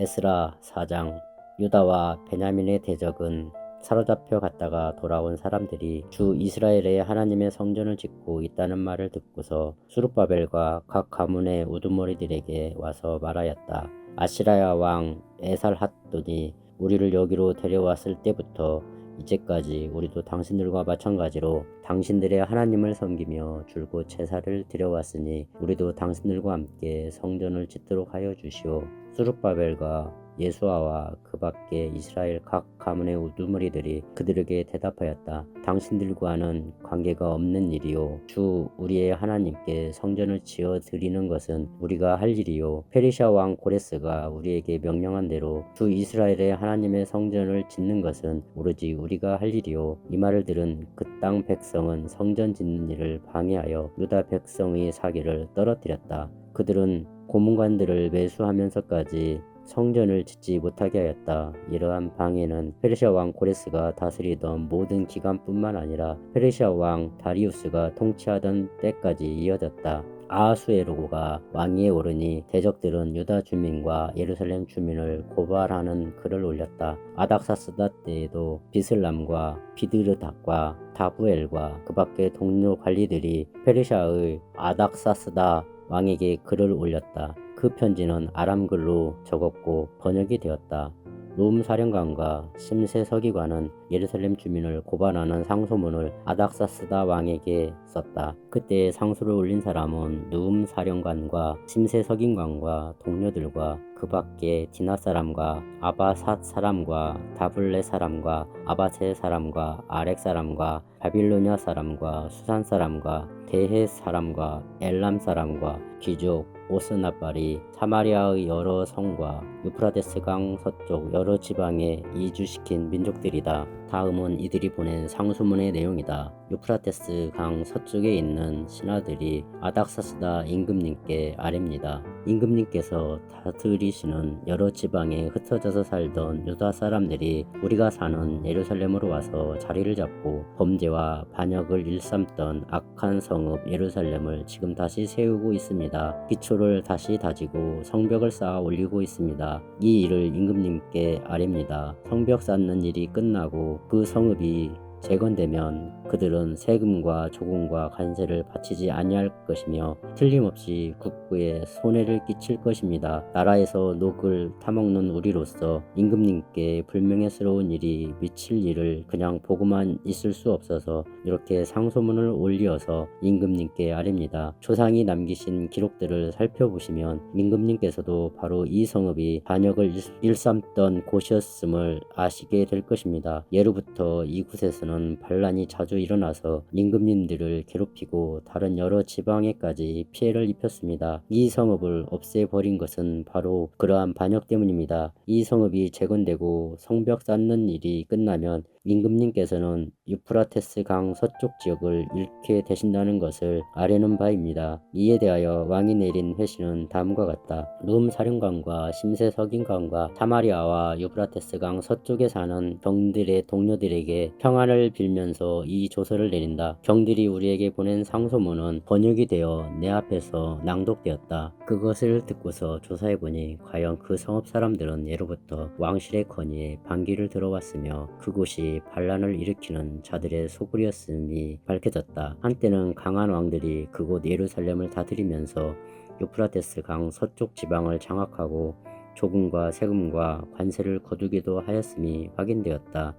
에스라 4장. 유다와 베냐민의 대적은 사로잡혀 갔다가 돌아온 사람들이 주 이스라엘의 하나님의 성전을 짓고 있다는 말을 듣고서 수룹바벨과 각 가문의 우두머리들에게 와서 말하였다. 아시라야 왕 에살핫돈이 우리를 여기로 데려왔을 때부터 이제까지 우리도 당신들과 마찬가지로 당신들의 하나님을 섬기며 줄곧 제사를 드려왔으니 우리도 당신들과 함께 성전을 짓도록 하여 주시오. 수룹바벨과 예수아와 그 밖에 이스라엘 각 가문의 우두머리들이 그들에게 대답하였다. 당신들과는 관계가 없는 일이요, 주 우리의 하나님께 성전을 지어 드리는 것은 우리가 할 일이요, 페르시아 왕 고레스가 우리에게 명령한 대로 주 이스라엘의 하나님의 성전을 짓는 것은 오로지 우리가 할 일이요. 이 말을 들은 그 땅 백성은 성전 짓는 일을 방해하여 유다 백성의 사기를 떨어뜨렸다. 그들은 고문관들을 매수하면서까지 성전을 짓지 못하게 하였다. 이러한 방해는 페르시아 왕 고레스가 다스리던 모든 기간뿐만 아니라 페르시아 왕 다리우스가 통치하던 때까지 이어졌다. 아하수에로가 왕위에 오르니 대적들은 유다 주민과 예루살렘 주민을 고발하는 글을 올렸다. 아닥사스다 때에도 비슬람과 비드르닥과 다부엘과 그 밖의 동료 관리들이 페르시아의 아닥사스다 왕에게 글을 올렸다. 그 편지는 아람글로 적었고 번역이 되었다. 롬 사령관과 심세 서기관은 예루살렘 주민을 고발하는 상소문을 아닥사스다 왕에게 썼다. 그때 상소를 올린 사람은 누움 사령관과 심세 서기관과 동료들과 그 밖에 디나 사람과 아바삿 사람과 다블레 사람과 아바세 사람과 아렉 사람과 바빌로니아 사람과 수산 사람과 대헤 사람과 엘람 사람과 귀족 오스나발이 사마리아의 여러 성과 유프라데스 강 서쪽 여러 지방에 이주시킨 민족들이다. 다음은 이들이 보낸 상소문의 내용이다. 유프라테스 강 서쪽에 있는 신하들이 아닥사스다 임금님께 아뢰입니다. 임금님께서 다스리시는 여러 지방에 흩어져서 살던 유다 사람들이 우리가 사는 예루살렘으로 와서 자리를 잡고 범죄와 반역을 일삼던 악한 성읍 예루살렘을 지금 다시 세우고 있습니다. 기초를 다시 다지고 성벽을 쌓아 올리고 있습니다. 이 일을 임금님께 아뢰입니다. 성벽 쌓는 일이 끝나고 그 성읍이 재건되면 그들은 세금과 조공과 관세를 바치지 아니할 것이며 틀림없이 국부에 손해를 끼칠 것입니다. 나라에서 녹을 타먹는 우리로서 임금님께 불명예스러운 일이 미칠 일을 그냥 보고만 있을 수 없어서 이렇게 상소문을 올리어서 임금님께 아뢰입니다. 조상이 남기신 기록들을 살펴보시면 임금님께서도 바로 이 성읍이 반역을 일삼던 곳이었음을 아시게 될 것입니다. 예로부터 이곳에서는 반란이 자주 일어나서 임금님들을 괴롭히고 다른 여러 지방에까지 피해를 입혔습니다. 이 성읍을 없애버린 것은 바로 그러한 반역 때문입니다. 이 성읍이 재건되고 성벽 쌓는 일이 끝나면 임금님께서는 유프라테스 강 서쪽 지역을 잃게 되신다는 것을 아뢰는 바입니다. 이에 대하여 왕이 내린 회신은 다음과 같다. 룸 사령관과 심세 서기관과 사마리아와 유프라테스 강 서쪽에 사는 경들의 동료들에게 평안을 빌면서 이 조서를 내린다. 경들이 우리에게 보낸 상소문은 번역이 되어 내 앞에서 낭독되었다. 그것을 듣고서 조사해보니 과연 그 성읍 사람들은 예로부터 왕실의 건의에 반기를 들어왔으며 그곳이 반란을 일으키는 자들의 소굴이었음이 밝혀졌다. 한때는 강한 왕들이 그곳 예루살렘을 다스리면서 유프라테스 강 서쪽 지방을 장악하고 조금과 세금과 관세를 거두기도 하였음이 확인되었다.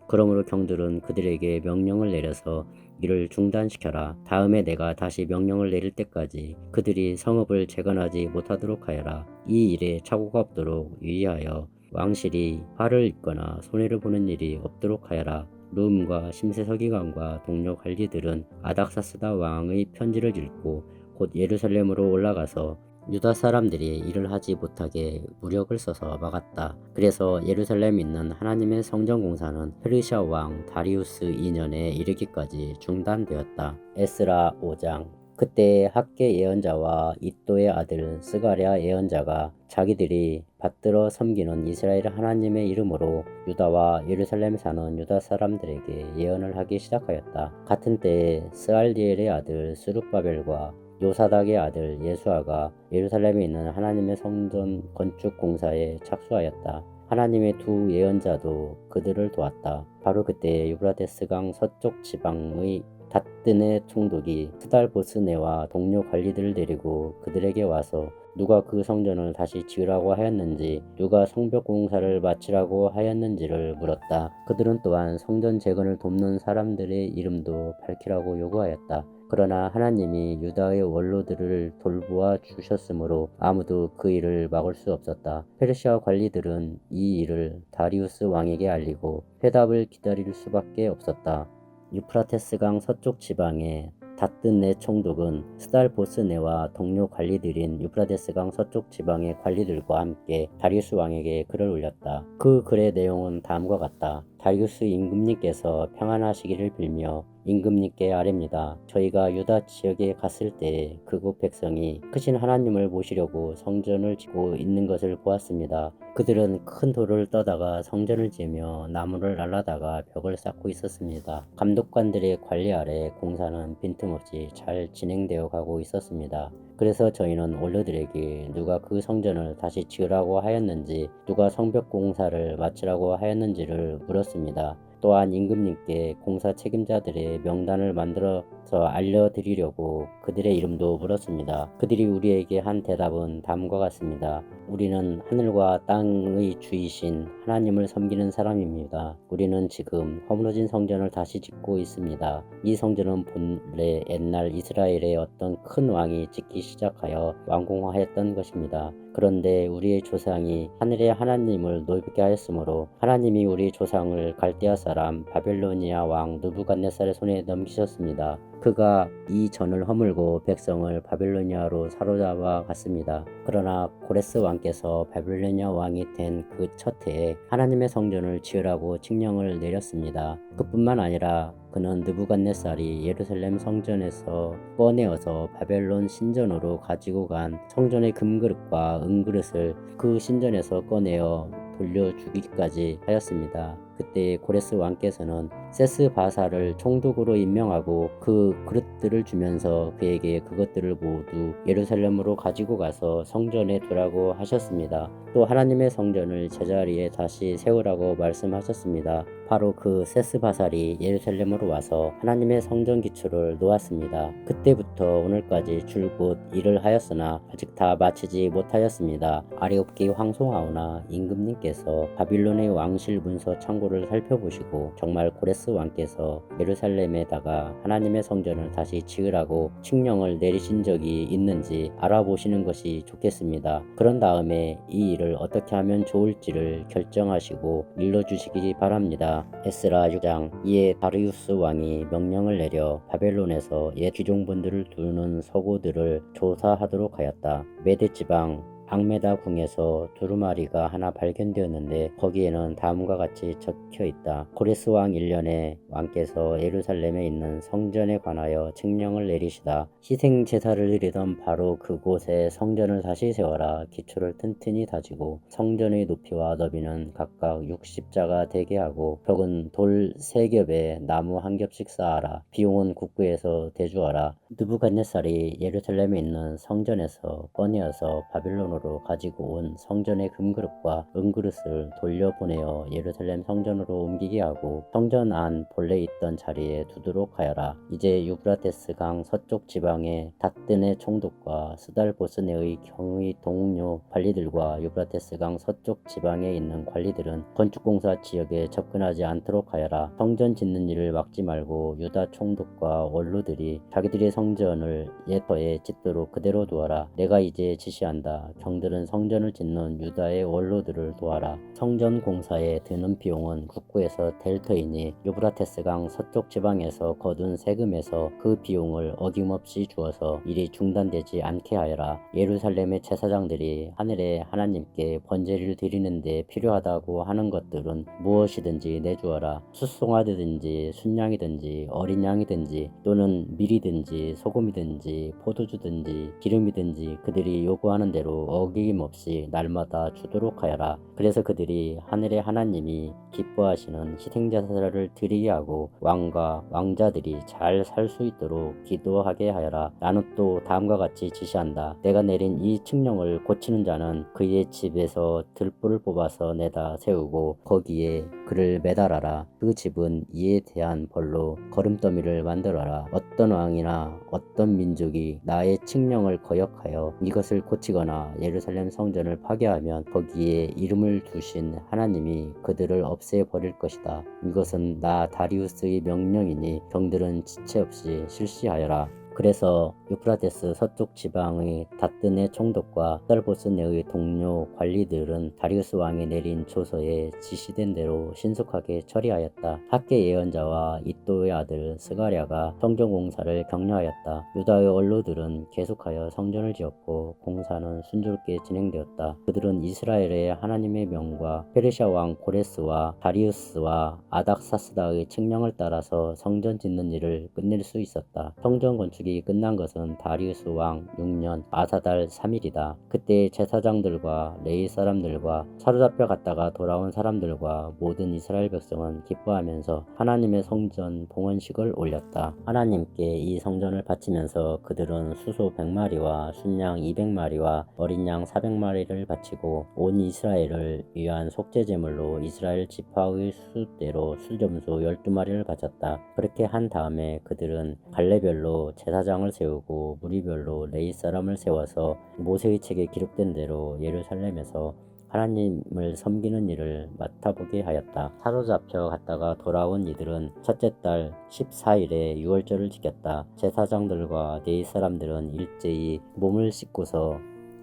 그러므로 경들은 그들에게 명령을 내려서 이를 중단시켜라. 다음에 내가 다시 명령을 내릴 때까지 그들이 성읍을 재건하지 못하도록 하여라. 이 일에 착오가 없도록 유의하여 왕실이 화를 입거나 손해를 보는 일이 없도록 하여라. 룸과 심세 서기관과 동료 관리들은 아닥사스다 왕의 편지를 읽고 곧 예루살렘으로 올라가서 유다 사람들이 일을 하지 못하게 무력을 써서 막았다. 그래서 예루살렘에 있는 하나님의 성전 공사는 페르시아 왕 다리우스 2년에 이르기까지 중단되었다. 에스라 5장. 그때 학계 예언자와 이또의 아들 스가랴 예언자가 자기들이 받들어 섬기는 이스라엘 하나님의 이름으로 유다와 예루살렘에 사는 유다 사람들에게 예언을 하기 시작하였다. 같은 때에 스알디엘의 아들 스룹바벨과 요사닥의 아들 예수아가 예루살렘에 있는 하나님의 성전 건축 공사에 착수하였다. 하나님의 두 예언자도 그들을 도왔다. 바로 그때 유브라데스강 서쪽 지방의 닷든의 총독이 스달보스네와 동료 관리들을 데리고 그들에게 와서 누가 그 성전을 다시 지으라고 하였는지, 누가 성벽 공사를 마치라고 하였는지를 물었다. 그들은 또한 성전 재건을 돕는 사람들의 이름도 밝히라고 요구하였다. 그러나 하나님이 유다의 원로들을 돌보아 주셨으므로 아무도 그 일을 막을 수 없었다. 페르시아 관리들은 이 일을 다리우스 왕에게 알리고 회답을 기다릴 수밖에 없었다. 유프라테스강 서쪽 지방의 닷든네 총독은 스달보스네와 동료 관리들인 유프라테스강 서쪽 지방의 관리들과 함께 다리우스 왕에게 글을 올렸다. 그 글의 내용은 다음과 같다. 다리우스 임금님께서 평안하시기를 빌며 임금님께 아뢰입니다. 저희가 유다 지역에 갔을 때 그곳 백성이 크신 하나님을 모시려고 성전을 짓고 있는 것을 보았습니다. 그들은 큰 돌을 떠다가 성전을 지으며 나무를 날라다가 벽을 쌓고 있었습니다. 감독관들의 관리 아래 공사는 빈틈없이 잘 진행되어 가고 있었습니다. 그래서 저희는 원로들에게 누가 그 성전을 다시 지으라고 하였는지, 누가 성벽 공사를 마치라고 하였는지를 물었습니다. 또한 임금님께 공사 책임자들의 명단을 만들어서 알려드리려고 그들의 이름도 물었습니다. 그들이 우리에게 한 대답은 다음과 같습니다. 우리는 하늘과 땅의 주이신 하나님을 섬기는 사람입니다. 우리는 지금 허물어진 성전을 다시 짓고 있습니다. 이 성전은 본래 옛날 이스라엘의 어떤 큰 왕이 짓기 시작하여 완공하였던 것입니다. 그런데 우리의 조상이 하늘의 하나님을 노엽게 하였으므로 하나님이 우리 조상을 갈대아 사람 바벨로니아 왕 느부갓네살의 손에 넘기셨습니다. 그가 이 전을 허물고 백성을 바벨로니아로 사로잡아 갔습니다. 그러나 고레스 왕께서 바벨로니아 왕이 된 그 첫 해에 하나님의 성전을 지으라고 칙령을 내렸습니다. 그뿐만 아니라 그는 느부갓네살이 예루살렘 성전에서 꺼내어서 바벨론 신전으로 가지고 간 성전의 금그릇과 은그릇을 그 신전에서 꺼내어 돌려주기까지 하였습니다. 그때 고레스 왕께서는 세스바사를 총독으로 임명하고 그 그릇들을 주면서 그에게 그것들을 모두 예루살렘으로 가지고 가서 성전에 두라고 하셨습니다. 또 하나님의 성전을 제자리에 다시 세우라고 말씀하셨습니다. 바로 그 세스바살이 예루살렘으로 와서 하나님의 성전 기초를 놓았습니다. 그때부터 오늘까지 줄곧 일을 하였으나 아직 다 마치지 못하였습니다. 아리옵기 황송하오나 임금님께서 바빌론의 왕실 문서 창고를 살펴보시고 정말 고레스 왕께서 예루살렘에다가 하나님의 성전을 다시 지으라고 칙령을 내리신 적이 있는지 알아보시는 것이 좋겠습니다. 그런 다음에 이 일을 어떻게 하면 좋을지를 결정하시고 일러주시기 바랍니다. 에스라 6장. 이에 다리우스 왕이 명령을 내려 바벨론에서 옛 귀종분들을 두는 서고들을 조사하도록 하였다. 메대 지방 악메다 궁에서 두루마리가 하나 발견되었는데 거기에는 다음과 같이 적혀 있다. 고레스 왕 1년에 왕께서 예루살렘에 있는 성전에 관하여 칙령을 내리시다. 희생 제사를 드리던 바로 그곳에 성전을 다시 세워라. 기초를 튼튼히 다지고 성전의 높이와 너비는 각각 60자가 되게 하고 벽은 돌 3겹에 나무 1겹씩 쌓아라. 비용은 국구에서 대주어라. 느부갓네살이 예루살렘에 있는 성전에서 꺼내어서 바빌론으로 가지고 온 성전의 금그릇과 은그릇을 돌려보내어 예루살렘 성전으로 옮기게 하고 성전 안 본래 있던 자리에 두도록 하여라. 이제 유브라테스강 서쪽 지방의 닷든의 총독과 스달보스네의 경의 동료 관리들과 유브라테스강 서쪽 지방에 있는 관리들은 건축공사 지역에 접근하지 않도록 하여라. 성전 짓는 일을 막지 말고 유다 총독과 원로들이 자기들의 성전을 옛터에 짓도록 그대로 두어라. 내가 이제 지시한다. 경들은 성전을 짓는 유다의 원로들을 도와라. 성전 공사에 드는 비용은 국구에서 될 터이니 유브라테스강 서쪽 지방에서 거둔 세금에서 그 비용을 어김없이 주어서 일이 중단되지 않게 하여라. 예루살렘의 제사장들이 하늘의 하나님께 번제를 드리는데 필요하다고 하는 것들은 무엇이든지 내주어라. 숫송아지든지 순양이든지 어린 양이든지 또는 밀이든지 소금이든지 포도주든지 기름이든지 그들이 요구하는 대로 어김없이 날마다 주도록 하여라. 그래서 그들이 하늘의 하나님이 기뻐하시는 희생제사를 드리게 하고 왕과 왕자들이 잘 살 수 있도록 기도하게 하여라. 나는 또 다음과 같이 지시한다. 내가 내린 이 칙령을 고치는 자는 그의 집에서 들불을 뽑아서 내다 세우고 거기에 그를 매달아라. 그 집은 이에 대한 벌로 거름더미를 만들어라. 어떤 왕이나 어떤 민족이 나의 칙령을 거역하여 이것을 고치거나 예루살렘 성전을 파괴하면 거기에 이름을 두신 하나님이 그들을 없애버릴 것이다. 이것은 나 다리우스의 명령이니 경들은 지체 없이 실시하여라. 그래서 유프라테스 서쪽 지방의 다뜨네 총독과 살보스 내의 동료 관리들은 다리우스 왕이 내린 조서에 지시된 대로 신속하게 처리하였다. 학계 예언자와 이또의 아들 스가랴가 성전 공사를 격려하였다. 유다의 원로들은 계속하여 성전을 지었고 공사는 순조롭게 진행되었다. 그들은 이스라엘의 하나님의 명과 페르시아 왕 고레스와 다리우스와 아닥사스다의 칙령을 따라서 성전 짓는 일을 끝낼 수 있었다. 성전 건축이 끝난 것은 다리우스 왕 6년 아사달 3일이다. 그때 제사장들과 레위 사람들과 사로잡혀 갔다가 돌아온 사람들과 모든 이스라엘 백성은 기뻐하면서 하나님의 성전 봉헌식을 올렸다. 하나님께 이 성전을 바치면서 그들은 수소 100마리와 순양 200마리와 어린 양 400마리를 바치고 온 이스라엘을 위한 속죄제물로 이스라엘 지파의 수대로 술점수 12마리를 바쳤다. 그렇게 한 다음에 그들은 갈래별로 제사장을 세우고 무리별로 레위 사람을 세워서 모세의 책에 기록된 대로 예루살렘에서 하나님을 섬기는 일을 맡아보게 하였다. 사로잡혀 갔다가 돌아온 이들은 첫째 달 14일에 유월절을 지켰다. 제사장들과 레위 사람들은 일제히 몸을 씻고서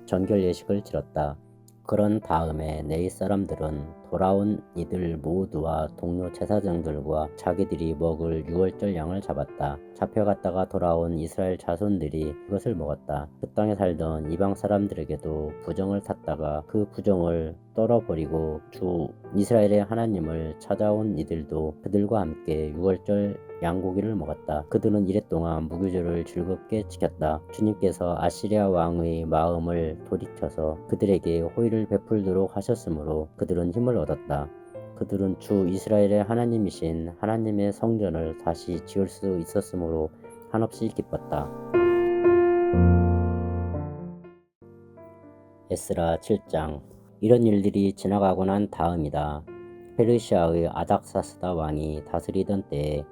정결 예식을 치렀다. 그런 다음에 레위 사람들은 돌아온 이들 모두와 동료 제사장들과 자기들이 먹을 유월절 양을 잡았다. 잡혀갔다가 돌아온 이스라엘 자손들이 그것을 먹었다. 그 땅에 살던 이방 사람들에게도 부정을 탔다가 그 부정을 떨어버리고 주 이스라엘의 하나님을 찾아온 이들도 그들과 함께 유월절 양고기를 먹었다. 그들은 이랫동안 무교절을 즐겁게 지켰다. 주님께서 아시리아 왕의 마음을 돌이켜서 그들에게 호의를 베풀도록 하셨으므로 그들은 힘을 얻었다. 그들은 주 이스라엘의 하나님이신 하나님의 성전을 다시 지을 수 있었으므로 한없이 기뻤다. 에스라 7장. 이런 일들이 지나가고 난 다음이다. 페르시아의 아닥사스다 왕이 다스리던 때에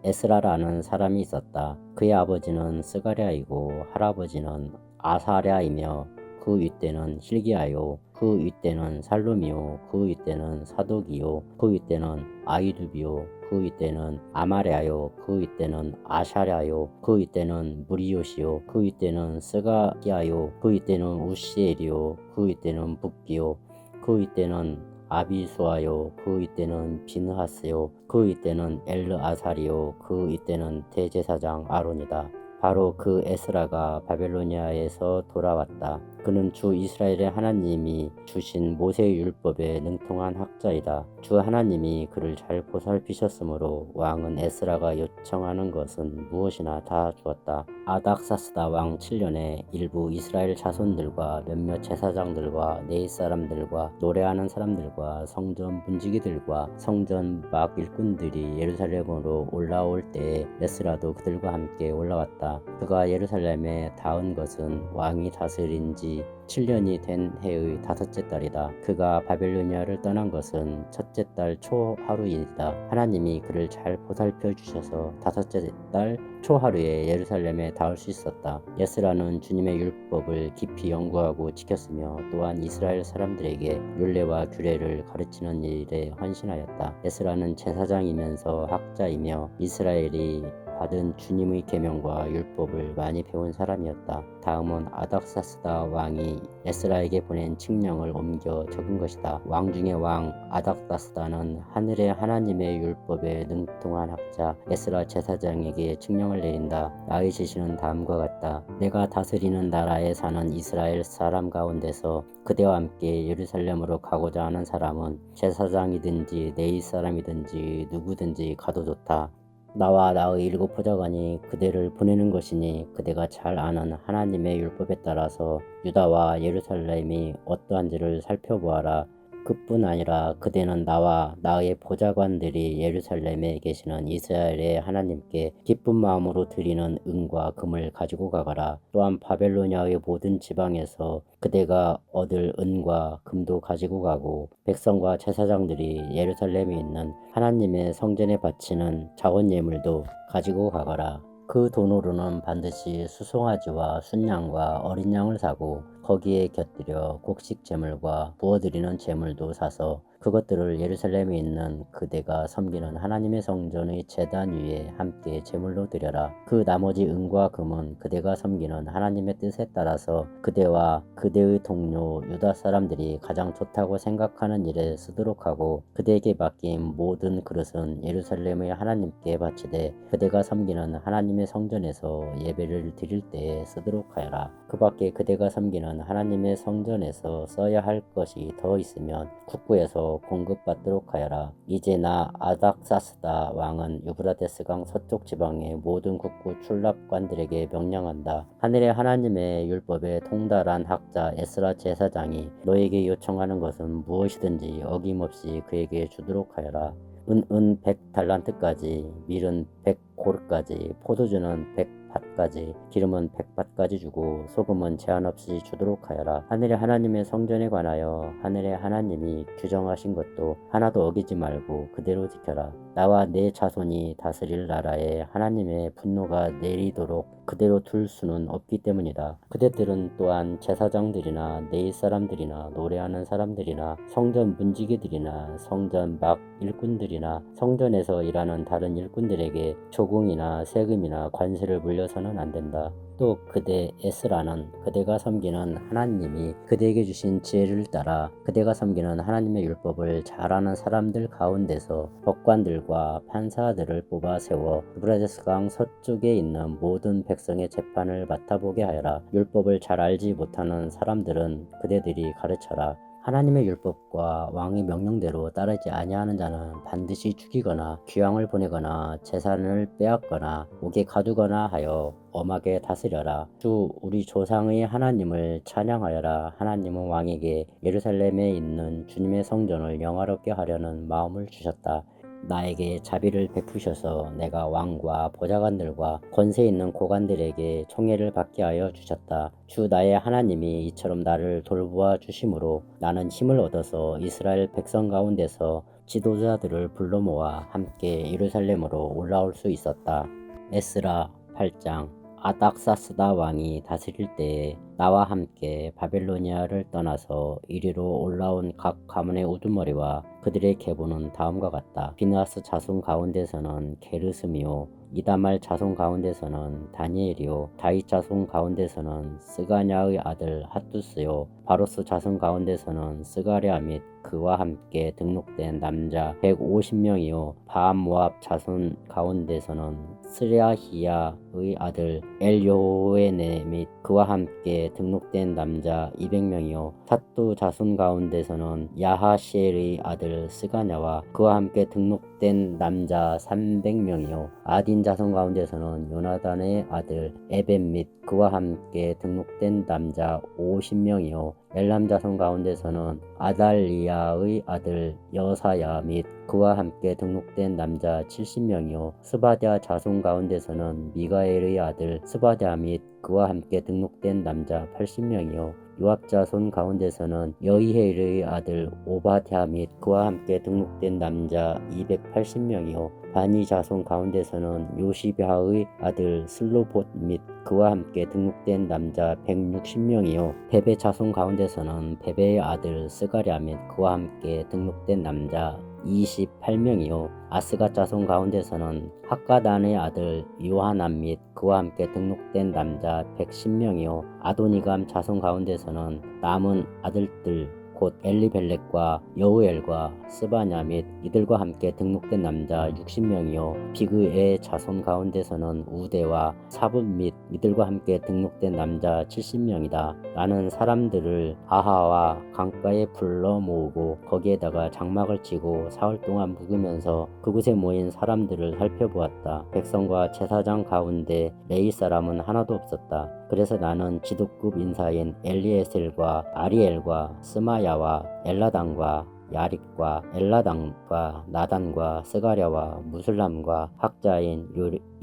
에스라라는 사람이 있었다. 그의 아버지는 스가랴이고 할아버지는 아사랴이며 그 윗대는 hil기야요 그 윗대는 살룸이요 그 윗대는 사독이요 그 윗대는 아히두비요 그 윗대는 아마랴요 그 윗대는 아샤랴요 그 윗대는 무리요시요 그 윗대는 스가랴요 그 윗대는 우시엘이요 그 윗대는 붓기요 그 윗대는 아비수아요 그 윗대는 비느하스요 그 윗대는 엘르아사리요 그 윗대는 대제사장 아론이다. 바로 그 에스라가 바벨로니아에서 돌아왔다. 그는 주 이스라엘의 하나님이 주신 모세의 율법에 능통한 학자이다. 주 하나님이 그를 잘 보살피셨으므로 왕은 에스라가 요청하는 것은 무엇이나 다 주었다. 아닥사스다 왕 7년에 일부 이스라엘 자손들과 몇몇 제사장들과 네이 사람들과 노래하는 사람들과 성전 문지기들과 성전 막 일꾼들이 예루살렘으로 올라올 때에 에스라도 그들과 함께 올라왔다. 그가 예루살렘에 닿은 것은 왕이 다스린 지 7년이 된 해의 다섯째 달이다. 그가 바벨로니아를 떠난 것은 첫째 달 초하루이다. 하나님이 그를 잘 보살펴 주셔서 다섯째 달 초하루에 예루살렘에 닿을 수 있었다. 에스라는 주님의 율법을 깊이 연구하고 지켰으며 또한 이스라엘 사람들에게 율례와 규례를 가르치는 일에 헌신하였다. 에스라는 제사장이면서 학자이며 이스라엘이 받은 주님의 계명과 율법을 많이 배운 사람이었다. 다음은 아닥사스다 왕이 에스라에게 보낸 칙령을 옮겨 적은 것이다. 왕 중의 왕 아닥사스다는 하늘의 하나님의 율법에 능통한 학자 에스라 제사장에게 칙령을 내린다. 나의 지시는 다음과 같다. 내가 다스리는 나라에 사는 이스라엘 사람 가운데서 그대와 함께 예루살렘으로 가고자 하는 사람은 제사장이든지 네이 사람이든지 누구든지 가도 좋다. 나와 나의 일곱 보좌관이 그대를 보내는 것이니 그대가 잘 아는 하나님의 율법에 따라서 유다와 예루살렘이 어떠한지를 살펴보아라. 그뿐 아니라 그대는 나와 나의 보좌관들이 예루살렘에 계시는 이스라엘의 하나님께 기쁜 마음으로 드리는 은과 금을 가지고 가거라. 또한 바벨로니아의 모든 지방에서 그대가 얻을 은과 금도 가지고 가고 백성과 제사장들이 예루살렘에 있는 하나님의 성전에 바치는 자원 예물도 가지고 가거라. 그 돈으로는 반드시 수송아지와 순양과 어린 양을 사고 거기에 곁들여 곡식 제물과 부어드리는 제물도 사서 그것들을 예루살렘에 있는 그대가 섬기는 하나님의 성전의 제단 위에 함께 제물로 드려라. 그 나머지 은과 금은 그대가 섬기는 하나님의 뜻에 따라서 그대와 그대의 동료 유다 사람들이 가장 좋다고 생각하는 일에 쓰도록 하고 그대에게 맡긴 모든 그릇은 예루살렘의 하나님께 바치되 그대가 섬기는 하나님의 성전에서 예배를 드릴 때에 쓰도록 하여라. 그 밖에 그대가 섬기는 하나님의 성전에서 써야 할 것이 더 있으면 국구에서 공급받도록 하여라. 이제 나 아닥사스다 왕은 유브라데스강 서쪽 지방의 모든 국구 출납관들에게 명령한다. 하늘의 하나님의 율법에 통달한 학자 에스라 제사장이 너에게 요청하는 것은 무엇이든지 어김없이 그에게 주도록 하여라. 은은 100달란트까지, 밀은 100고르까지, 포도주는 100밭까지, 기름은 100밭까지 주고 소금은 제한 없이 주도록 하여라. 하늘의 하나님의 성전에 관하여 하늘의 하나님이 규정하신 것도 하나도 어기지 말고 그대로 지켜라. 나와 내 자손이 다스릴 나라에 하나님의 분노가 내리도록 그대로 둘 수는 없기 때문이다. 그대들은 또한 제사장들이나 네일 사람들이나 노래하는 사람들이나 성전 문지기들이나 성전 막 일꾼들이나 성전에서 일하는 다른 일꾼들에게 조공이나 세금이나 관세를 물려서는 안 된다. 또 그대 에스라는 그대가 섬기는 하나님이 그대에게 주신 지혜를 따라 그대가 섬기는 하나님의 율법을 잘 아는 사람들 가운데서 법관들과 판사들을 뽑아 세워 유브라데스강 서쪽에 있는 모든 백성의 재판을 맡아보게 하여라. 율법을 잘 알지 못하는 사람들은 그대들이 가르쳐라. 하나님의 율법과 왕의 명령대로 따르지 아니하는 자는 반드시 죽이거나 귀왕을 보내거나 재산을 빼앗거나 옥에 가두거나 하여 엄하게 다스려라. 주 우리 조상의 하나님을 찬양하여라. 하나님은 왕에게 예루살렘에 있는 주님의 성전을 영화롭게 하려는 마음을 주셨다. 나에게 자비를 베푸셔서 내가 왕과 보좌관들과 권세 있는 고관들에게 총애를 받게 하여 주셨다. 주 나의 하나님이 이처럼 나를 돌보아 주심으로 나는 힘을 얻어서 이스라엘 백성 가운데서 지도자들을 불러 모아 함께 예루살렘으로 올라올 수 있었다. 에스라 8장. 아닥사스다 왕이 다스릴 때에 나와 함께 바벨로니아를 떠나서 이리로 올라온 각 가문의 우두머리와 그들의 계보는 다음과 같다. 비느하스 자손 가운데서는 게르스미요, 이다말 자손 가운데서는 다니엘이요, 다윗 자손 가운데서는 스가냐의 아들 핫두스요, 바로스 자손 가운데서는 스가랴 및 그와 함께 등록된 남자 150명이요, 바암모압 자손 가운데서는 스랴히야의 아들 엘요에네 및 그와 함께 등록된 남자 200명이요, 삿두 자손 가운데서는 야하시엘의 아들 스가냐와 그와 함께 등록된 남자 300명이요, 아딘 자손 가운데서는 요나단의 아들 에벤 및 그와 함께 등록된 남자 50명이요, 엘람 자손 가운데서는 아달리야의 아들 여사야 및 그와 함께 등록된 남자 70명이요, 스바랴 자손 가운데서는 미가엘의 아들 스바랴 및 그와 함께 등록된 남자 80명이요, 요압 자손 가운데서는 여이헬의 아들 오바댜 및 그와 함께 등록된 남자 280명이요, 바니 자손 가운데서는 요시비아의 아들 슬로봇 및 그와 함께 등록된 남자 160명이요, 베베 자손 가운데서는 베베의 아들 스가랴 및 그와 함께 등록된 남자 28명이요, 아스가 자손 가운데서는 학가단의 아들 요하남 및 그와 함께 등록된 남자 110명이요, 아도니감 자손 가운데서는 남은 아들들 곧 엘리벨렉과 여우엘과 스바냐 및 이들과 함께 등록된 남자 60명이요 비그의 자손 가운데서는 우대와 사붓 및 이들과 함께 등록된 남자 70명이다. 나는 사람들을 아하와 강가에 불러 모으고 거기에다가 장막을 치고 사흘 동안 묵으면서 그곳에 모인 사람들을 살펴보았다. 백성과 제사장 가운데 레위 사람은 하나도 없었다. 그래서 나는 지도급 인사인 엘리에셀과 아리엘과 스마야와 엘라단과 야립과 엘라단과 나단과 스가랴와 무술람과 학자인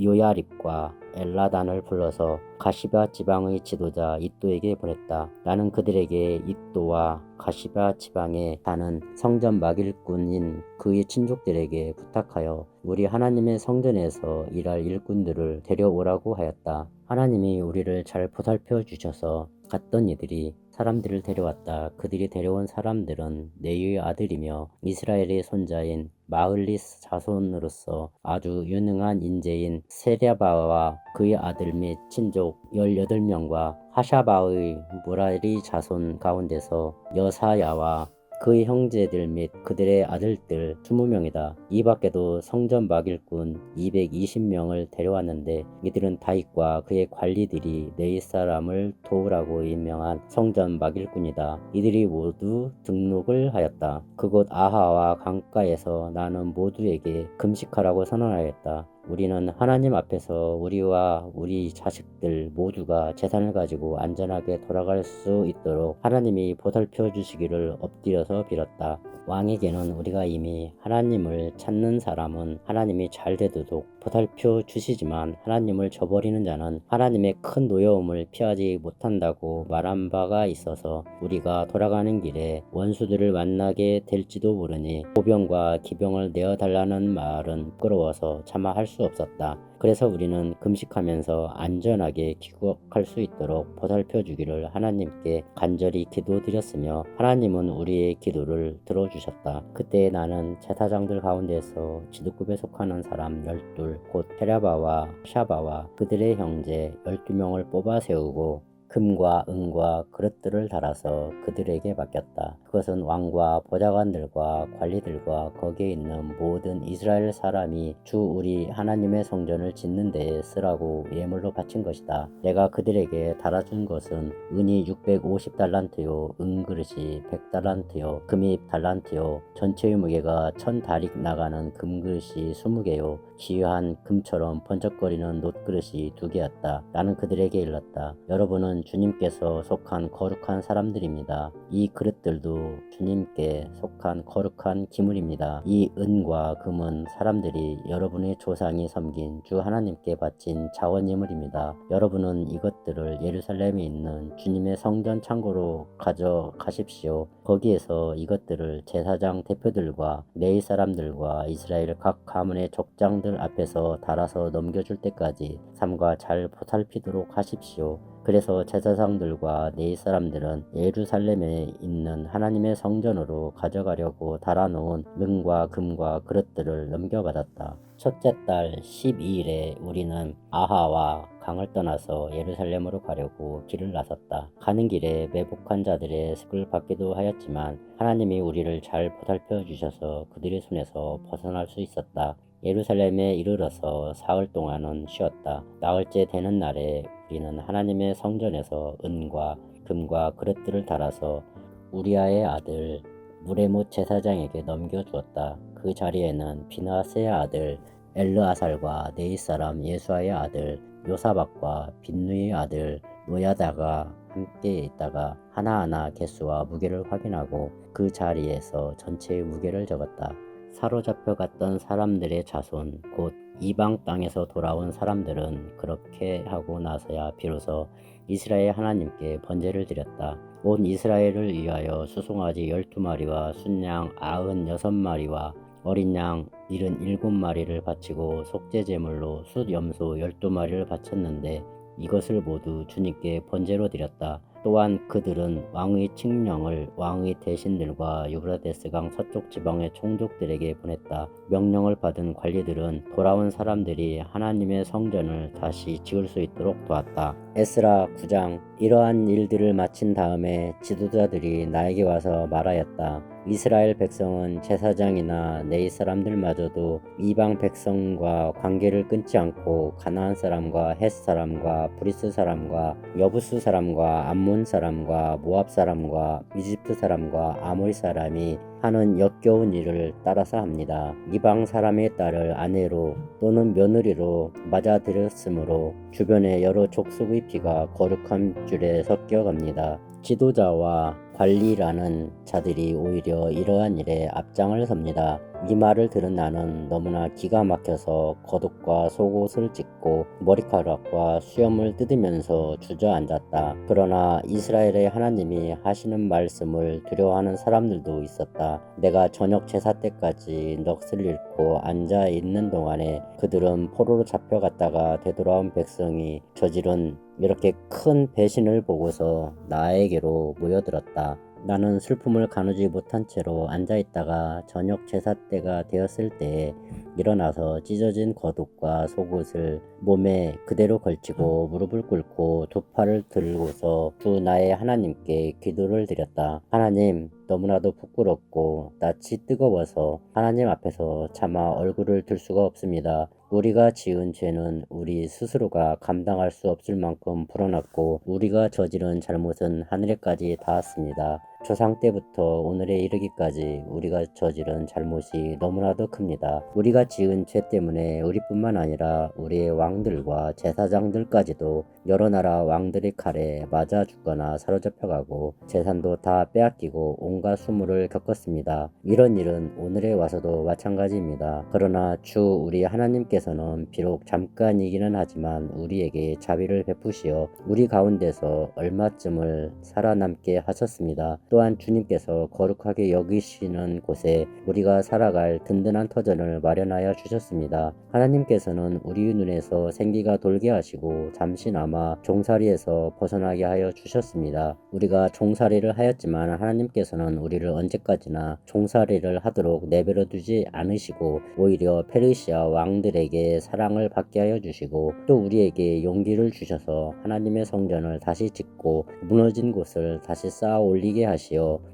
요야립과 엘라단을 불러서 가시바 지방의 지도자 이또에게 보냈다. 나는 그들에게 이또와 가시바 지방에 사는 성전 막일꾼인 그의 친족들에게 부탁하여 우리 하나님의 성전에서 일할 일꾼들을 데려오라고 하였다. 하나님이 우리를 잘 보살펴 주셔서 갔던 이들이 사람들을 데려왔다. 그들이 데려온 사람들은 네이의 아들이며 이스라엘의 손자인 마을리스 자손으로서 아주 유능한 인재인 세랴바와 그의 아들 및 친족 18명과 하샤바의 무라리 자손 가운데서 여사야와 그의 형제들 및 그들의 아들들 20명이다. 이 밖에도 성전 막일꾼 220명을 데려왔는데 이들은 다윗과 그의 관리들이 네이 사람을 도우라고 임명한 성전 막일꾼이다. 이들이 모두 등록을 하였다. 그곳 아하와 강가에서 나는 모두에게 금식하라고 선언하였다. 우리는 하나님 앞에서 우리와 우리 자식들 모두가 재산을 가지고 안전하게 돌아갈 수 있도록 하나님이 보살펴 주시기를 엎드려서 빌었다. 왕에게는 우리가 이미 하나님을 찾는 사람은 하나님이 잘 되도록 보살펴 주시지만 하나님을 저버리는 자는 하나님의 큰 노여움을 피하지 못한다고 말한 바가 있어서 우리가 돌아가는 길에 원수들을 만나게 될지도 모르니 보병과 기병을 내어달라는 말은 부끄러워서 차마 할 수 없었다. 그래서 우리는 금식하면서 안전하게 귀국할 수 있도록 보살펴 주기를 하나님께 간절히 기도드렸으며 하나님은 우리의 기도를 들어주셨다. 그때 나는 제사장들 가운데서 지도급에 속하는 사람 12 곧 헤라바와 샤바와 그들의 형제 12명을 뽑아 세우고 금과 은과 그릇들을 달아서 그들에게 맡겼다. 그것은 왕과 보좌관들과 관리들과 거기에 있는 모든 이스라엘 사람이 주 우리 하나님의 성전을 짓는 데에 쓰라고 예물로 바친 것이다. 내가 그들에게 달아준 것은 은이 650달란트요 은그릇이 100달란트요 금이 달란트요 전체의 무게가 1000다릭 나가는 금그릇이 20개요 기유한 금처럼 번쩍거리는 놋그릇이 2개였다. 나는 그들에게 일렀다. 여러분은 주님께서 속한 거룩한 사람들입니다. 이 그릇들도 주님께 속한 거룩한 기물입니다. 이 은과 금은 사람들이 여러분의 조상이 섬긴 주 하나님께 바친 자원예물입니다. 여러분은 이것들을 예루살렘에 있는 주님의 성전 창고로 가져가십시오. 거기에서 이것들을 제사장 대표들과 레위 사람들과 이스라엘 각 가문의 족장들 앞에서 달아서 넘겨줄 때까지 삼가 잘 보살피도록 하십시오. 그래서 제사장들과 레위 사람들은 예루살렘에 있는 하나님의 성전으로 가져가려고 달아놓은 은과 금과 그릇들을 넘겨받았다. 첫째 달 12일에 우리는 아하와 강을 떠나서 예루살렘으로 가려고 길을 나섰다. 가는 길에 매복한 자들의 습을 받기도 하였지만 하나님이 우리를 잘 보살펴 주셔서 그들의 손에서 벗어날 수 있었다. 예루살렘에 이르러서 사흘 동안은 쉬었다. 나흘째 되는 날에 우리는 하나님의 성전에서 은과 금과 그릇들을 달아서 우리아의 아들 무레못 제사장에게 넘겨주었다. 그 자리에는 비나스의 아들 엘르아살과 네이 사람 예수아의 아들 요사박과 빈누의 아들 노야다가 함께 있다가 하나하나 개수와 무게를 확인하고 그 자리에서 전체의 무게를 적었다. 사로잡혀 갔던 사람들의 자손 곧 이방 땅에서 돌아온 사람들은 그렇게 하고 나서야 비로소 이스라엘 하나님께 번제를 드렸다. 온 이스라엘을 위하여 수송아지 12마리와 순양 96마리와 어린 양 77마리를 바치고 속죄제물로 숫염소 12마리를 바쳤는데 이것을 모두 주님께 번제로 드렸다. 또한 그들은 왕의 칙령을 왕의 대신들과 유브라데스 강 서쪽 지방의 총독들에게 보냈다. 명령을 받은 관리들은 돌아온 사람들이 하나님의 성전을 다시 지을 수 있도록 도왔다. 에스라 9장. 이러한 일들을 마친 다음에 지도자들이 나에게 와서 말하였다. 이스라엘 백성은 제사장이나 내 사람들마저도 이방 백성과 관계를 끊지 않고 가나안 사람과 헷 사람과 브리스 사람과 여부스 사람과 암몬 사람과 모압 사람과 이집트 사람과 아모리 사람이 하는 역겨운 일을 따라서 합니다. 이방 사람의 딸을 아내로 또는 며느리로 맞아들였으므로 주변의 여러 족속의 피가 거룩한 줄에 섞여갑니다. 지도자와 관리라는 자들이 오히려 이러한 일에 앞장을 섭니다. 이 말을 들은 나는 너무나 기가 막혀서 겉옷과 속옷을 찢고 머리카락과 수염을 뜯으면서 주저앉았다. 그러나 이스라엘의 하나님이 하시는 말씀을 두려워하는 사람들도 있었다. 내가 저녁 제사 때까지 넋을 잃고 앉아 있는 동안에 그들은 포로로 잡혀갔다가 되돌아온 백성이 저지른 이렇게 큰 배신을 보고서 나에게로 모여들었다. 나는 슬픔을 가누지 못한 채로 앉아있다가 저녁 제사 때가 되었을 때에 일어나서 찢어진 겉옷과 속옷을 몸에 그대로 걸치고 무릎을 꿇고 두 팔을 들고서 주 나의 하나님께 기도를 드렸다. 하나님, 너무나도 부끄럽고 낯이 뜨거워서 하나님 앞에서 차마 얼굴을 들 수가 없습니다. 우리가 지은 죄는 우리 스스로가 감당할 수 없을 만큼 불어났고 우리가 저지른 잘못은 하늘에까지 닿았습니다. 조상 때부터 오늘에 이르기까지 우리가 저지른 잘못이 너무나도 큽니다. 우리가 지은 죄 때문에 우리뿐만 아니라 우리의 왕들과 제사장들까지도 여러 나라 왕들의 칼에 맞아 죽거나 사로잡혀가고 재산도 다 빼앗기고 온갖 수모를 겪었습니다. 이런 일은 오늘에 와서도 마찬가지입니다. 그러나 주 우리 하나님께서는 비록 잠깐이기는 하지만 우리에게 자비를 베푸시어 우리 가운데서 얼마쯤을 살아남게 하셨습니다. 또한 주님께서 거룩하게 여기시는 곳에 우리가 살아갈 든든한 터전을 마련하여 주셨습니다. 하나님께서는 우리 눈에서 생기가 돌게 하시고 잠시나마 종살이에서 벗어나게 하여 주셨습니다. 우리가 종살이를 하였지만 하나님께서는 우리를 언제까지나 종살이를 하도록 내버려 두지 않으시고 오히려 페르시아 왕들에게 사랑을 받게 하여 주시고 또 우리에게 용기를 주셔서 하나님의 성전을 다시 짓고 무너진 곳을 다시 쌓아 올리게 하시고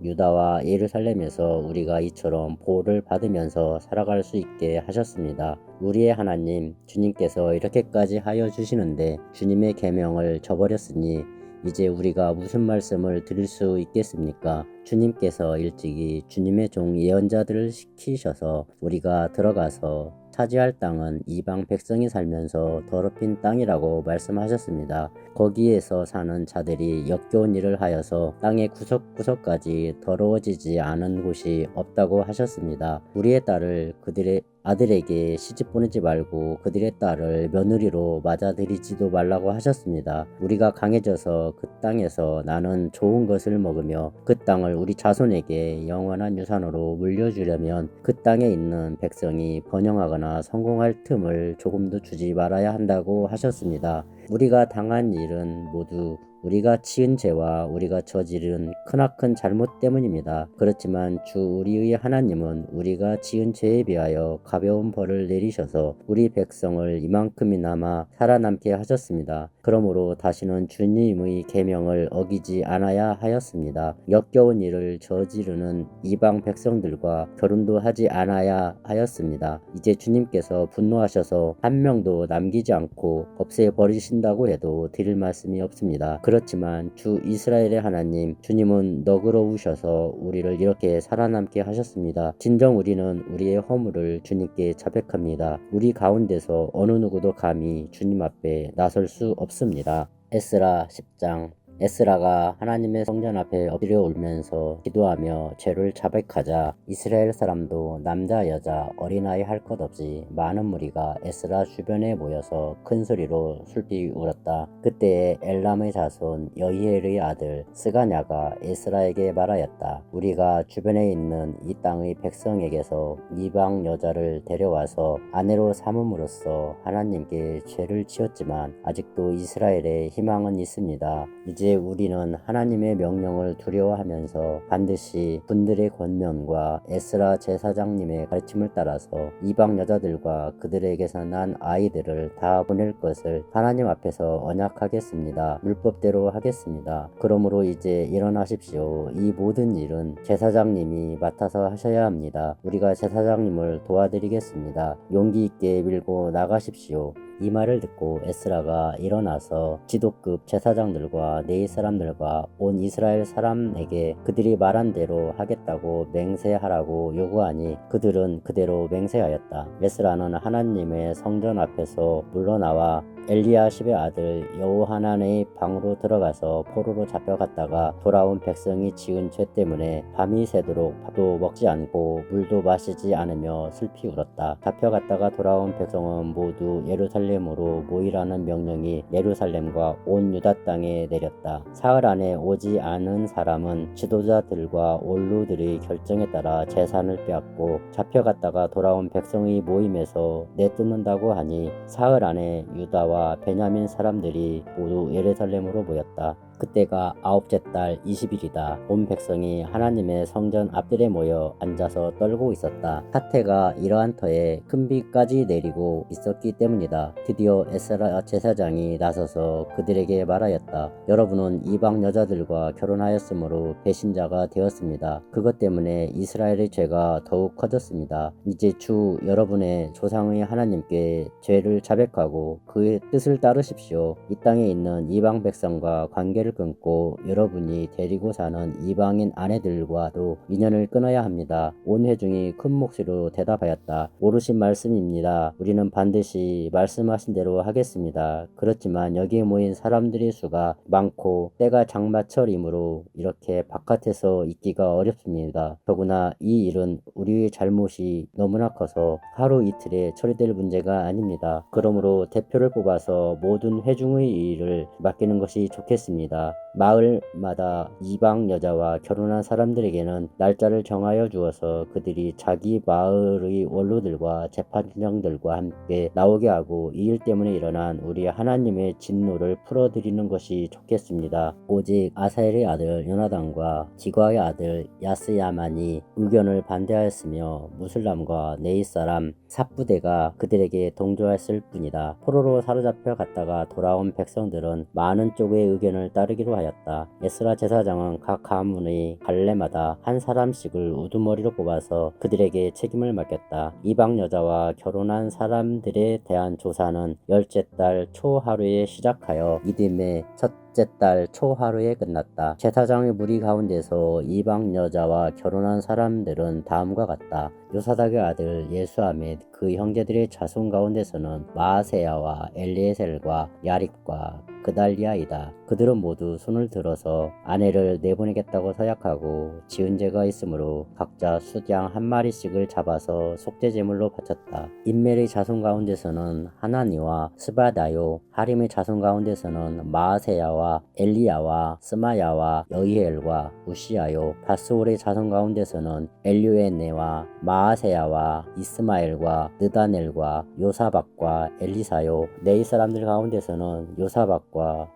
유다와 예루살렘에서 우리가 이처럼 보호를 받으면서 살아갈 수 있게 하셨습니다. 우리의 하나님 주님께서 이렇게까지 하여 주시는데 주님의 계명을 저버렸으니 이제 우리가 무슨 말씀을 드릴 수 있겠습니까? 주님께서 일찍이 주님의 종 예언자들을 시키셔서 우리가 들어가서 차지할 땅은 이방 백성이 살면서 더럽힌 땅이라고 말씀하셨습니다. 거기에서 사는 자들이 역겨운 일을 하여서 땅의 구석구석까지 더러워지지 않은 곳이 없다고 하셨습니다. 우리의 딸을 그들의 아들에게 시집 보내지 말고 그들의 딸을 며느리로 맞아들이지도 말라고 하셨습니다. 우리가 강해져서 그 땅에서 나는 좋은 것을 먹으며 그 땅을 우리 자손에게 영원한 유산으로 물려주려면 그 땅에 있는 백성이 번영하거나 성공할 틈을 조금도 주지 말아야 한다고 하셨습니다. 우리가 당한 일은 모두 우리가 지은 죄와 우리가 저지른 크나큰 잘못 때문입니다. 그렇지만 주 우리의 하나님은 우리가 지은 죄에 비하여 가벼운 벌을 내리셔서 우리 백성을 이만큼이나마 살아남게 하셨습니다. 그러므로 다시는 주님의 계명을 어기지 않아야 하였습니다. 역겨운 일을 저지르는 이방 백성들과 결혼도 하지 않아야 하였습니다. 이제 주님께서 분노하셔서 한 명도 남기지 않고 없애버리신다고 해도 드릴 말씀이 없습니다. 그렇지만 주 이스라엘의 하나님 주님은 너그러우셔서 우리를 이렇게 살아남게 하셨습니다. 진정 우리는 우리의 허물을 주님께 자백합니다. 우리 가운데서 어느 누구도 감히 주님 앞에 나설 수 없습니다. 에스라 10장. 에스라가 하나님의 성전 앞에 엎드려 울면서 기도하며 죄를 자백하자 이스라엘 사람도 남자 여자 어린아이 할 것 없이 많은 무리가 에스라 주변에 모여서 큰 소리로 슬피 울었다. 그때에 엘람의 자손 여히엘의 아들 스가냐가 에스라에게 말하였다. 우리가 주변에 있는 이 땅의 백성에게서 이방 여자를 데려와서 아내로 삼음으로써 하나님께 죄를 지었지만 아직도 이스라엘에 희망은 있습니다. 이제 이제 우리는 하나님의 명령을 두려워하면서 반드시 분들의 권면과 에스라 제사장님의 가르침을 따라서 이방 여자들과 그들에게서 난 아이들을 다 보낼 것을 하나님 앞에서 언약하겠습니다. 물법대로 하겠습니다. 그러므로 이제 일어나십시오. 이 모든 일은 제사장님이 맡아서 하셔야 합니다. 우리가 제사장님을 도와드리겠습니다. 용기 있게 밀고 나가십시오. 이 말을 듣고 에스라가 일어나서 지도급 제사장들과 네이 사람들과 온 이스라엘 사람에게 그들이 말한 대로 하겠다고 맹세하라고 요구하니 그들은 그대로 맹세하였다. 에스라는 하나님의 성전 앞에서 물러나와 엘리야십의 아들 여호하난의 방으로 들어가서 포로로 잡혀갔다가 돌아온 백성이 지은 죄 때문에 밤이 새도록 밥도 먹지 않고 물도 마시지 않으며 슬피 울었다. 잡혀갔다가 돌아온 백성은 모두 예루살렘으로 모이라는 명령이 예루살렘과 온 유다 땅에 내렸다. 사흘 안에 오지 않은 사람은 지도자들과 원로들의 결정에 따라 재산을 빼앗고 잡혀갔다가 돌아온 백성의 모임에서 내쫓는다고 하니 사흘 안에 유다와 베냐민 사람들이 모두 예루살렘으로 모였다. 그때가 아홉째 달 20일이다. 온 백성이 하나님의 성전 앞들에 모여 앉아서 떨고 있었다. 사태가 이러한 터에 큰 비까지 내리고 있었기 때문이다. 드디어 에스라 제사장이 나서서 그들에게 말하였다. 여러분은 이방 여자들과 결혼하였으므로 배신자가 되었습니다. 그것 때문에 이스라엘의 죄가 더욱 커졌습니다. 이제 주 여러분의 조상의 하나님께 죄를 자백하고 그의 뜻을 따르십시오. 이 땅에 있는 이방 백성과 관계를 끊고 여러분이 데리고 사는 이방인 아내들과도 인연을 끊어야 합니다. 온 회중이 큰 목소리로 대답하였다. 옳으신 말씀입니다. 우리는 반드시 말씀하신 대로 하겠습니다. 그렇지만 여기에 모인 사람들의 수가 많고 때가 장마철이므로 이렇게 바깥에서 있기가 어렵습니다. 더구나 이 일은 우리의 잘못이 너무나 커서 하루 이틀에 처리될 문제가 아닙니다. 그러므로 대표를 뽑아서 모든 회중의 일을 맡기는 것이 좋겠습니다. 마을마다 이방 여자와 결혼한 사람들에게는 날짜를 정하여 주어서 그들이 자기 마을의 원로들과 재판장들과 함께 나오게 하고 이 일 때문에 일어난 우리 하나님의 진노를 풀어드리는 것이 좋겠습니다. 오직 아사엘의 아들 요나단과 지과의 아들 야스야만이 의견을 반대하였으며 무슬람과 네이 사람 삽부대가 그들에게 동조했을 뿐이다. 포로로 사로잡혀 갔다가 돌아온 백성들은 많은 쪽의 의견을 따르기로 하였다. 에스라 제사장은 각 가문의 갈래마다 한 사람씩을 우두머리로 뽑아서 그들에게 책임을 맡겼다. 이방 여자와 결혼한 사람들에 대한 조사는 열째 달 초하루에 시작하여 이듬해 첫째 달 초하루에 끝났다. 제사장의 무리 가운데서 이방 여자와 결혼한 사람들은 다음과 같다. 요사닥의 아들 예수아 및 그 형제들의 자손 가운데서는 마아세야와 엘리에셀과 야립과 그달리아이다. 그들은 모두 손을 들어서 아내를 내보내겠다고 서약하고 지은 죄가 있으므로 각자 수양 한 마리씩을 잡아서 속죄제물로 바쳤다. 인멜의 자손 가운데서는 하나니와 스바다요, 하림의 자손 가운데서는 마아세야와 엘리야와 스마야와 여이엘과 우시야요, 바스올의 자손 가운데서는 엘류에네와 마아세야와 이스마엘과 느다넬과 요사박과 엘리사요, 네이 사람들 가운데서는 요사박과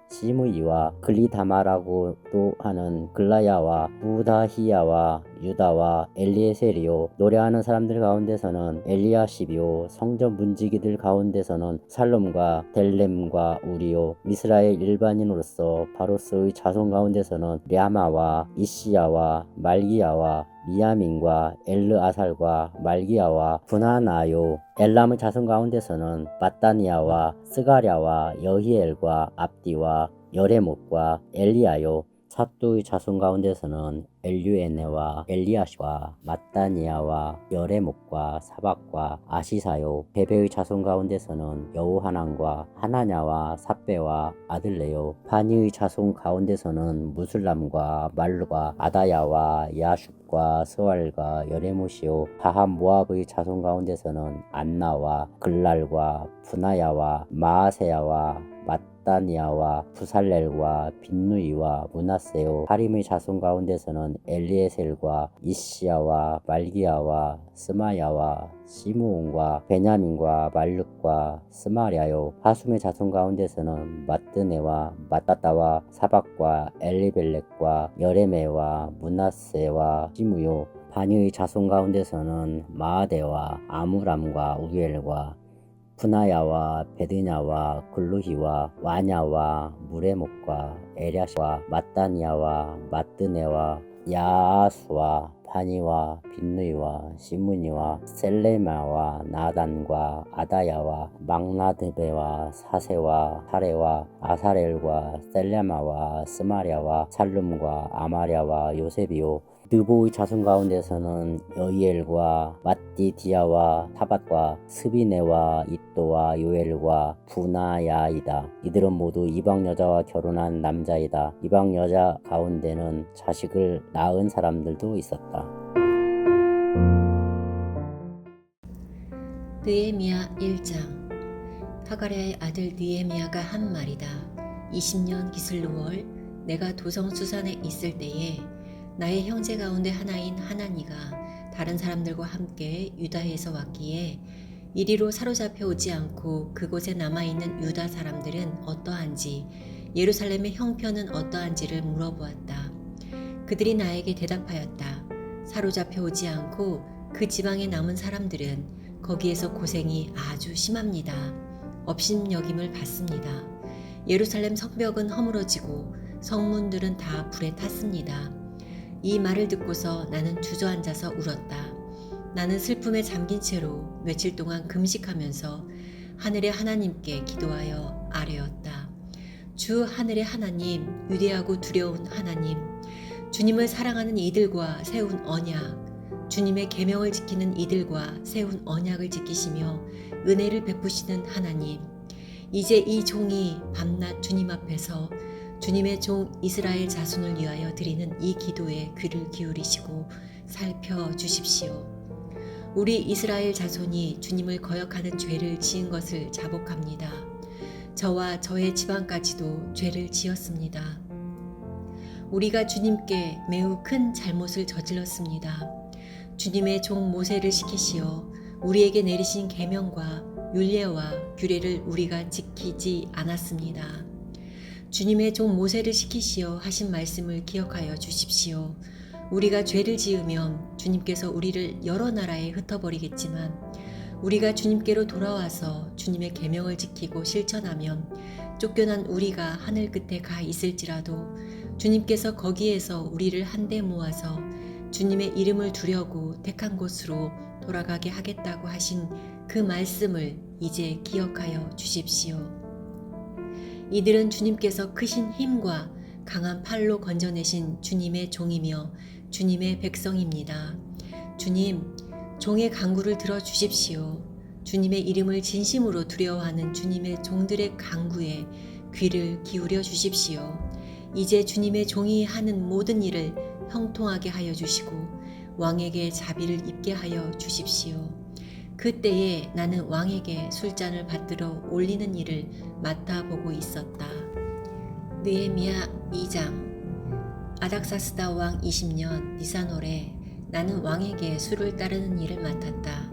시므이와 글리다마라고도 하는 글라야와 부다히야와 유다와 엘리에셀이요, 노래하는 사람들 가운데서는 엘리야십이요, 성전 문지기들 가운데서는 살롬과 델렘과 우리요, 이스라엘 일반인으로서 바로스의 자손 가운데서는 랴마와 이시야와 말기야와 미야민과 엘르아살과 말기야와 분하나요, 엘람의 자손 가운데서는 마따니아와 스가랴와 여히엘과 압디와 여레목과 엘리야요, 삿두의 자손 가운데서는 엘류에네와 엘리아시와 마따니아와 여레목과 사박과 아시사요, 베베의 자손 가운데서는 여호하난과 하나냐와 삽베와 아들레요, 바니의 자손 가운데서는 무슬람과 말루가 아다야와 야슈과 스왈과 여레못이요, 바한 모압의 자손 가운데서는 안나와 글랄과 분하야와 마아세야와 마따니아와 부살렐과 빈누이와 므낫세요. 하림의 자손 가운데서는 엘리에셀과 이시야와 말기야와 스마야와 시므온과 베냐민과 말룩과 스마랴요. 하숨의 자손 가운데서는 마뜨네와 마따따와 사박과 엘리벨렉과 여레메와 므낫세와 시므요. 바니의 자손 가운데서는 마아데와 아무람과 우엘과 푸나야와 베드냐와 글루히와 와냐와 무레목과 에랴시와 마따니아와 마뜨네와 야아수와 바니와 빈누이와 시므니와 셀레마와 나단과 아다야와 막나드베와 사세와 사레와 아사렐과 셀레마와 스마랴와 살룸과 아마랴와 요셉이요. 느보의 자손 가운데서는 여이엘과 마띠디아와 타밧과 스비네와 잇도와 요엘과 부나야이다. 이들은 모두 이방 여자와 결혼한 남자이다. 이방 여자 가운데는 자식을 낳은 사람들도 있었다. 느헤미야 1장. 하가랴의 아들 느헤미야가 한 말이다. 20년 기슬루월 내가 도성 수산에 있을 때에 나의 형제 가운데 하나인 하나니가 다른 사람들과 함께 유다에서 왔기에 이리로 사로잡혀 오지 않고 그곳에 남아있는 유다 사람들은 어떠한지 예루살렘의 형편은 어떠한지를 물어보았다. 그들이 나에게 대답하였다. 사로잡혀 오지 않고 그 지방에 남은 사람들은 거기에서 고생이 아주 심합니다. 업신여김을 받습니다. 예루살렘 성벽은 허물어지고 성문들은 다 불에 탔습니다. 이 말을 듣고서 나는 주저앉아서 울었다. 나는 슬픔에 잠긴 채로 며칠 동안 금식하면서 하늘의 하나님께 기도하여 아뢰었다. 주 하늘의 하나님, 위대하고 두려운 하나님, 주님을 사랑하는 이들과 세운 언약, 주님의 계명을 지키는 이들과 세운 언약을 지키시며 은혜를 베푸시는 하나님, 이제 이 종이 밤낮 주님 앞에서 주님의 종 이스라엘 자손을 위하여 드리는 이 기도에 귀를 기울이시고 살펴주십시오. 우리 이스라엘 자손이 주님을 거역하는 죄를 지은 것을 자복합니다. 저와 저의 집안까지도 죄를 지었습니다. 우리가 주님께 매우 큰 잘못을 저질렀습니다. 주님의 종 모세를 시키시어 우리에게 내리신 계명과 율례와 규례를 우리가 지키지 않았습니다. 주님의 종 모세를 시키시어 하신 말씀을 기억하여 주십시오. 우리가 죄를 지으면 주님께서 우리를 여러 나라에 흩어버리겠지만 우리가 주님께로 돌아와서 주님의 계명을 지키고 실천하면 쫓겨난 우리가 하늘 끝에 가 있을지라도 주님께서 거기에서 우리를 한데 모아서 주님의 이름을 두려고 택한 곳으로 돌아가게 하겠다고 하신 그 말씀을 이제 기억하여 주십시오. 이들은 주님께서 크신 힘과 강한 팔로 건져내신 주님의 종이며 주님의 백성입니다. 주님, 종의 간구를 들어주십시오. 주님의 이름을 진심으로 두려워하는 주님의 종들의 간구에 귀를 기울여 주십시오. 이제 주님의 종이 하는 모든 일을 형통하게 하여 주시고 왕에게 자비를 입게 하여 주십시오. 그때에 나는 왕에게 술잔을 받들어 올리는 일을 맡아보고 있었다. 느헤미야 2장. 아닥사스다 왕 20년 니산월에 나는 왕에게 술을 따르는 일을 맡았다.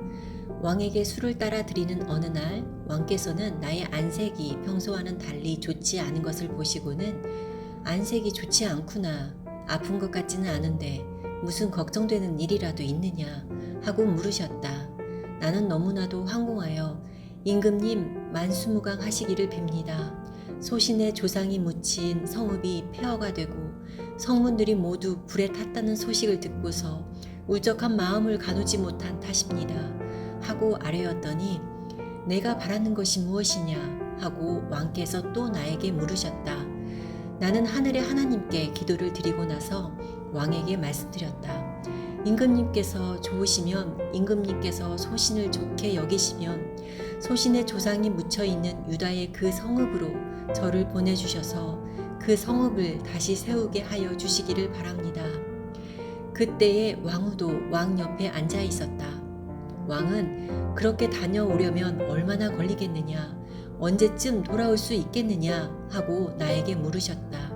왕에게 술을 따라 드리는 어느 날 왕께서는 나의 안색이 평소와는 달리 좋지 않은 것을 보시고는 안색이 좋지 않구나, 아픈 것 같지는 않은데 무슨 걱정되는 일이라도 있느냐 하고 물으셨다. 나는 너무나도 황공하여 임금님 만수무강 하시기를 빕니다. 소신의 조상이 묻힌 성읍이 폐허가 되고 성문들이 모두 불에 탔다는 소식을 듣고서 울적한 마음을 가누지 못한 탓입니다. 하고 아뢰었더니 내가 바라는 것이 무엇이냐 하고 왕께서 또 나에게 물으셨다. 나는 하늘의 하나님께 기도를 드리고 나서 왕에게 말씀드렸다. 임금님께서 좋으시면, 임금님께서 소신을 좋게 여기시면 소신의 조상이 묻혀있는 유다의 그 성읍으로 저를 보내주셔서 그 성읍을 다시 세우게 하여 주시기를 바랍니다. 그때에 왕후도 왕 옆에 앉아 있었다. 왕은 그렇게 다녀오려면 얼마나 걸리겠느냐, 언제쯤 돌아올 수 있겠느냐 하고 나에게 물으셨다.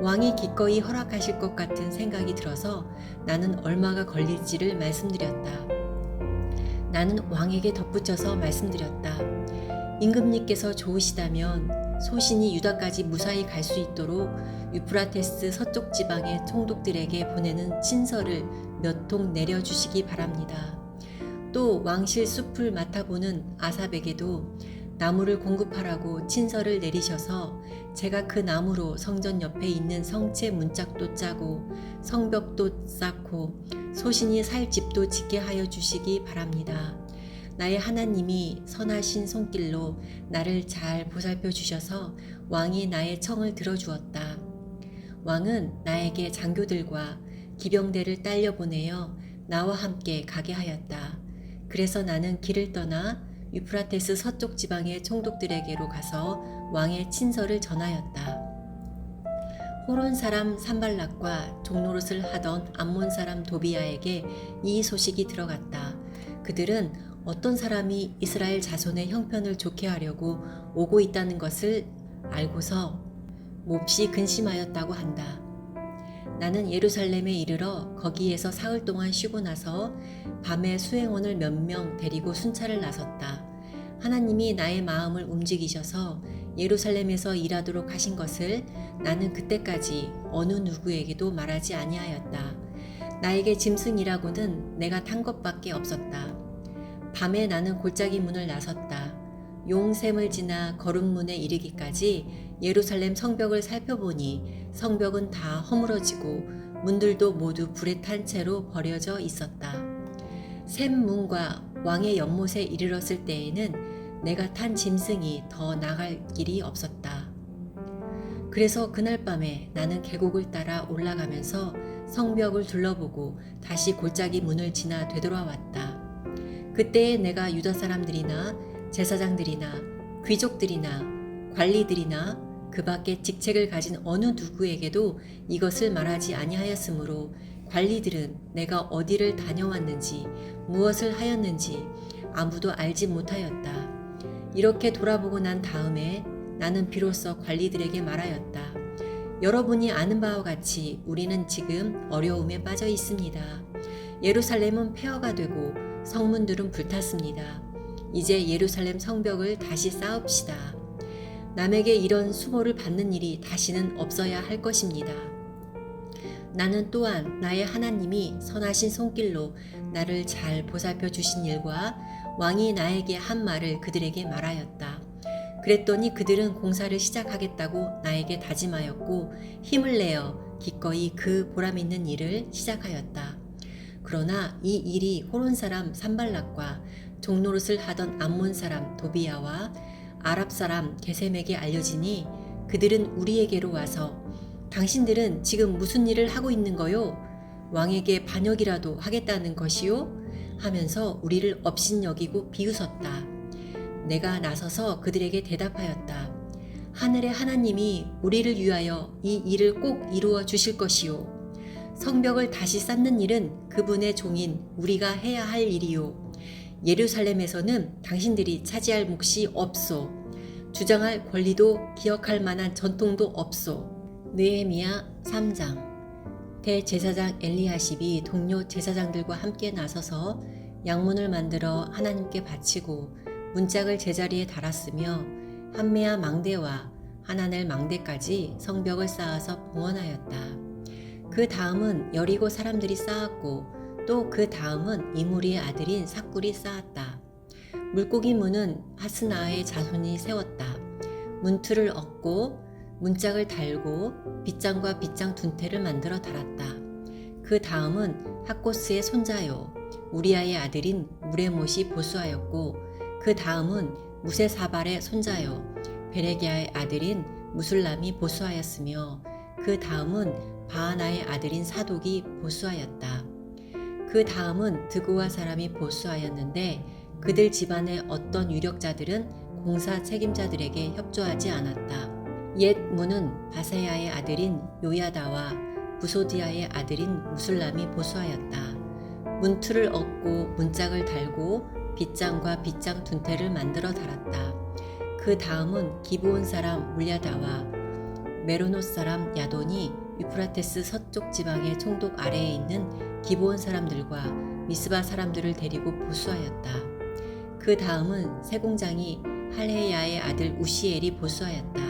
왕이 기꺼이 허락하실 것 같은 생각이 들어서 나는 얼마가 걸릴지를 말씀드렸다. 나는 왕에게 덧붙여서 말씀드렸다. 임금님께서 좋으시다면 소신이 유다까지 무사히 갈 수 있도록 유프라테스 서쪽 지방의 총독들에게 보내는 친서를 몇 통 내려주시기 바랍니다. 또 왕실 숲을 맡아보는 아삽에게도 나무를 공급하라고 친서를 내리셔서 제가 그 나무로 성전 옆에 있는 성체 문짝도 짜고 성벽도 쌓고 소신이 살 집도 짓게 하여 주시기 바랍니다. 나의 하나님이 선하신 손길로 나를 잘 보살펴 주셔서 왕이 나의 청을 들어주었다. 왕은 나에게 장교들과 기병대를 딸려 보내어 나와 함께 가게 하였다. 그래서 나는 길을 떠나 유프라테스 서쪽 지방의 총독들에게로 가서 왕의 친서를 전하였다. 호론 사람 산발락과 종노릇을 하던 암몬 사람 도비야에게 이 소식이 들어갔다. 그들은 어떤 사람이 이스라엘 자손의 형편을 좋게 하려고 오고 있다는 것을 알고서 몹시 근심하였다고 한다. 나는 예루살렘에 이르러 거기에서 사흘 동안 쉬고 나서 밤에 수행원을 몇 명 데리고 순찰을 나섰다. 하나님이 나의 마음을 움직이셔서 예루살렘에서 일하도록 하신 것을 나는 그때까지 어느 누구에게도 말하지 아니하였다. 나에게 짐승이라고는 내가 탄 것밖에 없었다. 밤에 나는 골짜기 문을 나섰다. 용샘을 지나 거름문에 이르기까지 예루살렘 성벽을 살펴보니 성벽은 다 허물어지고 문들도 모두 불에 탄 채로 버려져 있었다. 샘문과 왕의 연못에 이르렀을 때에는 내가 탄 짐승이 더 나갈 길이 없었다. 그래서 그날 밤에 나는 계곡을 따라 올라가면서 성벽을 둘러보고 다시 골짜기 문을 지나 되돌아왔다. 그때에 내가 유다 사람들이나 제사장들이나 귀족들이나 관리들이나 그 밖에 직책을 가진 어느 누구에게도 이것을 말하지 아니하였으므로 관리들은 내가 어디를 다녀왔는지 무엇을 하였는지 아무도 알지 못하였다. 이렇게 돌아보고 난 다음에 나는 비로소 관리들에게 말하였다. 여러분이 아는 바와 같이 우리는 지금 어려움에 빠져 있습니다. 예루살렘은 폐허가 되고 성문들은 불탔습니다. 이제 예루살렘 성벽을 다시 쌓읍시다. 남에게 이런 수모를 받는 일이 다시는 없어야 할 것입니다. 나는 또한 나의 하나님이 선하신 손길로 나를 잘 보살펴 주신 일과 왕이 나에게 한 말을 그들에게 말하였다. 그랬더니 그들은 공사를 시작하겠다고 나에게 다짐하였고 힘을 내어 기꺼이 그 보람있는 일을 시작하였다. 그러나 이 일이 호론 사람 산발락과 종노릇을 하던 암몬 사람 도비야와 아랍 사람 게셈에게 알려지니 그들은 우리에게로 와서 당신들은 지금 무슨 일을 하고 있는 거요? 왕에게 반역이라도 하겠다는 것이요? 하면서 우리를 업신여기고 비웃었다. 내가 나서서 그들에게 대답하였다. 하늘의 하나님이 우리를 위하여 이 일을 꼭 이루어 주실 것이요. 성벽을 다시 쌓는 일은 그분의 종인 우리가 해야 할 일이요. 예루살렘에서는 당신들이 차지할 몫이 없소. 주장할 권리도 기억할 만한 전통도 없소. 느헤미야 3장. 대제사장 엘리야십이 동료 제사장들과 함께 나서서 양문을 만들어 하나님께 바치고 문짝을 제자리에 달았으며 한메아 망대와 하나넬 망대까지 성벽을 쌓아서 봉헌하였다. 그 다음은 여리고 사람들이 쌓았고 또 그 다음은 이무리의 아들인 삭굴이 쌓았다. 물고기 문은 하스나의 자손이 세웠다. 문틀을 얹고 문짝을 달고 빗장과 빗장 둔태를 만들어 달았다. 그 다음은 학고스의 손자요 우리아의 아들인 무레못이 보수하였고 그 다음은 무세사발의 손자요 베레기야의 아들인 무술람이 보수하였으며 그 다음은 바하나의 아들인 사독이 보수하였다. 그 다음은 드고와 사람이 보수하였는데 그들 집안의 어떤 유력자들은 공사 책임자들에게 협조하지 않았다. 옛 문은 바세야의 아들인 요야다와 부소디아의 아들인 무술람이 보수하였다. 문틀을 얹고 문짝을 달고 빗장과 빗장 둔태를 만들어 달았다. 그 다음은 기브온 사람 물야다와 메로노스 사람 야돈이 유프라테스 서쪽 지방의 총독 아래에 있는 기브온 사람들과 미스바 사람들을 데리고 보수하였다. 그 다음은 세공장이 할헤야의 아들 우시엘이 보수하였다.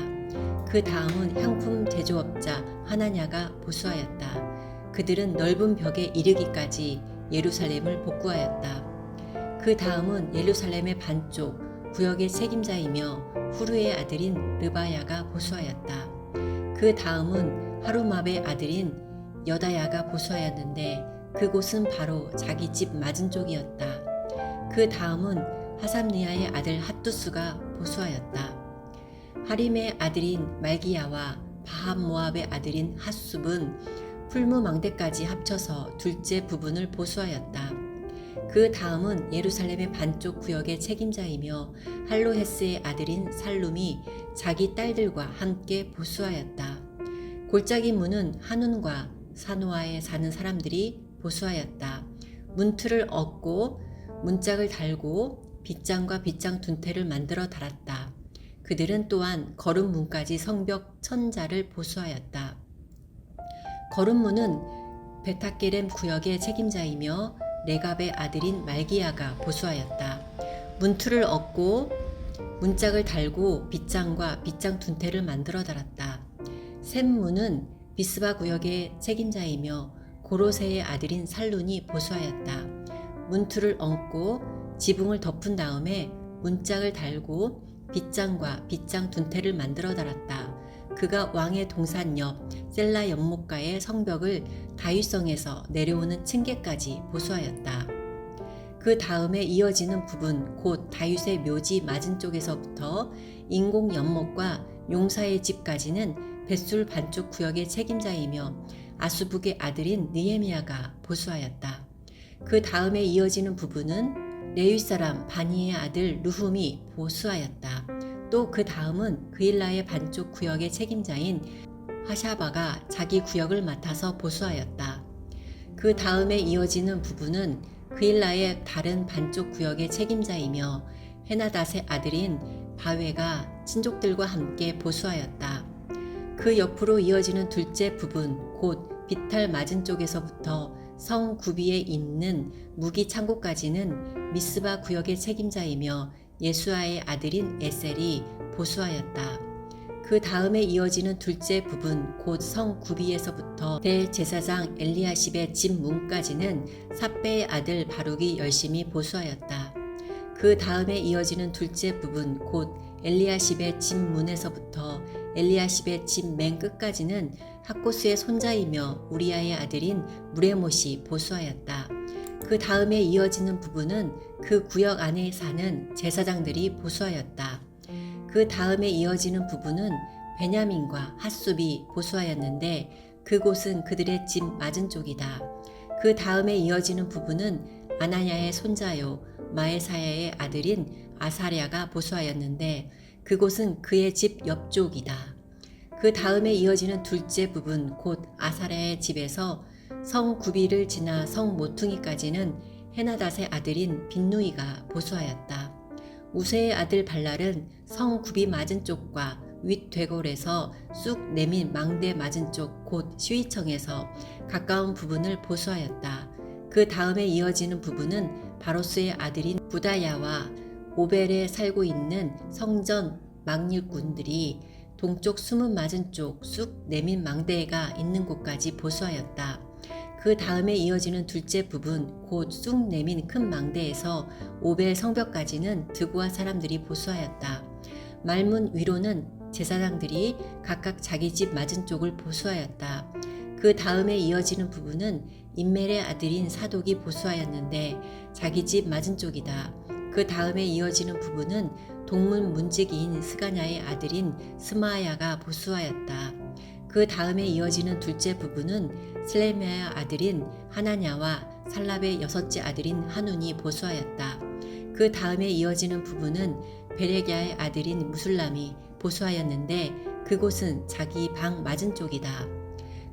그 다음은 향품 제조업자 하나냐가 보수하였다. 그들은 넓은 벽에 이르기까지 예루살렘을 복구하였다. 그 다음은 예루살렘의 반쪽 구역의 책임자이며 후르의 아들인 르바야가 보수하였다. 그 다음은 하루맙의 아들인 여다야가 보수하였는데 그곳은 바로 자기 집 맞은 쪽이었다. 그 다음은 하삼니아의 아들 핫두스가 보수하였다. 하림의 아들인 말기야와 바합 모압의 아들인 핫숲은 풀무망대까지 합쳐서 둘째 부분을 보수하였다. 그 다음은 예루살렘의 반쪽 구역의 책임자이며 할로헤스의 아들인 살룸이 자기 딸들과 함께 보수하였다. 골짜기 문은 한운과 사노아에 사는 사람들이 보수하였다. 문틀을 얻고 문짝을 달고 빗장과 빗장 둔태를 만들어 달았다. 그들은 또한 거름문까지 성벽 천자를 보수하였다. 거름문은 베타게렘 구역의 책임자이며 레갑의 아들인 말기야가 보수하였다. 문틀을 얻고 문짝을 달고 빗장과 빗장 둔태를 만들어 달았다. 샘문은 비스바 구역의 책임자이며 고로세의 아들인 살룬이 보수하였다. 문틀을 얹고 지붕을 덮은 다음에 문짝을 달고 빗장과 빗장 둔태를 만들어 달았다. 그가 왕의 동산 옆 셀라 연못가의 성벽을 다윗성에서 내려오는 층계까지 보수하였다. 그 다음에 이어지는 부분 곧 다윗의 묘지 맞은 쪽에서부터 인공 연못과 용사의 집까지는 벳술 반쪽 구역의 책임자이며 아수북의 아들인 느헤미야가 보수하였다. 그 다음에 이어지는 부분은 레위 사람 바니의 아들 루훔이 보수하였다. 또 그 다음은 그일라의 반쪽 구역의 책임자인 하샤바가 자기 구역을 맡아서 보수하였다. 그 다음에 이어지는 부분은 그일라의 다른 반쪽 구역의 책임자이며 헤나닷의 아들인 바웨가 친족들과 함께 보수하였다. 그 옆으로 이어지는 둘째 부분 곧 비탈 맞은 쪽에서부터 성 구비에 있는 무기 창고까지는 미스바 구역의 책임자이며 예수아의 아들인 에셀이 보수하였다. 그 다음에 이어지는 둘째 부분 곧 성 구비에서부터 대제사장 엘리야십의 집 문까지는 삿배의 아들 바룩이 열심히 보수하였다. 그 다음에 이어지는 둘째 부분 곧 엘리야십의 집 문에서부터 엘리야십의 집 맨 끝까지는 학고스의 손자이며 우리아의 아들인 무레못이 보수하였다. 그 다음에 이어지는 부분은 그 구역 안에 사는 제사장들이 보수하였다. 그 다음에 이어지는 부분은 베냐민과 핫숲이 보수하였는데 그곳은 그들의 집 맞은 쪽이다. 그 다음에 이어지는 부분은 아나야의 손자요 마에사야의 아들인 아사랴가 보수하였는데 그곳은 그의 집 옆쪽이다. 그 다음에 이어지는 둘째 부분 곧 아사랴의 집에서 성 구비를 지나 성 모퉁이까지는 헤나닷의 아들인 빈누이가 보수하였다. 우세의 아들 발랄은 성 구비 맞은 쪽과 윗되골에서 쑥 내민 망대 맞은 쪽 곧 시위청에서 가까운 부분을 보수하였다. 그 다음에 이어지는 부분은 바로스의 아들인 부다야와 오벨에 살고 있는 성전 막일꾼들이 동쪽 수문 맞은 쪽 쑥 내민 망대가 있는 곳까지 보수하였다. 그 다음에 이어지는 둘째 부분 곧 쑥 내민 큰 망대에서 오벨 성벽까지는 드고아 사람들이 보수하였다. 말문 위로는 제사장들이 각각 자기 집 맞은 쪽을 보수하였다. 그 다음에 이어지는 부분은 인멜의 아들인 사독이 보수하였는데 자기 집 맞은 쪽이다. 그 다음에 이어지는 부분은 동문 문지기인 스가냐의 아들인 스마야가 보수하였다. 그 다음에 이어지는 둘째 부분은 슬레미아의 아들인 하나냐와 살랍의 여섯째 아들인 한운이 보수하였다. 그 다음에 이어지는 부분은 베레기야의 아들인 무술람이 보수하였는데 그곳은 자기 방 맞은 쪽이다.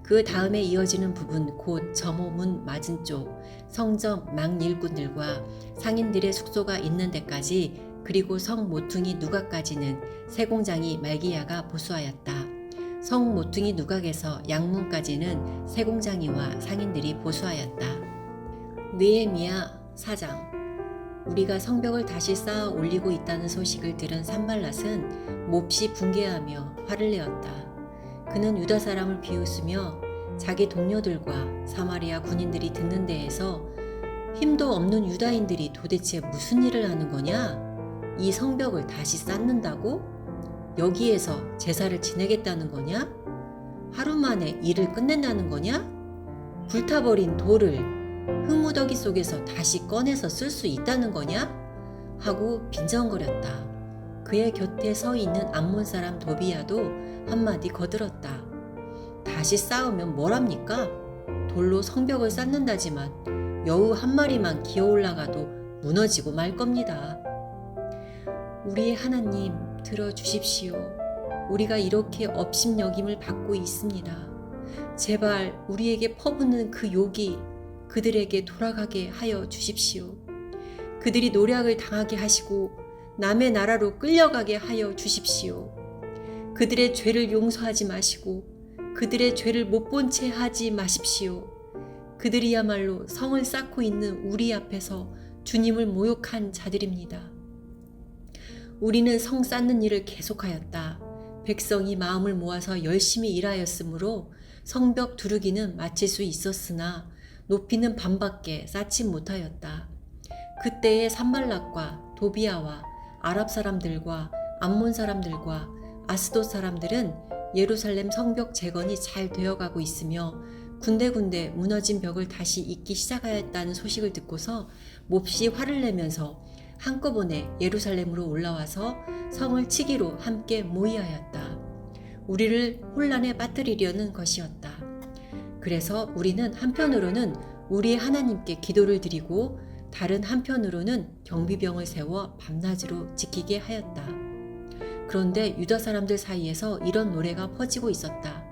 그 다음에 이어지는 부분 곧 점호문 맞은 쪽 성전 망일꾼들과 상인들의 숙소가 있는 데까지 그리고 성 모퉁이 누각까지는 세공장이 말기야가 보수하였다. 성 모퉁이 누각에서 양문까지는 세공장이와 상인들이 보수하였다. 느헤미야 4장. 우리가 성벽을 다시 쌓아 올리고 있다는 소식을 들은 산발랏은 몹시 붕괴하며 화를 내었다. 그는 유다 사람을 비웃으며 자기 동료들과 사마리아 군인들이 듣는 데에서 힘도 없는 유다인들이 도대체 무슨 일을 하는 거냐? 이 성벽을 다시 쌓는다고? 여기에서 제사를 지내겠다는 거냐? 하루 만에 일을 끝낸다는 거냐? 불타버린 돌을 흙무더기 속에서 다시 꺼내서 쓸 수 있다는 거냐? 하고 빈정거렸다. 그의 곁에 서 있는 암몬 사람 도비야도 한마디 거들었다. 다시 쌓으면 뭐랍니까? 돌로 성벽을 쌓는다지만 여우 한 마리만 기어 올라가도 무너지고 말 겁니다. 우리의 하나님 들어주십시오. 우리가 이렇게 업신여김을 받고 있습니다. 제발 우리에게 퍼붓는 그 욕이 그들에게 돌아가게 하여 주십시오. 그들이 노략을 당하게 하시고 남의 나라로 끌려가게 하여 주십시오. 그들의 죄를 용서하지 마시고 그들의 죄를 못 본 채 하지 마십시오. 그들이야말로 성을 쌓고 있는 우리 앞에서 주님을 모욕한 자들입니다. 우리는 성 쌓는 일을 계속하였다. 백성이 마음을 모아서 열심히 일하였으므로 성벽 두르기는 마칠 수 있었으나 높이는 반밖에 쌓지 못하였다. 그때의 산발락과 도비아와 아랍 사람들과 암몬 사람들과 아스돗 사람들은 예루살렘 성벽 재건이 잘 되어가고 있으며 군데군데 무너진 벽을 다시 잇기 시작하였다는 소식을 듣고서 몹시 화를 내면서 한꺼번에 예루살렘으로 올라와서 성을 치기로 함께 모의하였다. 우리를 혼란에 빠뜨리려는 것이었다. 그래서 우리는 한편으로는 우리의 하나님께 기도를 드리고 다른 한편으로는 경비병을 세워 밤낮으로 지키게 하였다. 그런데 유다 사람들 사이에서 이런 노래가 퍼지고 있었다.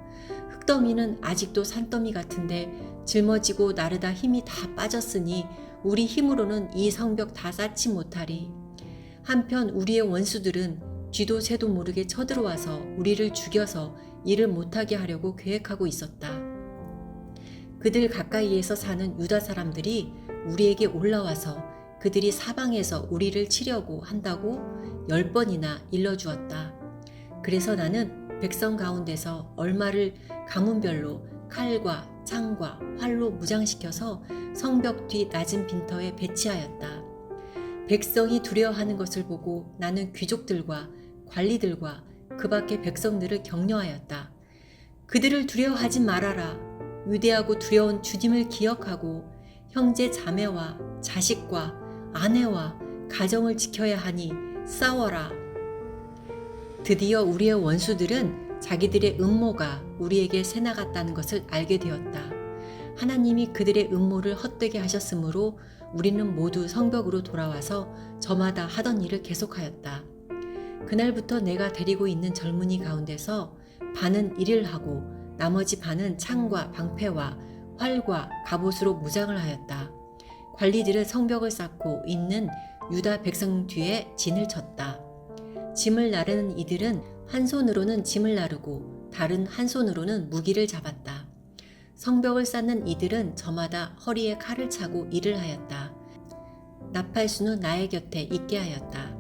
흙더미는 아직도 산더미 같은데 짊어지고 나르다 힘이 다 빠졌으니 우리 힘으로는 이 성벽 다 쌓지 못하리. 한편 우리의 원수들은 쥐도 새도 모르게 쳐들어와서 우리를 죽여서 일을 못하게 하려고 계획하고 있었다. 그들 가까이에서 사는 유다 사람들이 우리에게 올라와서 그들이 사방에서 우리를 치려고 한다고 10번이나 일러주었다. 그래서 나는 백성 가운데서 얼마를 가문별로 칼과 창과 활로 무장시켜서 성벽 뒤 낮은 빈터에 배치하였다. 백성이 두려워하는 것을 보고 나는 귀족들과 관리들과 그 밖의 백성들을 격려하였다. 그들을 두려워하지 말아라. 위대하고 두려운 주님을 기억하고 형제 자매와 자식과 아내와 가정을 지켜야 하니 싸워라. 드디어 우리의 원수들은 자기들의 음모가 우리에게 새나갔다는 것을 알게 되었다. 하나님이 그들의 음모를 헛되게 하셨으므로 우리는 모두 성벽으로 돌아와서 저마다 하던 일을 계속하였다. 그날부터 내가 데리고 있는 젊은이 가운데서 반은 일을 하고 나머지 반은 창과 방패와 활과 갑옷으로 무장을 하였다. 관리들은 성벽을 쌓고 있는 유다 백성 뒤에 진을 쳤다. 짐을 나르는 이들은 한 손으로는 짐을 나르고 다른 한 손으로는 무기를 잡았다. 성벽을 쌓는 이들은 저마다 허리에 칼을 차고 일을 하였다. 나팔수는 나의 곁에 있게 하였다.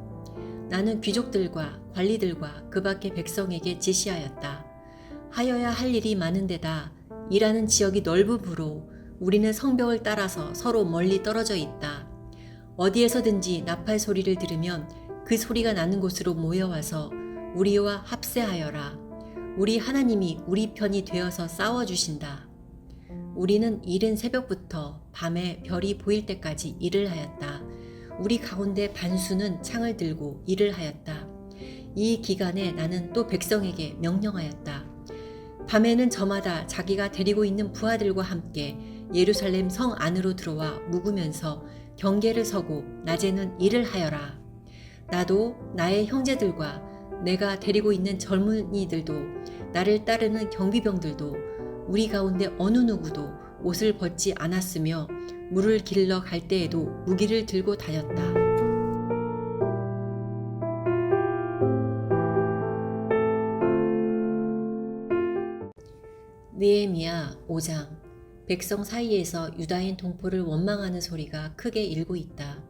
나는 귀족들과 관리들과 그 밖의 백성에게 지시하였다. 하여야 할 일이 많은데다 일하는 지역이 넓으므로 우리는 성벽을 따라서 서로 멀리 떨어져 있다. 어디에서든지 나팔 소리를 들으면 그 소리가 나는 곳으로 모여와서 우리와 합세하여라. 우리 하나님이 우리 편이 되어서 싸워주신다. 우리는 이른 새벽부터 밤에 별이 보일 때까지 일을 하였다. 우리 가운데 반수는 창을 들고 일을 하였다. 이 기간에 나는 또 백성에게 명령하였다. 밤에는 저마다 자기가 데리고 있는 부하들과 함께 예루살렘 성 안으로 들어와 묵으면서 경계를 서고 낮에는 일을 하여라. 나도 나의 형제들과 내가 데리고 있는 젊은이들도 나를 따르는 경비병들도 우리 가운데 어느 누구도 옷을 벗지 않았으며 물을 길러 갈 때에도 무기를 들고 다녔다. 느헤미야 5장. 백성 사이에서 유다인 동포를 원망하는 소리가 크게 일고 있다.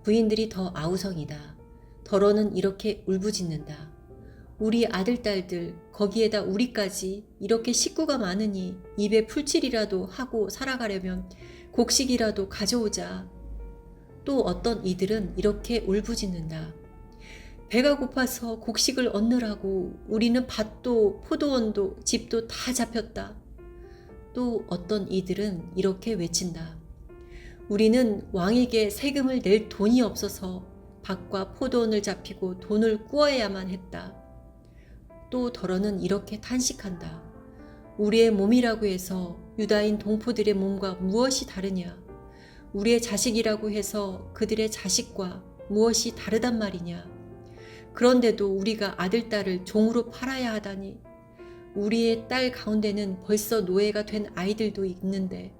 부인들이 더 아우성이다. 더러는 이렇게 울부짖는다. 우리 아들 딸들 거기에다 우리까지 이렇게 식구가 많으니 입에 풀칠이라도 하고 살아가려면 곡식이라도 가져오자. 또 어떤 이들은 이렇게 울부짖는다. 배가 고파서 곡식을 얻느라고 우리는 밭도 포도원도 집도 다 잡혔다. 또 어떤 이들은 이렇게 외친다. 우리는 왕에게 세금을 낼 돈이 없어서 밭과 포도원을 잡히고 돈을 꾸어야만 했다. 또 더러는 이렇게 탄식한다. 우리의 몸이라고 해서 유다인 동포들의 몸과 무엇이 다르냐? 우리의 자식이라고 해서 그들의 자식과 무엇이 다르단 말이냐? 그런데도 우리가 아들, 딸을 종으로 팔아야 하다니. 우리의 딸 가운데는 벌써 노예가 된 아이들도 있는데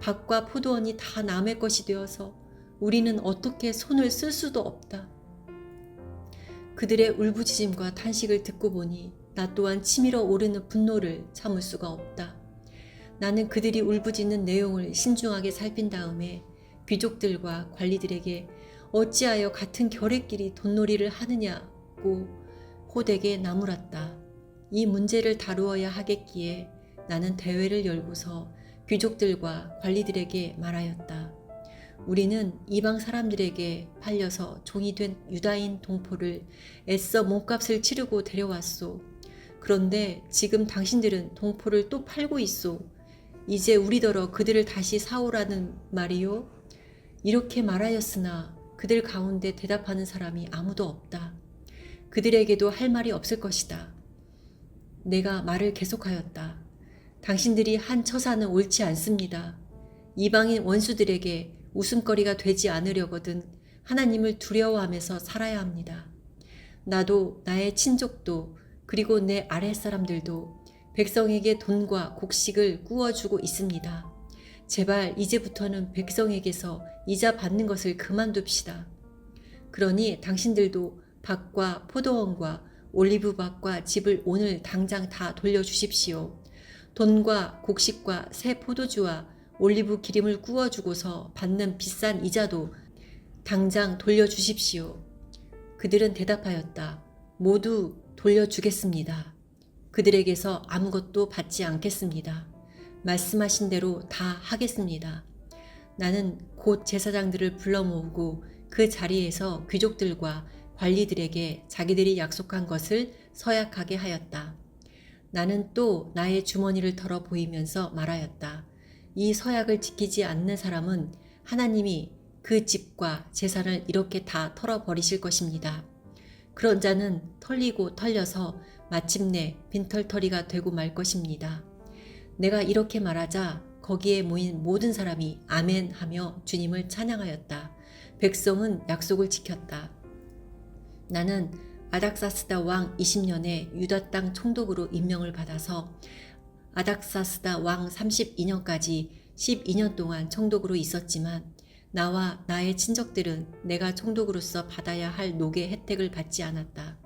밭과 포도원이 다 남의 것이 되어서 우리는 어떻게 손을 쓸 수도 없다. 그들의 울부짖음과 탄식을 듣고 보니 나 또한 치밀어 오르는 분노를 참을 수가 없다. 나는 그들이 울부짖는 내용을 신중하게 살핀 다음에 귀족들과 관리들에게 어찌하여 같은 결의끼리 돈놀이를 하느냐고 호되게 나무랐다. 이 문제를 다루어야 하겠기에 나는 대회를 열고서 귀족들과 관리들에게 말하였다. 우리는 이방 사람들에게 팔려서 종이 된 유다인 동포를 애써 몸값을 치르고 데려왔소. 그런데 지금 당신들은 동포를 또 팔고 있소. 이제 우리더러 그들을 다시 사오라는 말이요? 이렇게 말하였으나 그들 가운데 대답하는 사람이 아무도 없다. 그들에게도 할 말이 없을 것이다. 내가 말을 계속하였다. 당신들이 한 처사는 옳지 않습니다. 이방인 원수들에게 웃음거리가 되지 않으려거든 하나님을 두려워하면서 살아야 합니다. 나도 나의 친족도 그리고 내 아랫사람들도 백성에게 돈과 곡식을 꾸어주고 있습니다. 제발 이제부터는 백성에게서 이자 받는 것을 그만둡시다. 그러니 당신들도 밭과 포도원과 올리브밭과 집을 오늘 당장 다 돌려주십시오. 돈과 곡식과 새 포도주와 올리브 기름을 꾸어주고서 받는 비싼 이자도 당장 돌려주십시오. 그들은 대답하였다. 모두 돌려주겠습니다. 그들에게서 아무것도 받지 않겠습니다. 말씀하신 대로 다 하겠습니다. 나는 곧 제사장들을 불러 모으고 그 자리에서 귀족들과 관리들에게 자기들이 약속한 것을 서약하게 하였다. 나는 또 나의 주머니를 털어 보이면서 말하였다. 이 서약을 지키지 않는 사람은 하나님이 그 집과 재산을 이렇게 다 털어버리실 것입니다. 그런 자는 털리고 털려서 마침내 빈털터리가 되고 말 것입니다. 내가 이렇게 말하자 거기에 모인 모든 사람이 아멘 하며 주님을 찬양하였다. 백성은 약속을 지켰다. 나는 아닥사스다 왕 20년에 유다 땅 총독으로 임명을 받아서 아닥사스다 왕 32년까지 12년 동안 총독으로 있었지만 나와 나의 친족들은 내가 총독으로서 받아야 할 녹의 혜택을 받지 않았다.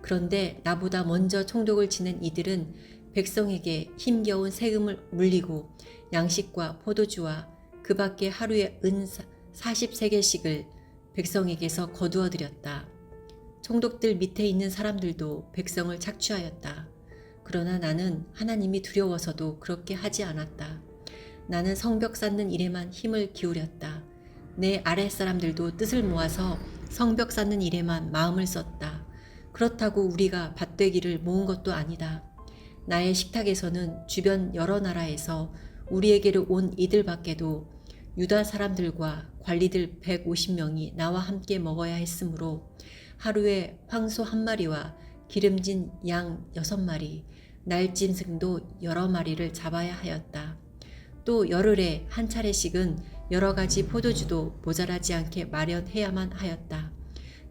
그런데 나보다 먼저 총독을 지낸 이들은 백성에게 힘겨운 세금을 물리고 양식과 포도주와 그 밖에 하루에 은 40세겔씩을 백성에게서 거두어 들였다. 총독들 밑에 있는 사람들도 백성을 착취하였다. 그러나 나는 하나님이 두려워서도 그렇게 하지 않았다. 나는 성벽 쌓는 일에만 힘을 기울였다. 내 아랫사람들도 뜻을 모아서 성벽 쌓는 일에만 마음을 썼다. 그렇다고 우리가 밭되기를 모은 것도 아니다. 나의 식탁에서는 주변 여러 나라에서 우리에게로 온 이들 밖에도 유다 사람들과 관리들 150명이 나와 함께 먹어야 했으므로 하루에 황소 1마리와 기름진 양 6마리, 날짐승도 여러 마리를 잡아야 하였다. 또 열흘에 한 차례씩은 여러 가지 포도주도 모자라지 않게 마련해야만 하였다.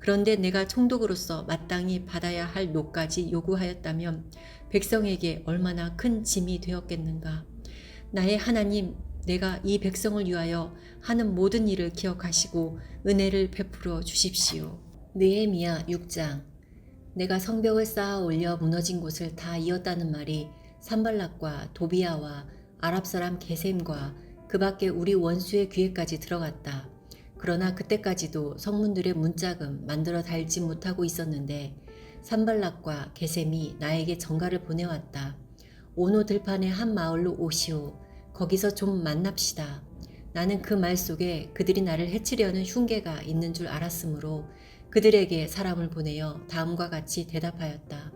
그런데 내가 총독으로서 마땅히 받아야 할 녹까지 요구하였다면 백성에게 얼마나 큰 짐이 되었겠는가. 나의 하나님, 내가 이 백성을 위하여 하는 모든 일을 기억하시고 은혜를 베풀어 주십시오. 느헤미야 6장. 내가 성벽을 쌓아 올려 무너진 곳을 다 이었다는 말이 산발락과 도비아와 아랍 사람 게셈과 그 밖에 우리 원수의 귀에까지 들어갔다. 그러나 그때까지도 성문들의 문짝은 만들어 달지 못하고 있었는데 산발락과 게셈이 나에게 전가를 보내왔다. 오노 들판의 한 마을로 오시오. 거기서 좀 만납시다. 나는 그 말 속에 그들이 나를 해치려는 흉계가 있는 줄 알았으므로 그들에게 사람을 보내어 다음과 같이 대답하였다.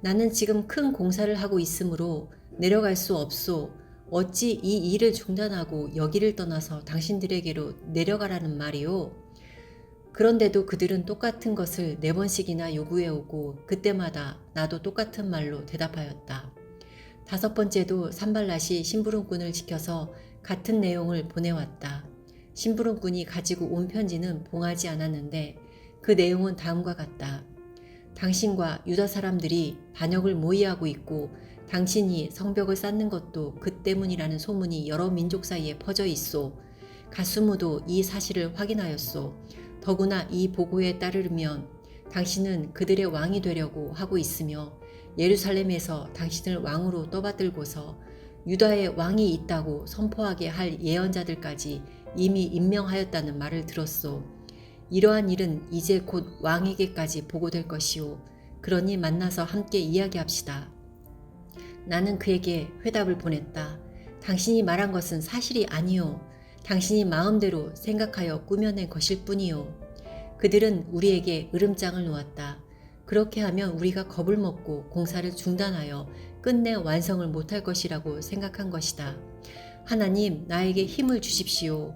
나는 지금 큰 공사를 하고 있으므로 내려갈 수 없소. 어찌 이 일을 중단하고 여기를 떠나서 당신들에게로 내려가라는 말이오? 그런데도 그들은 똑같은 것을 4번씩이나 요구해오고 그때마다 나도 똑같은 말로 대답하였다. 5번째도 산발랏이 심부름꾼을 지켜서 같은 내용을 보내왔다. 심부름꾼이 가지고 온 편지는 봉하지 않았는데 그 내용은 다음과 같다. 당신과 유다 사람들이 반역을 모의하고 있고 당신이 성벽을 쌓는 것도 그 때문이라는 소문이 여러 민족 사이에 퍼져 있소. 가수무도 이 사실을 확인하였소. 더구나 이 보고에 따르면 당신은 그들의 왕이 되려고 하고 있으며 예루살렘에서 당신을 왕으로 떠받들고서 유다의 왕이 있다고 선포하게 할 예언자들까지 이미 임명하였다는 말을 들었소. 이러한 일은 이제 곧 왕에게까지 보고될 것이오. 그러니 만나서 함께 이야기합시다. 나는 그에게 회답을 보냈다. 당신이 말한 것은 사실이 아니오. 당신이 마음대로 생각하여 꾸며낸 것일 뿐이오. 그들은 우리에게 으름장을 놓았다. 그렇게 하면 우리가 겁을 먹고 공사를 중단하여 끝내 완성을 못할 것이라고 생각한 것이다. 하나님, 나에게 힘을 주십시오.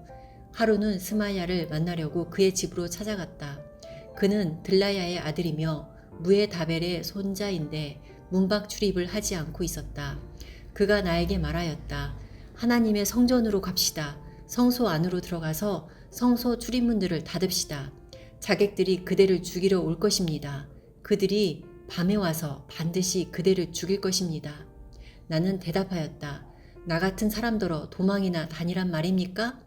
하루는 스마야를 만나려고 그의 집으로 찾아갔다. 그는 들라야의 아들이며 무에다벨의 손자인데 문밖 출입을 하지 않고 있었다. 그가 나에게 말하였다. 하나님의 성전으로 갑시다. 성소 안으로 들어가서 성소 출입문들을 닫읍시다. 자객들이 그대를 죽이러 올 것입니다. 그들이 밤에 와서 반드시 그대를 죽일 것입니다. 나는 대답하였다. 나 같은 사람더러 도망이나 다니란 말입니까?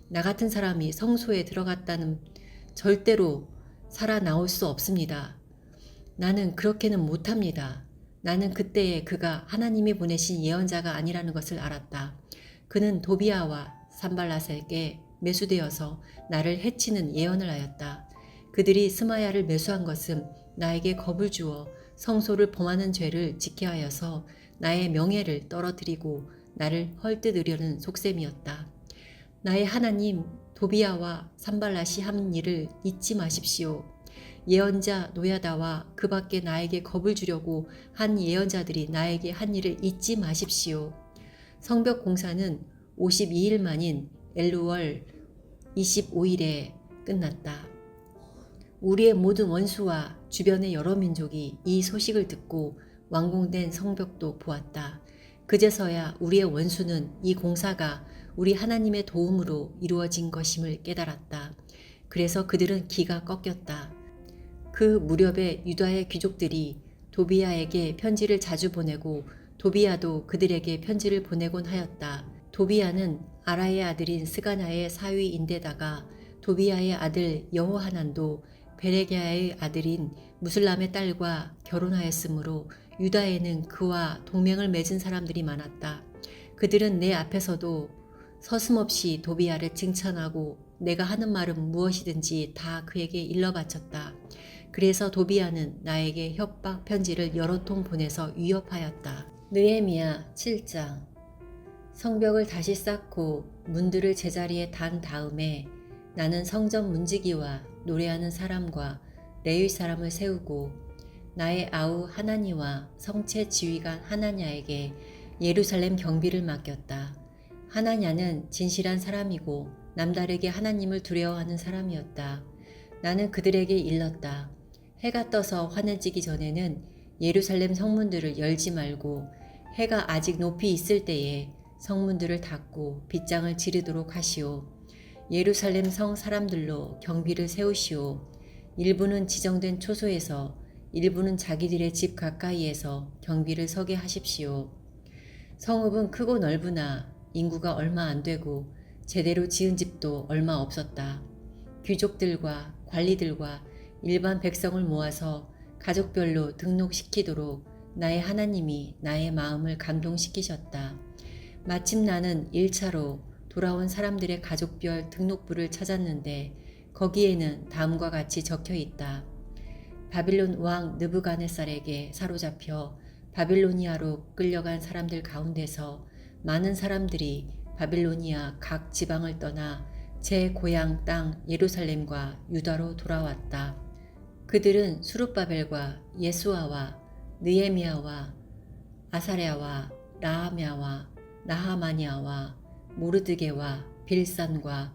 나 같은 사람이 성소에 들어갔다는 절대로 살아나올 수 없습니다. 나는 그렇게는 못합니다. 나는 그때에 그가 하나님이 보내신 예언자가 아니라는 것을 알았다. 그는 도비아와 산발랏에게 매수되어서 나를 해치는 예언을 하였다. 그들이 스마야를 매수한 것은 나에게 겁을 주어 성소를 범하는 죄를 지게 하여서 나의 명예를 떨어뜨리고 나를 헐뜯으려는 속셈이었다. 나의 하나님 도비아와 산발랏이 한 일을 잊지 마십시오. 예언자 노야다와 그 밖에 나에게 겁을 주려고 한 예언자들이 나에게 한 일을 잊지 마십시오. 성벽 공사는 52일 만인 엘루월 25일에 끝났다. 우리의 모든 원수와 주변의 여러 민족이 이 소식을 듣고 완공된 성벽도 보았다. 그제서야 우리의 원수는 이 공사가 우리 하나님의 도움으로 이루어진 것임을 깨달았다. 그래서 그들은 기가 꺾였다. 그 무렵에 유다의 귀족들이 도비아에게 편지를 자주 보내고 도비아도 그들에게 편지를 보내곤 하였다. 도비아는 아라의 아들인 스가냐의 사위인데다가 도비아의 아들 여호하난도 베레게아의 아들인 무슬람의 딸과 결혼하였으므로 유다에는 그와 동맹을 맺은 사람들이 많았다. 그들은 내 앞에서도 서슴없이 도비아를 칭찬하고 내가 하는 말은 무엇이든지 다 그에게 일러 바쳤다. 그래서 도비아는 나에게 협박 편지를 여러 통 보내서 위협하였다. 느헤미야 7장. 성벽을 다시 쌓고 문들을 제자리에 단 다음에 나는 성전 문지기와 노래하는 사람과 레위 사람을 세우고 나의 아우 하나니와 성체 지휘관 하나냐에게 예루살렘 경비를 맡겼다. 하나냐는 진실한 사람이고 남다르게 하나님을 두려워하는 사람이었다. 나는 그들에게 일렀다. 해가 떠서 환해지기 전에는 예루살렘 성문들을 열지 말고 해가 아직 높이 있을 때에 성문들을 닫고 빗장을 지르도록 하시오. 예루살렘 성 사람들로 경비를 세우시오. 일부는 지정된 초소에서 일부는 자기들의 집 가까이에서 경비를 서게 하십시오. 성읍은 크고 넓으나 인구가 얼마 안 되고 제대로 지은 집도 얼마 없었다. 귀족들과 관리들과 일반 백성을 모아서 가족별로 등록시키도록 나의 하나님이 나의 마음을 감동시키셨다. 마침 나는 1차로 돌아온 사람들의 가족별 등록부를 찾았는데 거기에는 다음과 같이 적혀 있다. 바빌론 왕 느부갓네살에게 사로잡혀 바빌로니아로 끌려간 사람들 가운데서 많은 사람들이 바빌로니아 각 지방을 떠나 제 고향 땅 예루살렘과 유다로 돌아왔다. 그들은 수룹바벨과 예수아와 느헤미야와 아사랴와 라하мя와 나하마니아와 모르드게와 빌산과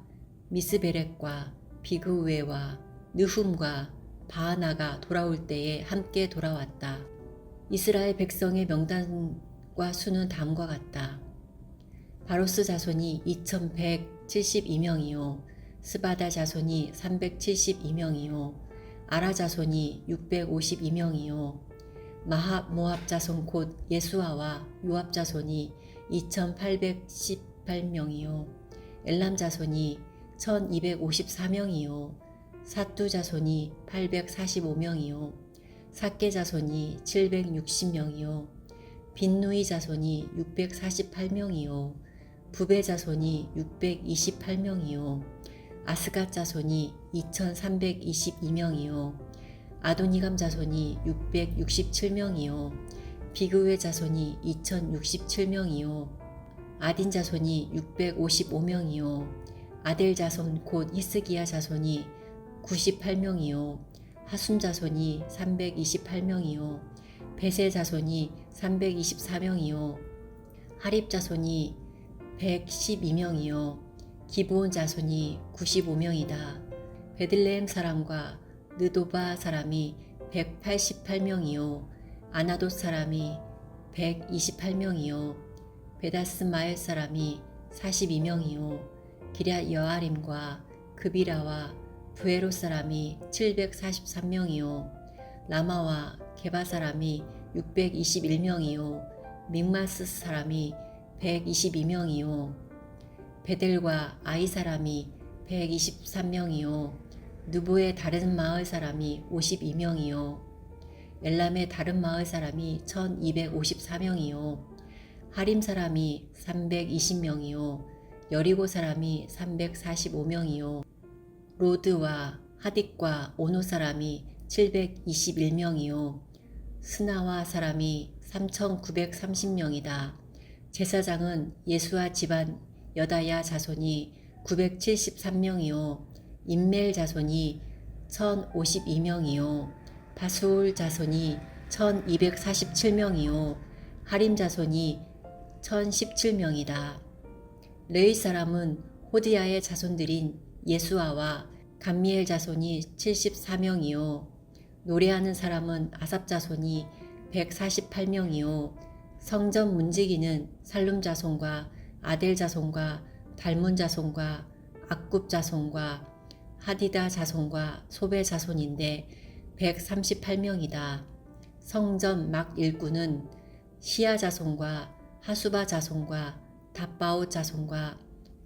미스베렉과 비그우에와 느훔과 바하나가 돌아올 때에 함께 돌아왔다. 이스라엘 백성의 명단과 수는 다음과 같다. 바로스 자손이 2172명이요 스바다 자손이 372명이요 아라 자손이 652명이요 마합 모압 자손 곧 예수아와 요압 자손이 2818명이요 엘람 자손이 1254명이요 사투 자손이 845명이요 삭게 자손이 760명이요 빈누이 자손이 648명이요 부베 자손이 628명이요 아스갓 자손이 2322명이요 아도니감 자손이 667명이요 비그웨 자손이 2067명이요 아딘 자손이 655명이요 아델 자손 곧 히스기야 자손이 98명이요 하순 자손이 328명이요 베세 자손이 324명이요 하립 자손이 112명이요 기브온 자손이 95명이다. 베들레헴 사람과 느도바 사람이 188명이요 아나돗 사람이 128명이요 베다스마엘 사람이 42명이요 기럇 여아림과 그비라와 부에롯 사람이 743명이요 라마와 게바 사람이 621명이요 믹마스 사람이 122명이요 베델과 아이 사람이 123명이요 누보의 다른 마을 사람이 52명이요 엘람의 다른 마을 사람이 1254명이요 하림 사람이 320명이요 여리고 사람이 345명이요 로드와 하딕과 오노 사람이 721명이요 스나와 사람이 3930명이다. 제사장은 예수아 집안 여다야 자손이 973명이요 임멜 자손이 1052명이요 바수울 자손이 1247명이요 하림 자손이 1017명이다. 레위 사람은 호디야의 자손들인 예수아와 감미엘 자손이 74명이요 노래하는 사람은 아삽 자손이 148명이요 성전 문지기는 살룸 자손과 아델 자손과 달문 자손과 악굽 자손과 하디다 자손과 소베 자손인데 138명이다. 성전 막 일꾼은 시야 자손과 하수바 자손과 답바옷 자손과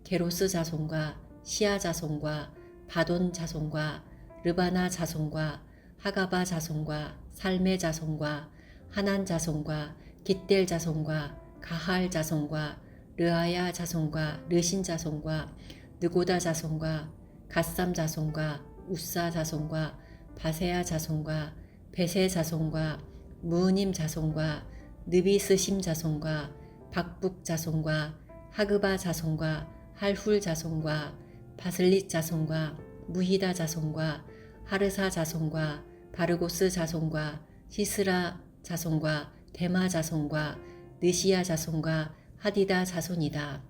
게로스 자손과 시야 자손과 바돈 자손과 르바나 자손과 하가바 자손과 살메 자손과 하난 자손과 깃델 자손과 가할 자손과 르아야 자손과 르신 자손과 느고다 자손과 갓삼 자손과 우사 자손과 바세야 자손과 베세 자손과 무님 자손과 느비스심 자손과 박북 자손과 하그바 자손과 할훌 자손과 바슬릿 자손과 무히다 자손과 하르사 자손과 바르고스 자손과 시스라 자손과 데마 자손과 느시야 자손과 하디다 자손이다.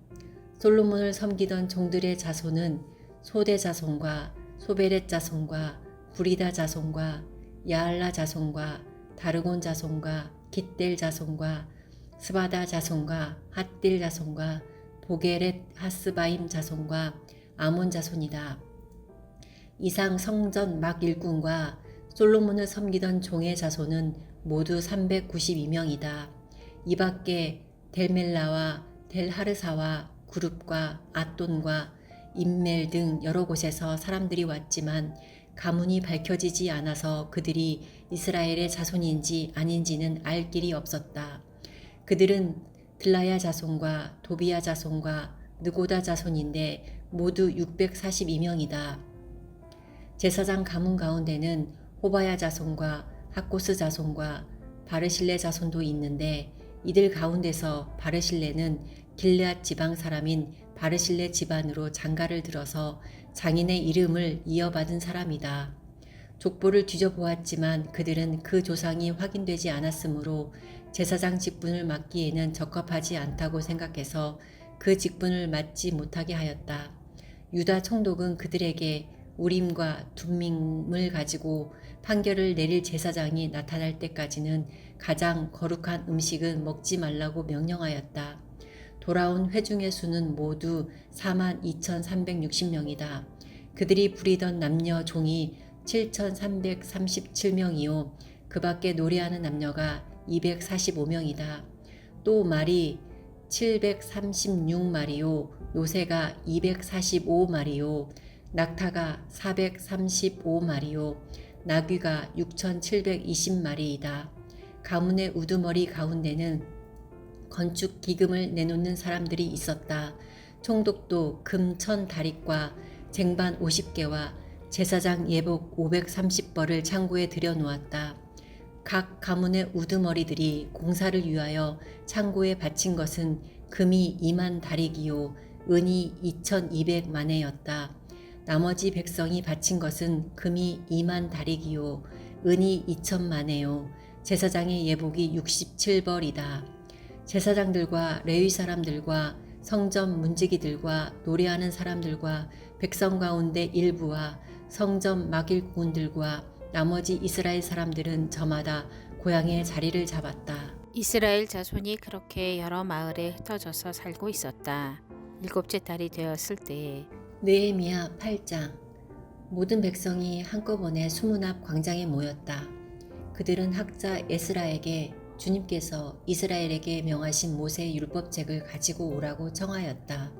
솔로몬을 섬기던 종들의 자손은 소대 자손과 소베렛 자손과 구리다 자손과 야알라 자손과 다르곤 자손과 깃델 자손과 스바다 자손과 핫딜 자손과 보게렛 하스바임 자손과 아몬 자손이다. 이상 성전 막 일꾼과 솔로몬을 섬기던 종의 자손은 모두 392명이다. 이 밖에 델멜라와 델하르사와 구룹과 아돈과 임멜 등 여러 곳에서 사람들이 왔지만 가문이 밝혀지지 않아서 그들이 이스라엘의 자손인지 아닌지는 알 길이 없었다. 그들은 들라야 자손과 도비야 자손과 느고다 자손인데 모두 642명이다. 제사장 가문 가운데는 호바야 자손과 학고스 자손과 바르실레 자손도 있는데 이들 가운데서 바르실레는 길르앗 지방 사람인 바르실레 집안으로 장가를 들어서 장인의 이름을 이어받은 사람이다. 족보를 뒤져보았지만 그들은 그 조상이 확인되지 않았으므로 제사장 직분을 맡기에는 적합하지 않다고 생각해서 그 직분을 맡지 못하게 하였다. 유다 총독은 그들에게 우림과 둠밈을 가지고 판결을 내릴 제사장이 나타날 때까지는 가장 거룩한 음식은 먹지 말라고 명령하였다. 돌아온 회중의 수는 모두 42,360명이다. 그들이 부리던 남녀 종이 7,337명이요. 그 밖에 노래하는 남녀가 245명이다. 또 말이 736마리요. 노새가 245마리요. 낙타가 435마리요. 나귀가 6,720마리이다. 가문의 우두머리 가운데는 건축 기금을 내놓는 사람들이 있었다. 총독도 금 1,000다릿과 쟁반 50개와 제사장 예복 530벌을 창고에 들여놓았다. 각 가문의 우두머리들이 공사를 위하여 창고에 바친 것은 금이 2만 다릭이요 은이 2,200만회였다. 나머지 백성이 바친 것은 금이 2만 다릭이요 은이 2,000만회요 제사장의 예복이 67벌이다. 제사장들과 레위 사람들과 성전 문지기들과 노래하는 사람들과 백성 가운데 일부와 성전 막일꾼들과 나머지 이스라엘 사람들은 저마다 고향의 자리를 잡았다. 이스라엘 자손이 그렇게 여러 마을에 흩어져서 살고 있었다. 7째 달이 되었을 때에 느헤미야 8장. 모든 백성이 한꺼번에 수문 앞 광장에 모였다. 그들은 학자 에스라에게 주님께서 이스라엘에게 명하신 모세의 율법책을 가지고 오라고 청하였다.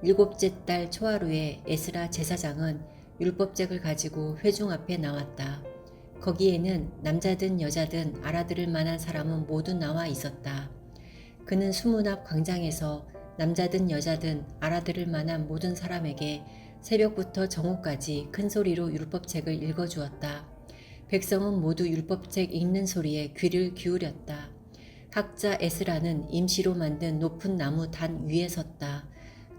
7째 달 초하루에 에스라 제사장은 율법책을 가지고 회중 앞에 나왔다. 거기에는 남자든 여자든 알아들을 만한 사람은 모두 나와 있었다. 그는 수문 앞 광장에서 남자든 여자든 알아들을 만한 모든 사람에게 새벽부터 정오까지 큰 소리로 율법책을 읽어주었다. 백성은 모두 율법책 읽는 소리에 귀를 기울였다. 학자 에스라는 임시로 만든 높은 나무 단 위에 섰다.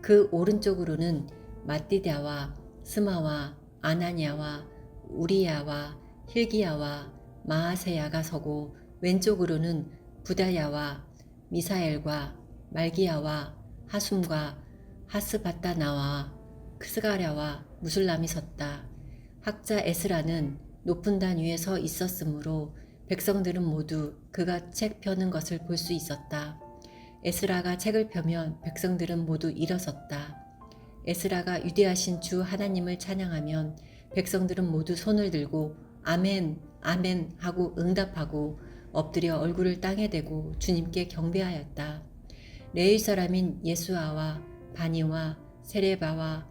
그 오른쪽으로는 마띠다와 스마와 아나냐와 우리야와 힐기야와 마아세야가 서고 왼쪽으로는 부다야와 미사엘과 말기야와 하숨과 하스바다나와 크스가랴와 무술람이 섰다. 학자 에스라는 높은 단 위에 서 있었으므로 백성들은 모두 그가 책 펴는 것을 볼 수 있었다. 에스라가 책을 펴면 백성들은 모두 일어섰다. 에스라가 위대하신 주 하나님을 찬양하면 백성들은 모두 손을 들고 아멘, 아멘 하고 응답하고 엎드려 얼굴을 땅에 대고 주님께 경배하였다. 레위 사람인 예수아와 바니와 세레바와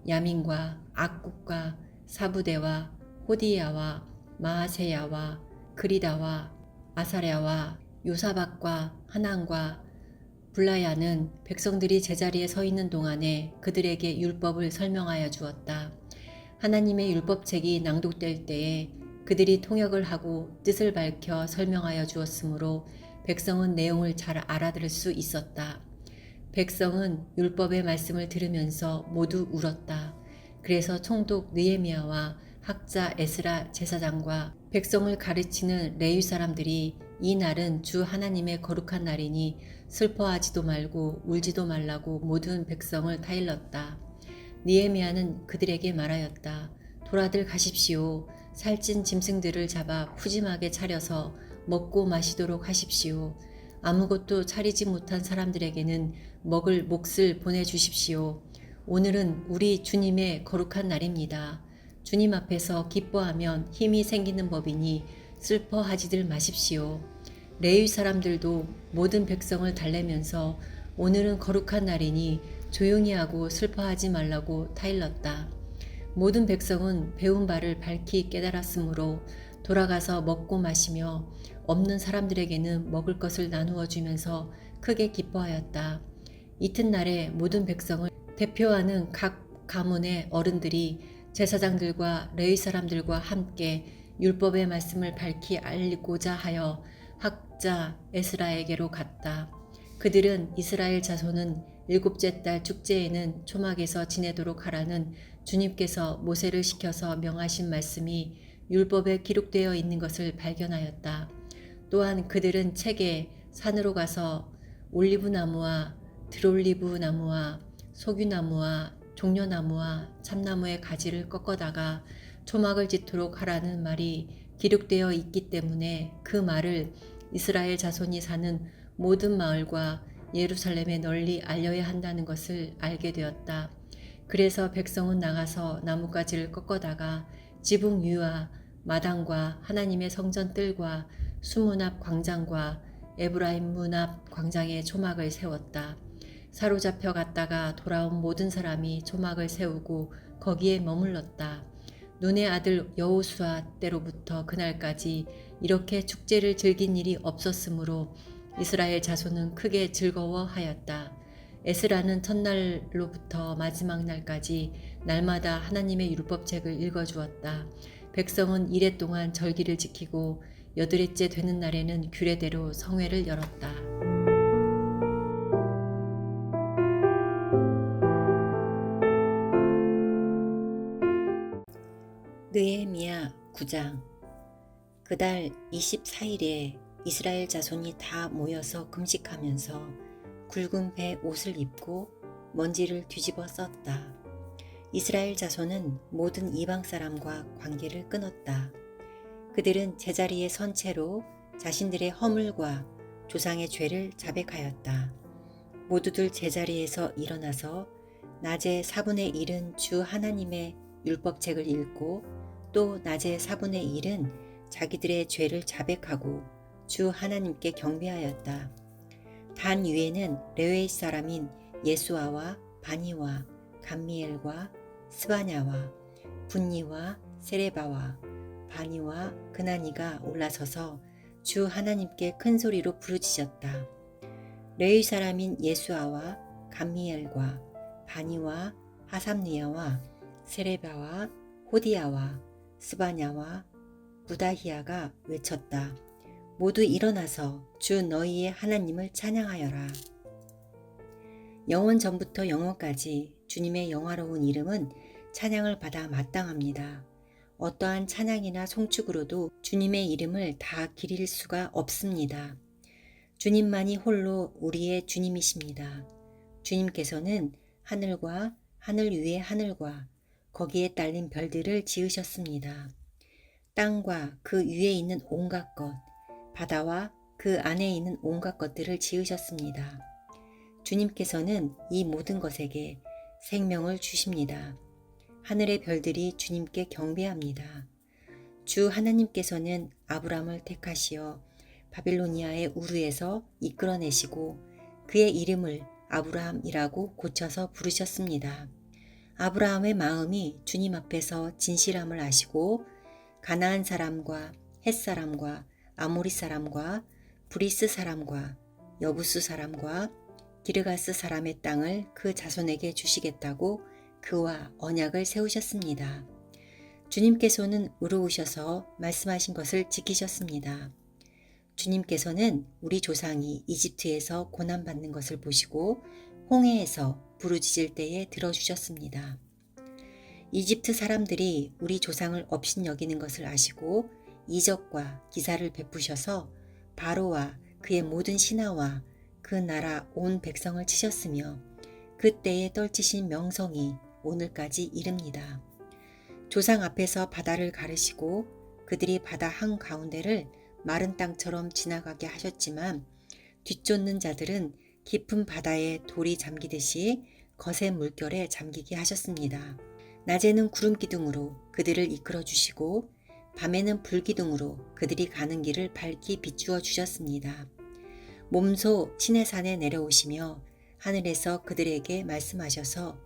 야민과 악국과 사부대와 호디야와 마아세야와 그리다와 아사랴와 요사박과 하난과 블라야는 백성들이 제자리에 서 있는 동안에 그들에게 율법을 설명하여 주었다. 하나님의 율법책이 낭독될 때에 그들이 통역을 하고 뜻을 밝혀 설명하여 주었으므로 백성은 내용을 잘 알아들을 수 있었다. 백성은 율법의 말씀을 들으면서 모두 울었다. 그래서 총독 느헤미야와 학자 에스라 제사장과 백성을 가르치는 레위 사람들이 이 날은 주 하나님의 거룩한 날이니 슬퍼하지도 말고 울지도 말라고 모든 백성을 타일렀다. 느헤미야는 그들에게 말하였다. 돌아들 가십시오. 살찐 짐승들을 잡아 푸짐하게 차려서 먹고 마시도록 하십시오. 아무것도 차리지 못한 사람들에게는 먹을 몫을 보내주십시오. 오늘은 우리 주님의 거룩한 날입니다. 주님 앞에서 기뻐하면 힘이 생기는 법이니 슬퍼하지들 마십시오. 레위 사람들도 모든 백성을 달래면서 오늘은 거룩한 날이니 조용히 하고 슬퍼하지 말라고 타일렀다. 모든 백성은 배운 바를 밝히 깨달았으므로 돌아가서 먹고 마시며 없는 사람들에게는 먹을 것을 나누어 주면서 크게 기뻐하였다. 이튿날에 모든 백성을 대표하는 각 가문의 어른들이 제사장들과 레위 사람들과 함께 율법의 말씀을 밝히 알리고자 하여 학자 에스라에게로 갔다. 그들은 이스라엘 자손은 일곱째 달 축제에는 초막에서 지내도록 하라는 주님께서 모세를 시켜서 명하신 말씀이 율법에 기록되어 있는 것을 발견하였다. 또한 그들은 책에 산으로 가서 올리브나무와 드롤리브나무와 소규나무와 종려나무와 참나무의 가지를 꺾어다가 초막을 짓도록 하라는 말이 기록되어 있기 때문에 그 말을 이스라엘 자손이 사는 모든 마을과 예루살렘에 널리 알려야 한다는 것을 알게 되었다. 그래서 백성은 나가서 나뭇가지를 꺾어다가 지붕 위와 마당과 하나님의 성전 뜰과 수문 앞 광장과 에브라임 문 앞 광장에 초막을 세웠다. 사로잡혀 갔다가 돌아온 모든 사람이 초막을 세우고 거기에 머물렀다. 눈의 아들 여호수아 때로부터 그날까지 이렇게 축제를 즐긴 일이 없었으므로 이스라엘 자손은 크게 즐거워하였다. 에스라는 첫날로부터 마지막 날까지 날마다 하나님의 율법책을 읽어주었다. 백성은 이래 동안 절기를 지키고 여드레째 되는 날에는 규례대로 성회를 열었다. 느헤미야 9장. 그달 24일에 이스라엘 자손이 다 모여서 금식하면서 굵은 배 옷을 입고 먼지를 뒤집어 썼다. 이스라엘 자손은 모든 이방 사람과 관계를 끊었다. 그들은 제자리에 선 채로 자신들의 허물과 조상의 죄를 자백하였다. 모두들 제자리에서 일어나서 낮에 4분의 1은 주 하나님의 율법책을 읽고 또 낮에 4분의 1은 자기들의 죄를 자백하고 주 하나님께 경배하였다. 단 위에는 레위 사람인 예수아와 바니와 감미엘과 스바냐와 분니와 세레바와 바니와 그나니가 올라서서 주 하나님께 큰 소리로 부르짖었다. 레위 사람인 예수아와 감미엘과 바니와 하삼니아와 세레바와 호디야와 스바냐와 부다히야가 외쳤다. 모두 일어나서 주 너희의 하나님을 찬양하여라. 영원 전부터 영원까지 주님의 영화로운 이름은 찬양을 받아 마땅합니다. 어떠한 찬양이나 송축으로도 주님의 이름을 다 기릴 수가 없습니다. 주님만이 홀로 우리의 주님이십니다. 주님께서는 하늘과 하늘 위의 하늘과 거기에 딸린 별들을 지으셨습니다. 땅과 그 위에 있는 온갖 것, 바다와 그 안에 있는 온갖 것들을 지으셨습니다. 주님께서는 이 모든 것에게 생명을 주십니다. 하늘의 별들이 주님께 경배합니다. 주 하나님께서는 아브람을 택하시어 바빌로니아의 우르에서 이끌어내시고 그의 이름을 아브라함이라고 고쳐서 부르셨습니다. 아브라함의 마음이 주님 앞에서 진실함을 아시고 가나안 사람과 헷 사람과 아모리 사람과 브리스 사람과 여부스 사람과 기르가스 사람의 땅을 그 자손에게 주시겠다고 그와 언약을 세우셨습니다. 주님께서는 의로우셔서 말씀하신 것을 지키셨습니다. 주님께서는 우리 조상이 이집트에서 고난받는 것을 보시고 홍해에서 부르짖을 때에 들어주셨습니다. 이집트 사람들이 우리 조상을 업신여기는 것을 아시고 이적과 기사를 베푸셔서 바로와 그의 모든 신하와 그 나라 온 백성을 치셨으며 그때에 떨치신 명성이 오늘까지 이릅니다. 조상 앞에서 바다를 가르시고 그들이 바다 한가운데를 마른 땅처럼 지나가게 하셨지만 뒤쫓는 자들은 깊은 바다에 돌이 잠기듯이 거센 물결에 잠기게 하셨습니다. 낮에는 구름 기둥으로 그들을 이끌어 주시고 밤에는 불기둥으로 그들이 가는 길을 밝히 비추어 주셨습니다. 몸소 시내산에 내려오시며 하늘에서 그들에게 말씀하셔서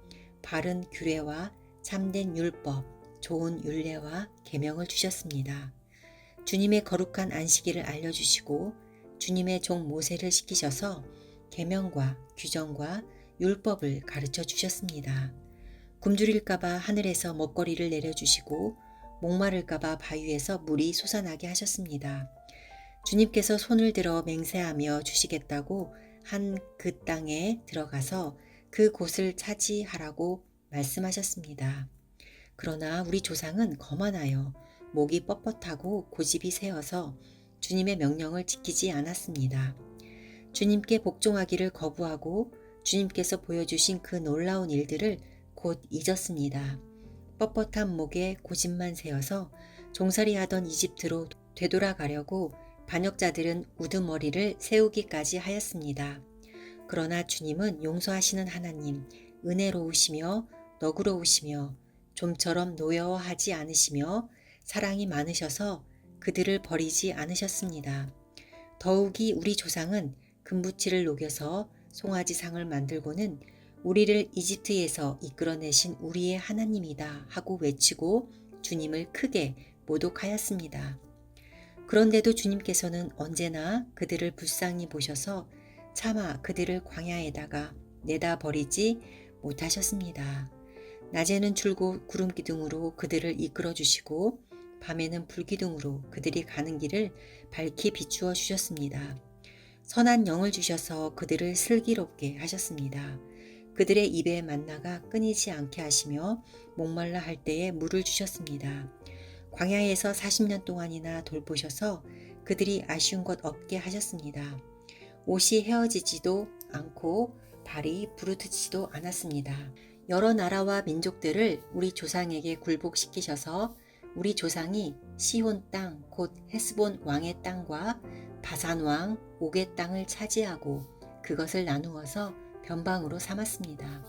바른 규례와 참된 율법, 좋은 율례와 계명을 주셨습니다. 주님의 거룩한 안식일을 알려주시고 주님의 종 모세를 시키셔서 계명과 규정과 율법을 가르쳐 주셨습니다. 굶주릴까봐 하늘에서 먹거리를 내려주시고 목마를까봐 바위에서 물이 솟아나게 하셨습니다. 주님께서 손을 들어 맹세하며 주시겠다고 한 그 땅에 들어가서 그 곳을 차지하라고 말씀하셨습니다. 그러나 우리 조상은 거만하여 목이 뻣뻣하고 고집이 세어서 주님의 명령을 지키지 않았습니다. 주님께 복종하기를 거부하고 주님께서 보여주신 그 놀라운 일들을 곧 잊었습니다. 뻣뻣한 목에 고집만 세어서 종살이 하던 이집트로 되돌아가려고 반역자들은 우두머리를 세우기까지 하였습니다. 그러나 주님은 용서하시는 하나님, 은혜로우시며 너그러우시며 좀처럼 노여워하지 않으시며 사랑이 많으셔서 그들을 버리지 않으셨습니다. 더욱이 우리 조상은 금부치를 녹여서 송아지상을 만들고는 우리를 이집트에서 이끌어내신 우리의 하나님이다 하고 외치고 주님을 크게 모독하였습니다. 그런데도 주님께서는 언제나 그들을 불쌍히 보셔서 차마 그들을 광야에다가 내다 버리지 못하셨습니다. 낮에는 줄곧 구름기둥으로 그들을 이끌어 주시고 밤에는 불기둥으로 그들이 가는 길을 밝히 비추어 주셨습니다. 선한 영을 주셔서 그들을 슬기롭게 하셨습니다. 그들의 입에 만나가 끊이지 않게 하시며 목말라 할 때에 물을 주셨습니다. 광야에서 40년 동안이나 돌보셔서 그들이 아쉬운 것 없게 하셨습니다. 옷이 헤어지지도 않고 발이 부르트지도 않았습니다. 여러 나라와 민족들을 우리 조상에게 굴복시키셔서 우리 조상이 시혼 땅 곧 헤스본 왕의 땅과 바산 왕 옥의 땅을 차지하고 그것을 나누어서 변방으로 삼았습니다.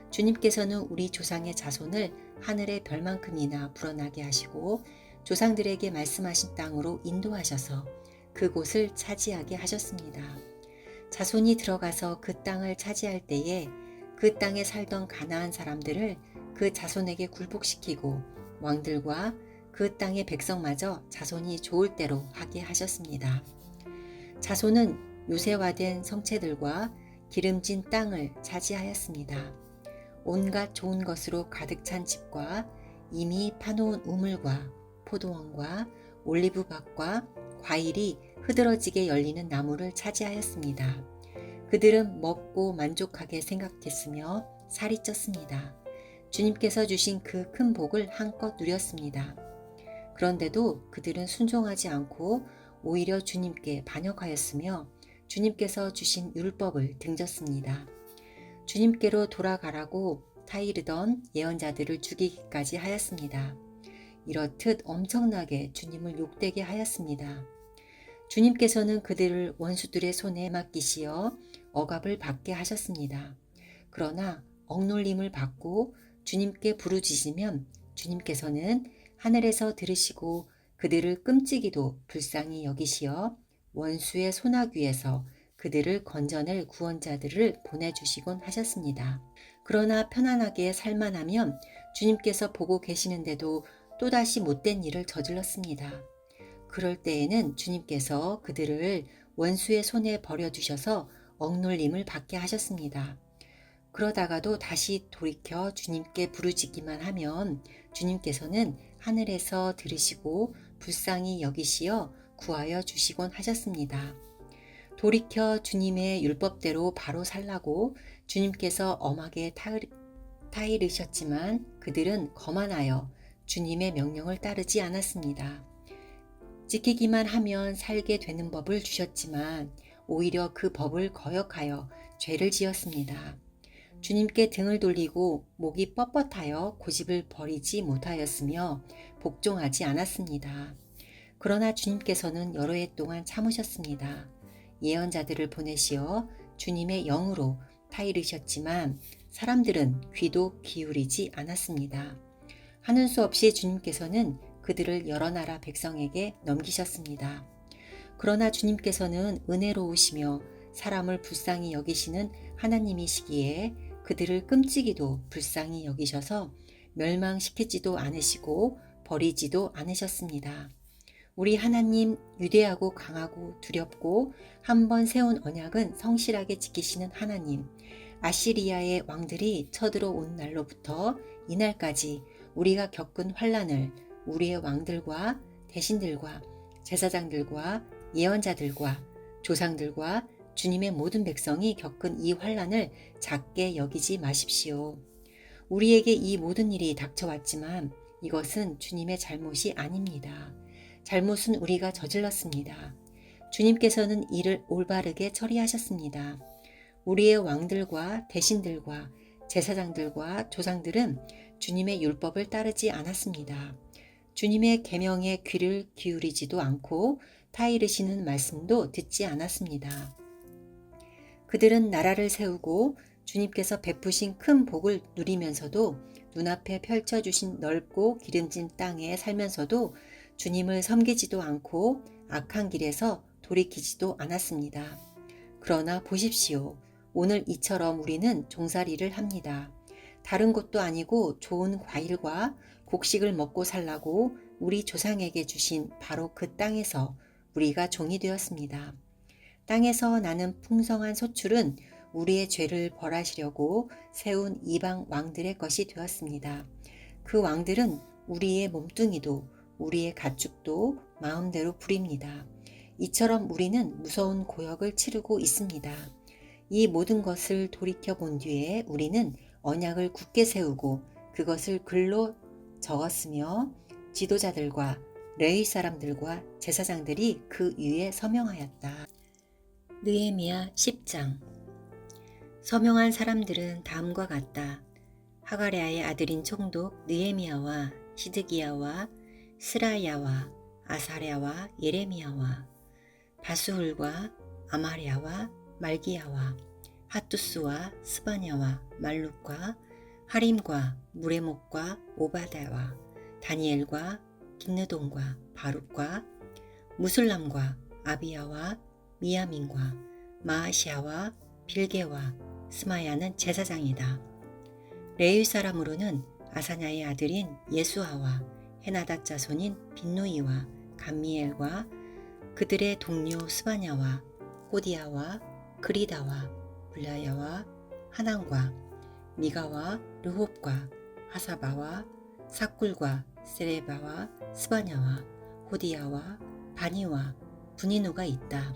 주님께서는 우리 조상의 자손을 하늘의 별만큼이나 불어나게 하시고 조상들에게 말씀하신 땅으로 인도하셔서 그곳을 차지하게 하셨습니다. 자손이 들어가서 그 땅을 차지할 때에 그 땅에 살던 가나안 사람들을 그 자손에게 굴복시키고 왕들과 그 땅의 백성마저 자손이 좋을 대로 하게 하셨습니다. 자손은 요새화된 성체들과 기름진 땅을 차지하였습니다. 온갖 좋은 것으로 가득 찬 집과 이미 파놓은 우물과 포도원과 올리브밭과 과일이 흐드러지게 열리는 나무를 차지하였습니다. 그들은 먹고 만족하게 생각했으며 살이 쪘습니다. 주님께서 주신 그 큰 복을 한껏 누렸습니다. 그런데도 그들은 순종하지 않고 오히려 주님께 반역하였으며 주님께서 주신 율법을 등졌습니다. 주님께로 돌아가라고 타이르던 예언자들을 죽이기까지 하였습니다. 이렇듯 엄청나게 주님을 욕되게 하였습니다. 주님께서는 그들을 원수들의 손에 맡기시어 억압을 받게 하셨습니다. 그러나 억눌림을 받고 주님께 부르짖으면 주님께서는 하늘에서 들으시고 그들을 끔찍이도 불쌍히 여기시어 원수의 소나귀에서 그들을 건져낼 구원자들을 보내주시곤 하셨습니다. 그러나 편안하게 살만하면 주님께서 보고 계시는데도 또다시 못된 일을 저질렀습니다. 그럴 때에는 주님께서 그들을 원수의 손에 버려두셔서 억눌림을 받게 하셨습니다. 그러다가도 다시 돌이켜 주님께 부르짖기만 하면 주님께서는 하늘에서 들으시고 불쌍히 여기시어 구하여 주시곤 하셨습니다. 돌이켜 주님의 율법대로 바로 살라고 주님께서 엄하게 타이르셨지만 그들은 거만하여 주님의 명령을 따르지 않았습니다. 지키기만 하면 살게 되는 법을 주셨지만 오히려 그 법을 거역하여 죄를 지었습니다. 주님께 등을 돌리고 목이 뻣뻣하여 고집을 버리지 못하였으며 복종하지 않았습니다. 그러나 주님께서는 여러 해 동안 참으셨습니다. 예언자들을 보내시어 주님의 영으로 타이르셨지만 사람들은 귀도 기울이지 않았습니다. 하는 수 없이 주님께서는 그들을 여러 나라 백성에게 넘기셨습니다. 그러나 주님께서는 은혜로우시며 사람을 불쌍히 여기시는 하나님이시기에 그들을 끔찍이도 불쌍히 여기셔서 멸망시키지도 않으시고 버리지도 않으셨습니다. 우리 하나님 위대하고 강하고 두렵고 한 번 세운 언약은 성실하게 지키시는 하나님, 아시리아의 왕들이 쳐들어온 날로부터 이날까지 우리가 겪은 환난을 우리의 왕들과 대신들과 제사장들과 예언자들과 조상들과 주님의 모든 백성이 겪은 이 환난을 작게 여기지 마십시오. 우리에게 이 모든 일이 닥쳐왔지만 이것은 주님의 잘못이 아닙니다. 잘못은 우리가 저질렀습니다. 주님께서는 이를 올바르게 처리하셨습니다. 우리의 왕들과 대신들과 제사장들과 조상들은 주님의 율법을 따르지 않았습니다. 주님의 계명에 귀를 기울이지도 않고 타이르시는 말씀도 듣지 않았습니다. 그들은 나라를 세우고 주님께서 베푸신 큰 복을 누리면서도 눈앞에 펼쳐주신 넓고 기름진 땅에 살면서도 주님을 섬기지도 않고 악한 길에서 돌이키지도 않았습니다. 그러나 보십시오. 오늘 이처럼 우리는 종살이를 합니다. 다른 곳도 아니고 좋은 과일과 곡식을 먹고 살라고 우리 조상에게 주신 바로 그 땅에서 우리가 종이 되었습니다. 땅에서 나는 풍성한 소출은 우리의 죄를 벌하시려고 세운 이방 왕들의 것이 되었습니다. 그 왕들은 우리의 몸뚱이도 우리의 가축도 마음대로 부립니다. 이처럼 우리는 무서운 고역을 치르고 있습니다. 이 모든 것을 돌이켜 본 뒤에 우리는 언약을 굳게 세우고 그것을 글로 적었으며 지도자들과 레위 사람들과 제사장들이 그 위에 서명하였다. 느헤미야 10장. 서명한 사람들은 다음과 같다. 하가랴의 아들인 총독 느헤미야와 시드기야와 스라야와 아사랴와 예레미야와 바수훌과 아마랴와 말기야와 핫투스와 스바냐와 말룩과 하림과 무레목과 오바다와 다니엘과 긴느돈과 바룩과 무술람과 아비야와 미야민과 마아시아와 빌게와 스마야는 제사장이다. 레위 사람으로는 아사냐의 아들인 예수아와 헤나닷 자손인 빈누이와 감미엘과 그들의 동료 스바냐와 호디야와 그리다와 블라야와 하난과 미가와 르홉과 하사바와 사꿀과 세레바와 스바냐와 호디야와 바니와 분이누가 있다.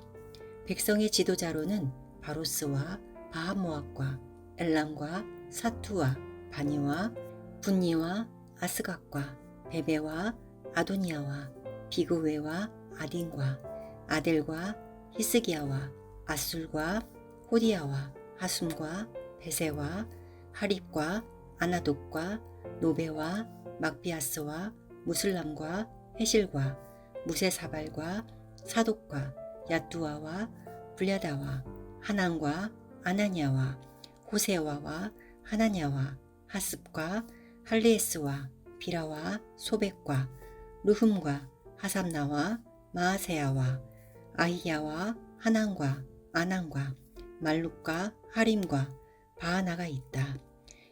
백성의 지도자로는 바로스와 바하모압과 엘람과 사투와 바니와 분니와 아스각과 베베와 아도니아와 비그웨와 아딘과 아델과 히스기야와 아술과 호디야와 하숨과 베세와 하립과 아나독과 노베와 막비아스와 무슬람과 헤실과 무세사발과 사독과 야뚜아와 불야다와 하난과 아나냐와 호세와와 하나냐와 하습과 할레에스와 비라와 소백과 루흠과 하삼나와 마아세야와 아히야와 하난과 아난과 말룩과 하림과 바하나가 있다.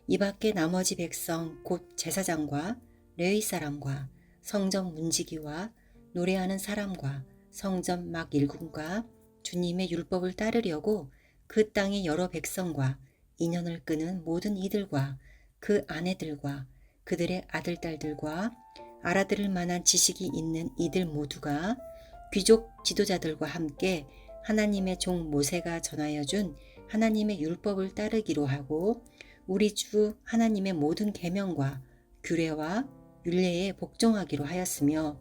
이 밖에 나머지 백성 곧 제사장과 레위 사람과 성전 문지기와 노래하는 사람과 성전 막 일군과 주님의 율법을 따르려고 그 땅의 여러 백성과 인연을 끄는 모든 이들과 그 아내들과 그들의 아들딸들과 알아들을 만한 지식이 있는 이들 모두가 귀족 지도자들과 함께 하나님의 종 모세가 전하여 준 하나님의 율법을 따르기로 하고 우리 주 하나님의 모든 계명과 규례와 율례에 복종하기로 하였으며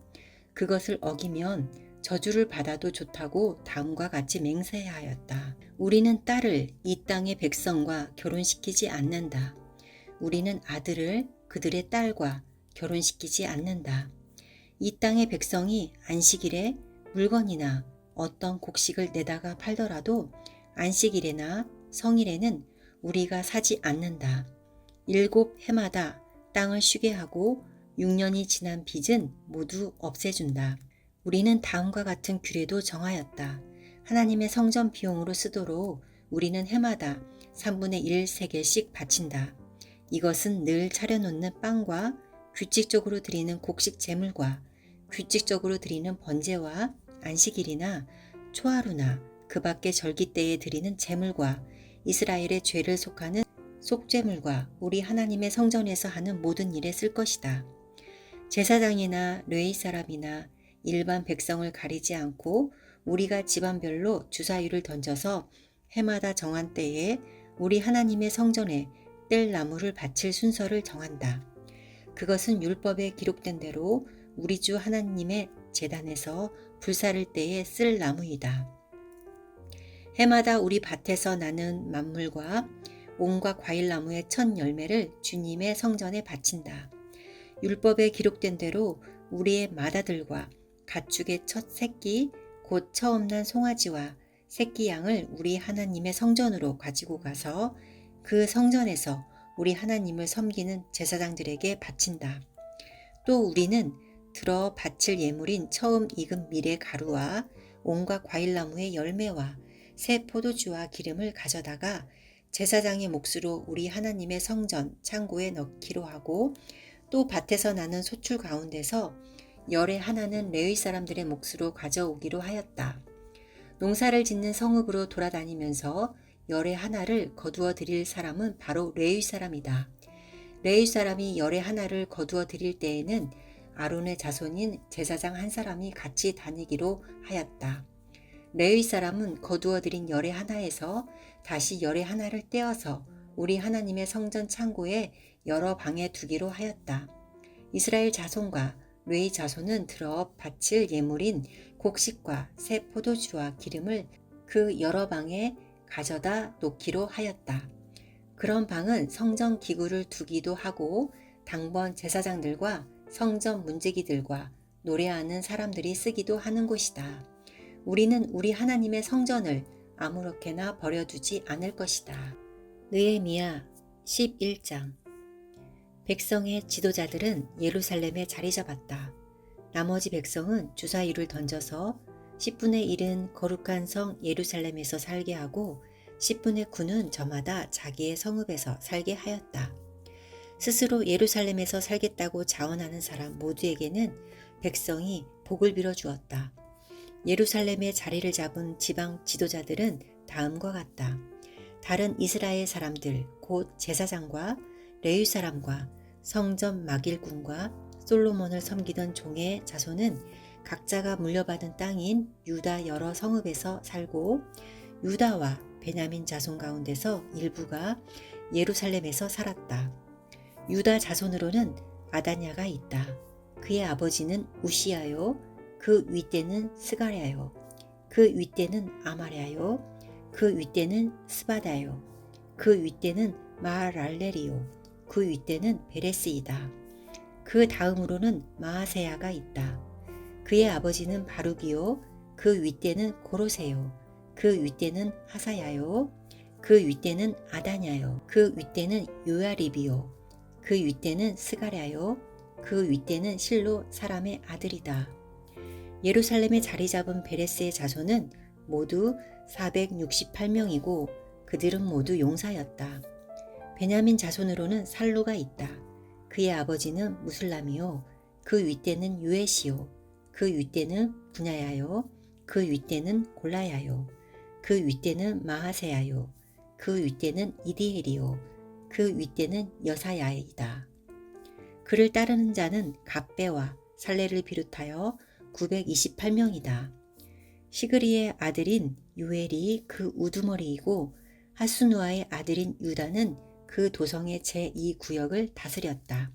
그것을 어기면 저주를 받아도 좋다고 다음과 같이 맹세하였다. 우리는 딸을 이 땅의 백성과 결혼시키지 않는다. 우리는 아들을 그들의 딸과 결혼시키지 않는다. 이 땅의 백성이 안식일에 물건이나 어떤 곡식을 내다가 팔더라도 안식일에나 성일에는 우리가 사지 않는다. 7 해마다 땅을 쉬게 하고 6년이 지난 빚은 모두 없애준다. 우리는 다음과 같은 규례도 정하였다. 하나님의 성전 비용으로 쓰도록 우리는 해마다 3분의 1 세겔씩 바친다. 이것은 늘 차려놓는 빵과 규칙적으로 드리는 곡식 제물과 규칙적으로 드리는 번제와 안식일이나 초하루나 그 밖의 절기 때에 드리는 제물과 이스라엘의 죄를 속하는 속제물과 우리 하나님의 성전에서 하는 모든 일에 쓸 것이다. 제사장이나 레위 사람이나 일반 백성을 가리지 않고 우리가 집안별로 주사위를 던져서 해마다 정한 때에 우리 하나님의 성전에 뗄 나무를 바칠 순서를 정한다. 그것은 율법에 기록된 대로 우리 주 하나님의 제단에서 불사를 때에 쓸 나무이다. 해마다 우리 밭에서 나는 만물과 온갖 과일나무의 첫 열매를 주님의 성전에 바친다. 율법에 기록된 대로 우리의 맏아들과 가축의 첫 새끼 곧 처음 난 송아지와 새끼 양을 우리 하나님의 성전으로 가지고 가서 그 성전에서 우리 하나님을 섬기는 제사장들에게 바친다. 또 우리는 들어 바칠 예물인 처음 익은 밀의 가루와 온갖 과일나무의 열매와 새 포도주와 기름을 가져다가 제사장의 몫으로 우리 하나님의 성전 창고에 넣기로 하고 또 밭에서 나는 소출 가운데서 열의 하나는 레위 사람들의 몫으로 가져오기로 하였다. 농사를 짓는 성읍으로 돌아다니면서 열의 하나를 거두어 드릴 사람은 바로 레위 사람이다. 레위 사람이 열의 하나를 거두어 드릴 때에는 아론의 자손인 제사장 한 사람이 같이 다니기로 하였다. 레위 사람은 거두어 드린 열의 하나에서 다시 열의 하나를 떼어서 우리 하나님의 성전 창고에 여러 방에 두기로 하였다. 이스라엘 자손과 레위 자손은 들어 바칠 예물인 곡식과 새 포도주와 기름을 그 여러 방에 가져다 놓기로 하였다. 그런 방은 성전 기구를 두기도 하고 당번 제사장들과 성전 문지기들과 노래하는 사람들이 쓰기도 하는 곳이다. 우리는 우리 하나님의 성전을 아무렇게나 버려두지 않을 것이다. 느헤미야 11장. 백성의 지도자들은 예루살렘에 자리 잡았다. 나머지 백성은 주사위를 던져서 10분의 1은 거룩한 성 예루살렘에서 살게 하고 10분의 9는 저마다 자기의 성읍에서 살게 하였다. 스스로 예루살렘에서 살겠다고 자원하는 사람 모두에게는 백성이 복을 빌어 주었다. 예루살렘에 자리를 잡은 지방 지도자들은 다음과 같다. 다른 이스라엘 사람들 곧 제사장과 레위 사람과 성전 막일꾼과 솔로몬을 섬기던 종의 자손은 각자가 물려받은 땅인 유다 여러 성읍에서 살고 유다와 베냐민 자손 가운데서 일부가 예루살렘에서 살았다. 유다 자손으로는 아다냐가 있다. 그의 아버지는 우시야요. 그 윗대는 스가랴요. 그 윗대는 아마랴요. 그 윗대는 스바다요. 그 윗대는 마랄렐이요. 그 윗대는 베레스이다. 그 다음으로는 마아세야가 있다. 그의 아버지는 바룩이요. 그 윗대는 고로세요. 그 윗대는 하사야요. 그 윗대는 아다냐요. 그 윗대는 요야립이요. 그 윗대는 스가랴요. 그 윗대는 실로 사람의 아들이다. 예루살렘에 자리 잡은 베레스의 자손은 모두 468명이고 그들은 모두 용사였다. 베냐민 자손으로는 살루가 있다. 그의 아버지는 무슬람이요. 그 윗대는 유에시요. 그 윗대는 분야야요. 그 윗대는 골라야요. 그 윗대는 마하세야요. 그 윗대는 이디엘이요. 그 윗대는 여사야이다. 그를 따르는 자는 갑배와 살레를 비롯하여 928명이다. 시그리의 아들인 유엘이 그 우두머리이고 하수누아의 아들인 유다는 그 도성의 제2구역을 다스렸다.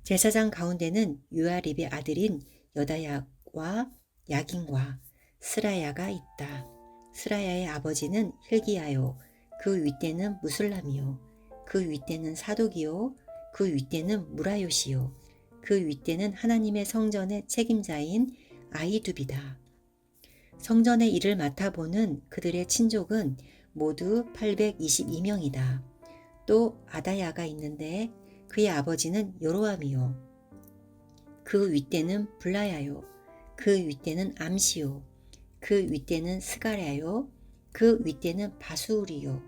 제사장 가운데는 요야립의 아들인 여다야와 야긴과 스라야가 있다. 스라야의 아버지는 힐기야요. 그 윗대는 무술람이요. 그 윗대는 사독이요. 그 윗대는 무라요시요. 그 윗대는 하나님의 성전의 책임자인 아히두비다. 성전의 일을 맡아보는 그들의 친족은 모두 822명이다. 또 아다야가 있는데 그의 아버지는 요로암이요. 그 윗대는 블라야요. 그 윗대는 암시요. 그 윗대는 스가랴요. 그 윗대는 바수울이요.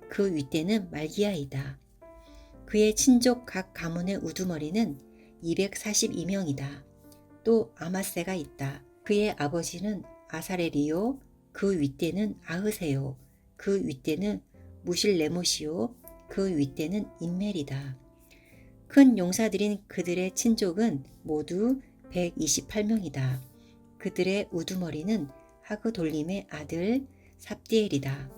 그 윗대는 말기야이다. 그의 친족 각 가문의 우두머리는 242명이다. 또 아마세가 있다. 그의 아버지는 아사렐이요, 그 윗대는 아흐세요, 그 윗대는 무실레못이요, 그 윗대는 인멜이다. 큰 용사들인 그들의 친족은 모두 128명이다. 그들의 우두머리는 하그돌림의 아들 삽디엘이다.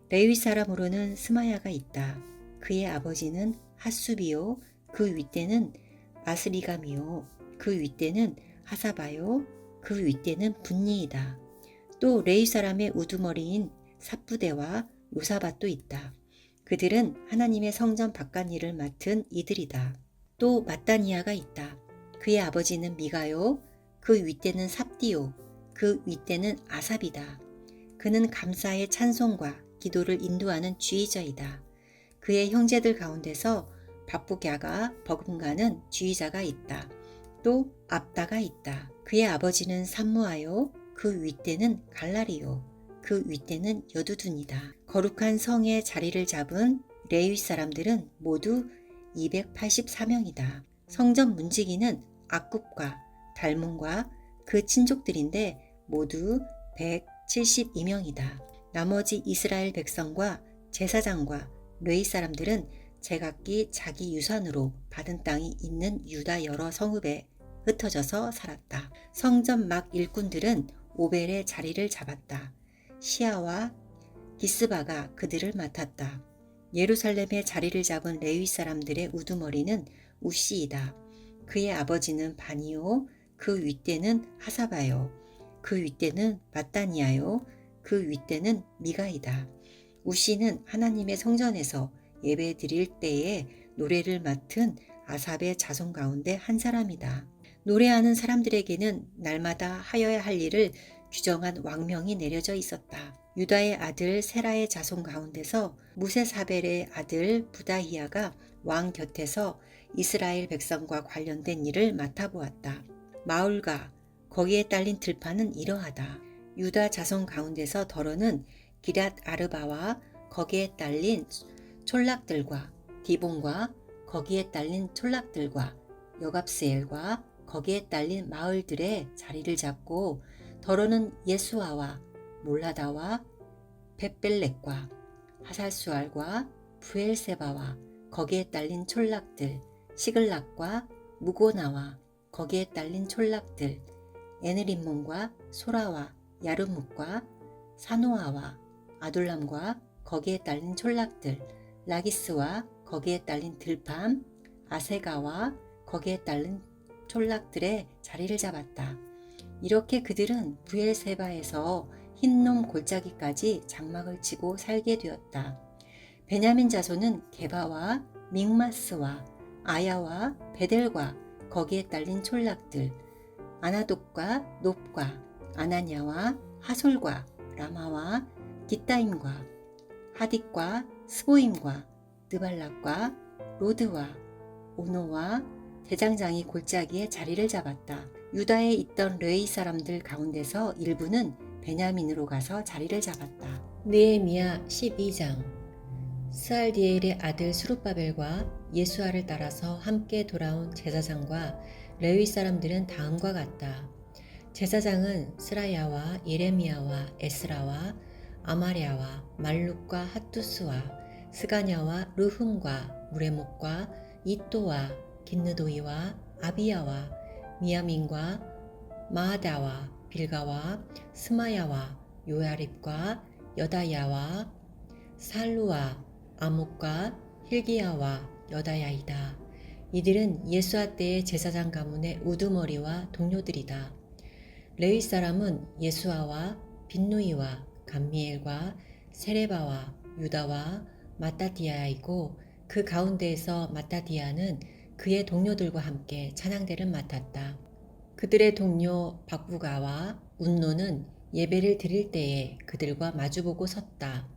레위 사람으로는 스마야가 있다. 그의 아버지는 핫수비요, 그 윗대는 아스리감이요, 그 윗대는 하사바요, 그 윗대는 분니이다. 또 레위 사람의 우두머리인 삽부대와 요사밭도 있다. 그들은 하나님의 성전 바깥일을 맡은 이들이다. 또 마따니아가 있다. 그의 아버지는 미가요, 그 윗대는 삽디요, 그 윗대는 아삽이다. 그는 감사의 찬송과 기도를 인도하는 지휘자이다. 그의 형제들 가운데서 박북야가 버금가는 지휘자가 있다. 또 압다가 있다. 그의 아버지는 삼무아요, 그 윗대는 갈라리요, 그 윗대는 여두둔이다. 거룩한 성의 자리를 잡은 레위 사람들은 모두 284명이다. 성전 문지기는 악굽과 달문과 그 친족들인데 모두 172명이다. 나머지 이스라엘 백성과 제사장과 레위 사람들은 제각기 자기 유산으로 받은 땅이 있는 유다 여러 성읍에 흩어져서 살았다. 성전 막 일꾼들은 오벨의 자리를 잡았다. 시아와 기스바가 그들을 맡았다. 예루살렘의 자리를 잡은 레위 사람들의 우두머리는 우시이다. 그의 아버지는 바니요, 그 윗대는 하사바요, 그 윗대는 마따니아요, 그 윗대는 미가이다. 우시는 하나님의 성전에서 예배 드릴 때에 노래를 맡은 아삽의 자손 가운데 한 사람이다. 노래하는 사람들에게는 날마다 하여야 할 일을 규정한 왕명이 내려져 있었다. 유다의 아들 세라의 자손 가운데서 무세사벨의 아들 부다히야가 왕 곁에서 이스라엘 백성과 관련된 일을 맡아보았다. 마울과 거기에 딸린 들판은 이러하다. 유다 자손 가운데서 더러는 기랏 아르바와 거기에 딸린 촌락들과 디본과 거기에 딸린 촌락들과 여갑스엘과 거기에 딸린 마을들의 자리를 잡고 더러는 예수아와 몰라다와 벳벨렉과 하살수알과 부엘세바와 거기에 딸린 촌락들 시글락과 무고나와 거기에 딸린 촌락들 에느림몬과 소라와 야르묵과 사노아와 아둘람과 거기에 딸린 촌락들 라기스와 거기에 딸린 들팜 아세가와 거기에 딸린 촌락들의 자리를 잡았다. 이렇게 그들은 부엘세바에서 흰놈 골짜기까지 장막을 치고 살게 되었다. 베냐민 자손은 게바와 믹마스와 아야와 베델과 거기에 딸린 촌락들 아나독과 높과 아나냐와 하솔과 라마와 기타임과 하딕과 스보임과 느발락과 로드와 오노와 대장장이 골짜기에 자리를 잡았다. 유다에 있던 레위 사람들 가운데서 일부는 베냐민으로 가서 자리를 잡았다. 느헤미야 12장. 스알디엘의 아들 수룹바벨과 예수아를 따라서 함께 돌아온 제사장과 레위 사람들은 다음과 같다. 제사장은 스라야와 예레미야와 에스라와 아마랴와 말룩과 핫투스와 스가냐와 르흠과 무레목과 이또와 긴느도이와 아비야와 미야민과 마아다와 빌가와 스마야와 요야립과 여다야와 살루와 아목과 힐기야와 여다야이다. 이들은 예수아 때의 제사장 가문의 우두머리와 동료들이다. 레위 사람은 예수아와 빈누이와 감미엘과 세레바와 유다와 마따디아이고 그 가운데에서 마따디아는 그의 동료들과 함께 찬양대를 맡았다. 그들의 동료 박부가와 운노는 예배를 드릴 때에 그들과 마주보고 섰다.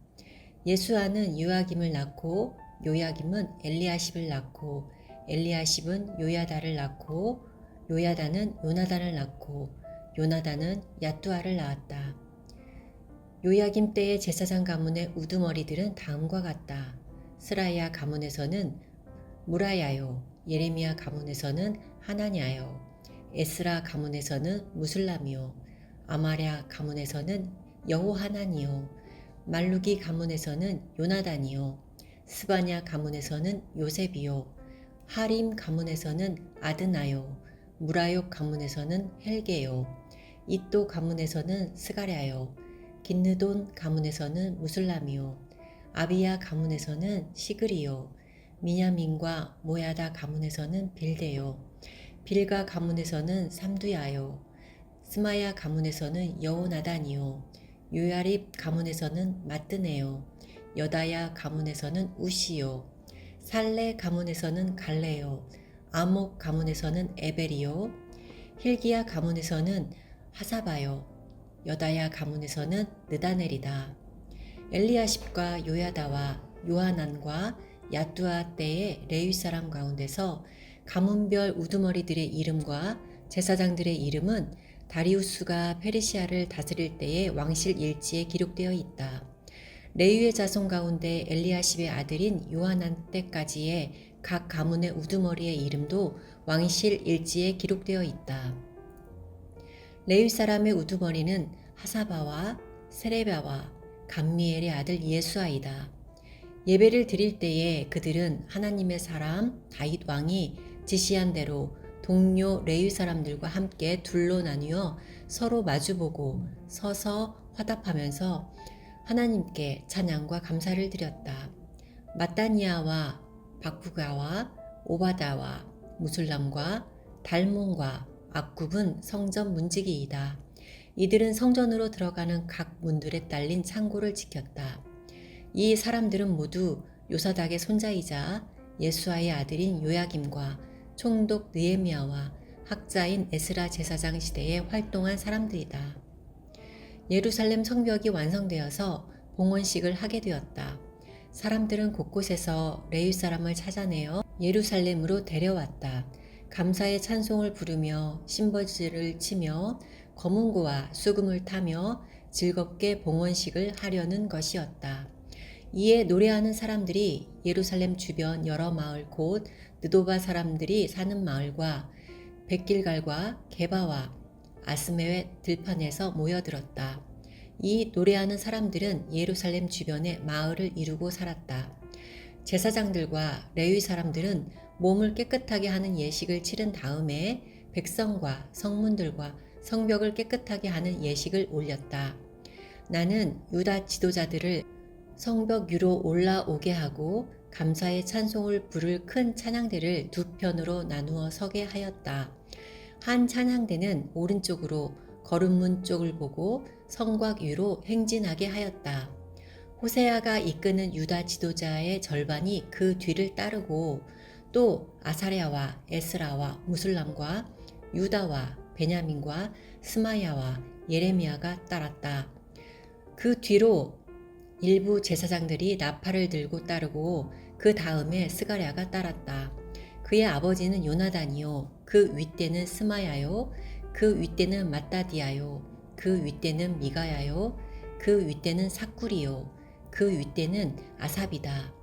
예수아는 요야김을 낳고 요야김은 엘리야십을 낳고 엘리야십은 요야다를 낳고 요야다는 요나단을 낳고 요나단은 야뚜아를 낳았다. 요야김 때의 제사장 가문의 우두머리들은 다음과 같다. 스라야 가문에서는 무라야요. 예레미야 가문에서는 하나냐요. 에스라 가문에서는 무술람이요. 아마랴 가문에서는 여호하나니요. 말루기 가문에서는 요나단이요. 스바냐 가문에서는 요셉이요. 하림 가문에서는 아드나요. 무라욕 가문에서는 헬게요. 이또 가문에서는 스가랴요. 긴느돈 가문에서는 무술람이요. 아비야 가문에서는 시그리요. 미냐민과 모야다 가문에서는 빌데요. 빌가 가문에서는 삼두야요. 스마야 가문에서는 여호나단이요. 요야립 가문에서는 마뜨네요. 여다야 가문에서는 우시요. 살레 가문에서는 갈레요. 아목 가문에서는 에벨이요. 힐기야 가문에서는 하사바요. 여다야 가문에서는 느다넬이다. 엘리야십과 요야다와 요하난과 야뚜아 때의 레위 사람 가운데서 가문별 우두머리들의 이름과 제사장들의 이름은 다리우스가 페르시아를 다스릴 때의 왕실 일지에 기록되어 있다. 레위의 자손 가운데 엘리야십의 아들인 요하난 때까지의 각 가문의 우두머리의 이름도 왕실 일지에 기록되어 있다. 레위 사람의 우두머리는 하사바와 세레바와 감미엘의 아들 예수아이다. 예배를 드릴 때에 그들은 하나님의 사람 다윗 왕이 지시한 대로 동료 레위 사람들과 함께 둘로 나뉘어 서로 마주보고 서서 화답하면서 하나님께 찬양과 감사를 드렸다. 마따니아와 박부가와 오바다와 무술람과 달몬과 악굽은 성전 문지기이다. 이들은 성전으로 들어가는 각 문들에 딸린 창고를 지켰다. 이 사람들은 모두 요사닥의 손자이자 예수아의 아들인 요야김과 총독 느헤미야와 학자인 에스라 제사장 시대에 활동한 사람들이다. 예루살렘 성벽이 완성되어서 봉헌식을 하게 되었다. 사람들은 곳곳에서 레위 사람을 찾아내어 예루살렘으로 데려왔다. 감사의 찬송을 부르며 심벌지를 치며 검은고와 수금을 타며 즐겁게 봉헌식을 하려는 것이었다. 이에 노래하는 사람들이 예루살렘 주변 여러 마을 곧 느도바 사람들이 사는 마을과 백길갈과 게바와 아스메웻 들판에서 모여들었다. 이 노래하는 사람들은 예루살렘 주변의 마을을 이루고 살았다. 제사장들과 레위 사람들은 몸을 깨끗하게 하는 예식을 치른 다음에 백성과 성문들과 성벽을 깨끗하게 하는 예식을 올렸다. 나는 유다 지도자들을 성벽 위로 올라오게 하고 감사의 찬송을 부를 큰 찬양대를 두 편으로 나누어 서게 하였다. 한 찬양대는 오른쪽으로 거름문 쪽을 보고 성곽 위로 행진하게 하였다. 호세아가 이끄는 유다 지도자의 절반이 그 뒤를 따르고 또 아사랴와 에스라와 무술람과 유다와 베냐민과 스마야와 예레미야가 따랐다. 그 뒤로 일부 제사장들이 나팔을 들고 따르고 그 다음에 스가랴가 따랐다. 그의 아버지는 요나단이요, 그 윗대는 스마야요, 그 윗대는 마따디아요, 그 윗대는 미가야요, 그 윗대는 삭구리요, 그 윗대는 아삽이다.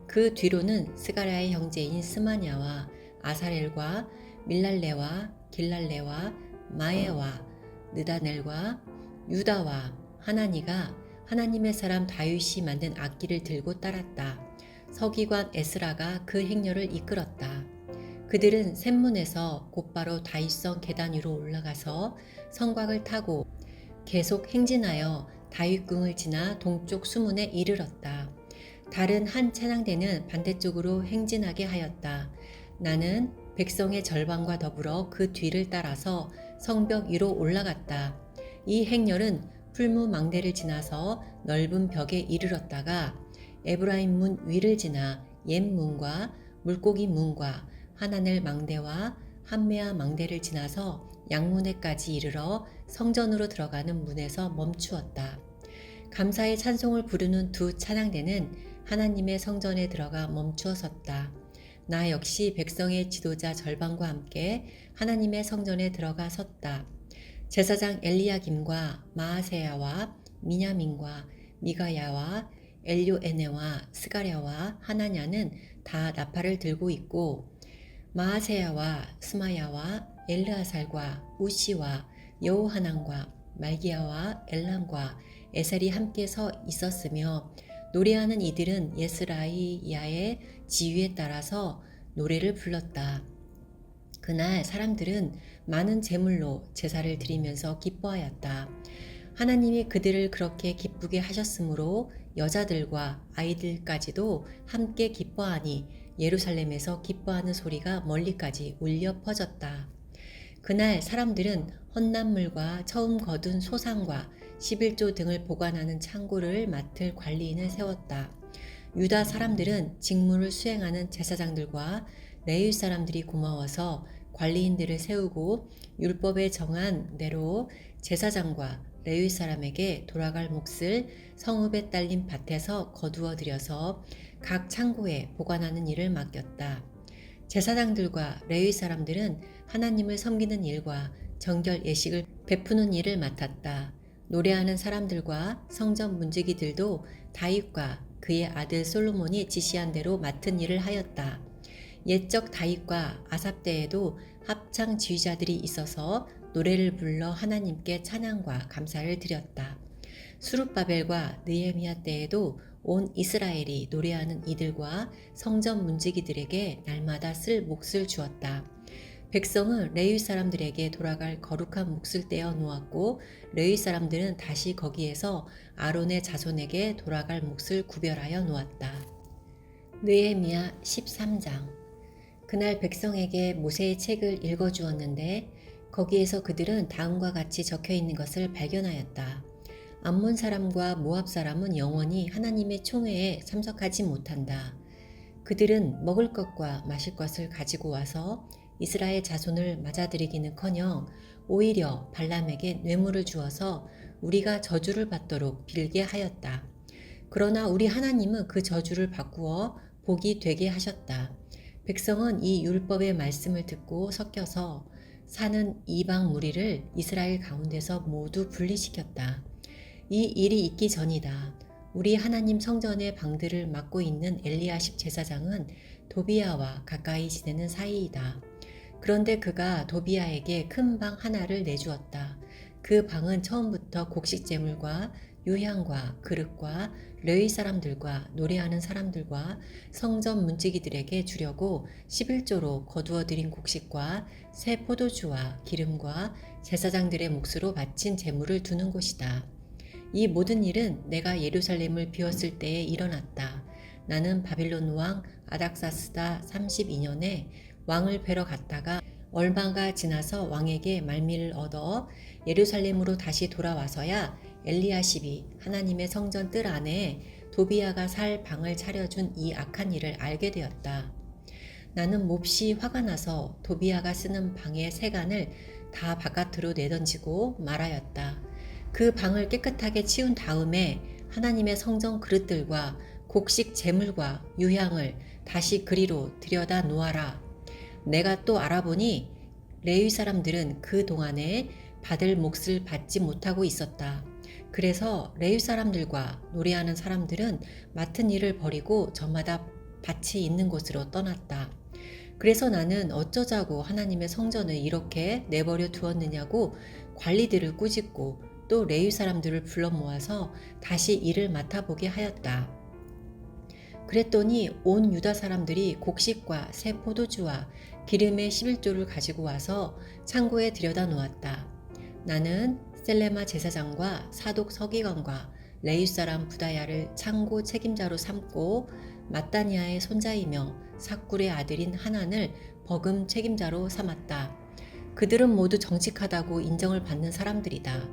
그 뒤로는 스가랴의 형제인 스마냐와 아사렐과 밀랄레와 길랄레와 마에와 느다넬과 유다와 하나니가 하나님의 사람 다윗이 만든 악기를 들고 따랐다. 서기관 에스라가 그 행렬을 이끌었다. 그들은 샘문에서 곧바로 다윗성 계단 위로 올라가서 성곽을 타고 계속 행진하여 다윗궁을 지나 동쪽 수문에 이르렀다. 다른 한 찬양대는 반대쪽으로 행진하게 하였다. 나는 백성의 절반과 더불어 그 뒤를 따라서 성벽 위로 올라갔다. 이 행렬은 풀무 망대를 지나서 넓은 벽에 이르렀다가 에브라임 문 위를 지나 옛 문과 물고기 문과 하나넬 망대와 한메아 망대를 지나서 양문에까지 이르러 성전으로 들어가는 문에서 멈추었다. 감사의 찬송을 부르는 두 찬양대는 하나님의 성전에 들어가 멈추어 섰다. 나 역시 백성의 지도자 절반과 함께 하나님의 성전에 들어가 섰다. 제사장 엘리야김과 마아세야와 미냐민과 미가야와 엘요에네와 스가랴와 하나냐는 다 나팔을 들고 있고 마아세야와 스마야와 엘르아살과 우시와 여호하난과 말기야와 엘람과 에셀이 함께 서 있었으며 노래하는 이들은 예스라이야의 지휘에 따라서 노래를 불렀다. 그날 사람들은 많은 제물로 제사를 드리면서 기뻐하였다. 하나님이 그들을 그렇게 기쁘게 하셨으므로 여자들과 아이들까지도 함께 기뻐하니 예루살렘에서 기뻐하는 소리가 멀리까지 울려 퍼졌다. 그날 사람들은 헌납물과 처음 거둔 소상과 11조 등을 보관하는 창고를 맡을 관리인을 세웠다. 유다 사람들은 직무를 수행하는 제사장들과 레위 사람들이 고마워서 관리인들을 세우고 율법에 정한 대로 제사장과 레위 사람에게 돌아갈 몫을 성읍에 딸린 밭에서 거두어 들여서 각 창고에 보관하는 일을 맡겼다. 제사장들과 레위 사람들은 하나님을 섬기는 일과 정결 예식을 베푸는 일을 맡았다. 노래하는 사람들과 성전 문지기들도 다윗과 그의 아들 솔로몬이 지시한 대로 맡은 일을 하였다. 옛적 다윗과 아삽 때에도 합창 지휘자들이 있어서 노래를 불러 하나님께 찬양과 감사를 드렸다. 수룹바벨과 느헤미야 때에도 온 이스라엘이 노래하는 이들과 성전 문지기들에게 날마다 쓸 몫을 주었다. 백성은 레위 사람들에게 돌아갈 거룩한 몫을 떼어 놓았고 레위 사람들은 다시 거기에서 아론의 자손에게 돌아갈 몫을 구별하여 놓았다. 느헤미야 13장. 그날 백성에게 모세의 책을 읽어주었는데 거기에서 그들은 다음과 같이 적혀 있는 것을 발견하였다. 암몬 사람과 모압 사람은 영원히 하나님의 총회에 참석하지 못한다. 그들은 먹을 것과 마실 것을 가지고 와서 이스라엘 자손을 맞아들이기는커녕 오히려 발람에게 뇌물을 주어서 우리가 저주를 받도록 빌게 하였다. 그러나 우리 하나님은 그 저주를 바꾸어 복이 되게 하셨다. 백성은 이 율법의 말씀을 듣고 섞여서 사는 이방 무리를 이스라엘 가운데서 모두 분리시켰다. 이 일이 있기 전이다. 우리 하나님 성전의 방들을 맡고 있는 엘리야십 제사장은 도비야와 가까이 지내는 사이이다. 그런데 그가 도비야에게 큰 방 하나를 내주었다. 그 방은 처음부터 곡식 제물과 유향과 그릇과 레위 사람들과 노래하는 사람들과 성전 문지기들에게 주려고 11조로 거두어 들인 곡식과 새 포도주와 기름과 제사장들의 몫으로 바친 제물을 두는 곳이다. 이 모든 일은 내가 예루살렘을 비웠을 때에 일어났다. 나는 바빌론 왕 아닥사스다 32년에 왕을 뵈러 갔다가 얼마가 지나서 왕에게 말미를 얻어 예루살렘으로 다시 돌아와서야 엘리야십이 하나님의 성전 뜰 안에 도비야가 살 방을 차려준 이 악한 일을 알게 되었다. 나는 몹시 화가 나서 도비야가 쓰는 방의 세간을 다 바깥으로 내던지고 말하였다. 그 방을 깨끗하게 치운 다음에 하나님의 성전 그릇들과 곡식 제물과 유향을 다시 그리로 들여다 놓아라. 내가 또 알아보니 레위 사람들은 그 동안에 받을 몫을 받지 못하고 있었다. 그래서 레위 사람들과 노래하는 사람들은 맡은 일을 버리고 저마다 밭이 있는 곳으로 떠났다. 그래서 나는 어쩌자고 하나님의 성전을 이렇게 내버려 두었느냐고 관리들을 꾸짖고 또 레위 사람들을 불러 모아서 다시 일을 맡아보게 하였다. 그랬더니 온 유다 사람들이 곡식과 새 포도주와 기름의 11조를 가지고 와서 창고에 들여다 놓았다. 나는 셀레마 제사장과 사독 서기관과 레위 사람 부다야를 창고 책임자로 삼고 마따니아의 손자이며 삭굴의 아들인 하난을 버금 책임자로 삼았다. 그들은 모두 정직하다고 인정을 받는 사람들이다.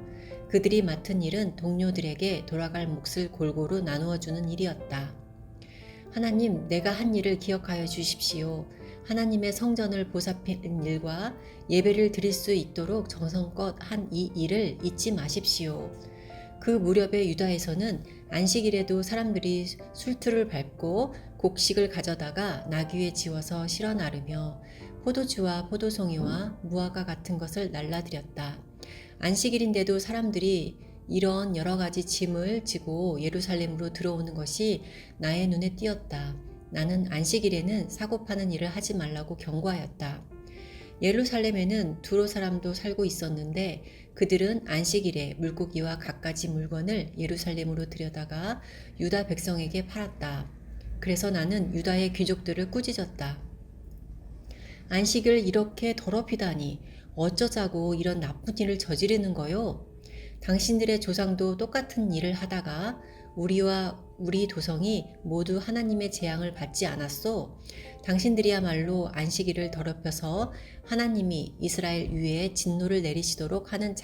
그들이 맡은 일은 동료들에게 돌아갈 몫을 골고루 나누어 주는 일이었다. 하나님, 내가 한 일을 기억하여 주십시오. 하나님의 성전을 보살피는 일과 예배를 드릴 수 있도록 정성껏 한 이 일을 잊지 마십시오. 그 무렵에 유다에서는 안식일에도 사람들이 술틀을 밟고 곡식을 가져다가 나귀에 지워서 실어 나르며 포도주와 포도송이와 무화과 같은 것을 날라드렸다. 안식일인데도 사람들이 이런 여러 가지 짐을 지고 예루살렘으로 들어오는 것이 나의 눈에 띄었다. 나는 안식일에는 사고 파는 일을 하지 말라고 경고하였다. 예루살렘에는 두로 사람도 살고 있었는데 그들은 안식일에 물고기와 갖가지 물건을 예루살렘으로 들여다가 유다 백성에게 팔았다. 그래서 나는 유다의 귀족들을 꾸짖었다. 안식을 이렇게 더럽히다니 어쩌자고 이런 나쁜 일을 저지르는 거요? 당신들의 조상도 똑같은 일을 하다가 우리와 우리 도성이 모두 하나님의 재앙을 받지 않았소? 당신들이야말로 안식일을 더럽혀서 하나님이 이스라엘 위에 진노를 내리시도록 하는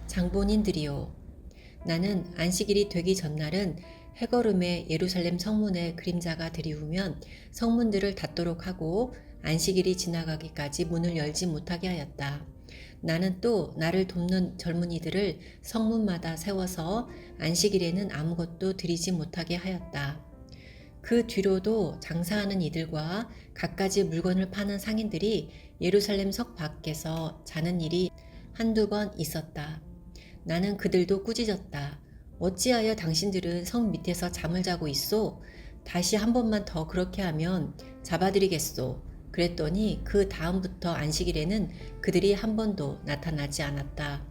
장본인들이요. 나는 안식일이 되기 전날은 해거름에 예루살렘 성문에 그림자가 들이우면 성문들을 닫도록 하고 안식일이 지나가기까지 문을 열지 못하게 하였다. 나는 또 나를 돕는 젊은이들을 성문마다 세워서 안식일에는 아무것도 드리지 못하게 하였다. 그 뒤로도 장사하는 이들과 갖가지 물건을 파는 상인들이 예루살렘 석 밖에서 자는 일이 한두 번 있었다. 나는 그들도 꾸짖었다. 어찌하여 당신들은 성 밑에서 잠을 자고 있소? 다시 한 번만 더 그렇게 하면 잡아드리겠소. 그랬더니 그 다음부터 안식일에는 그들이 한 번도 나타나지 않았다.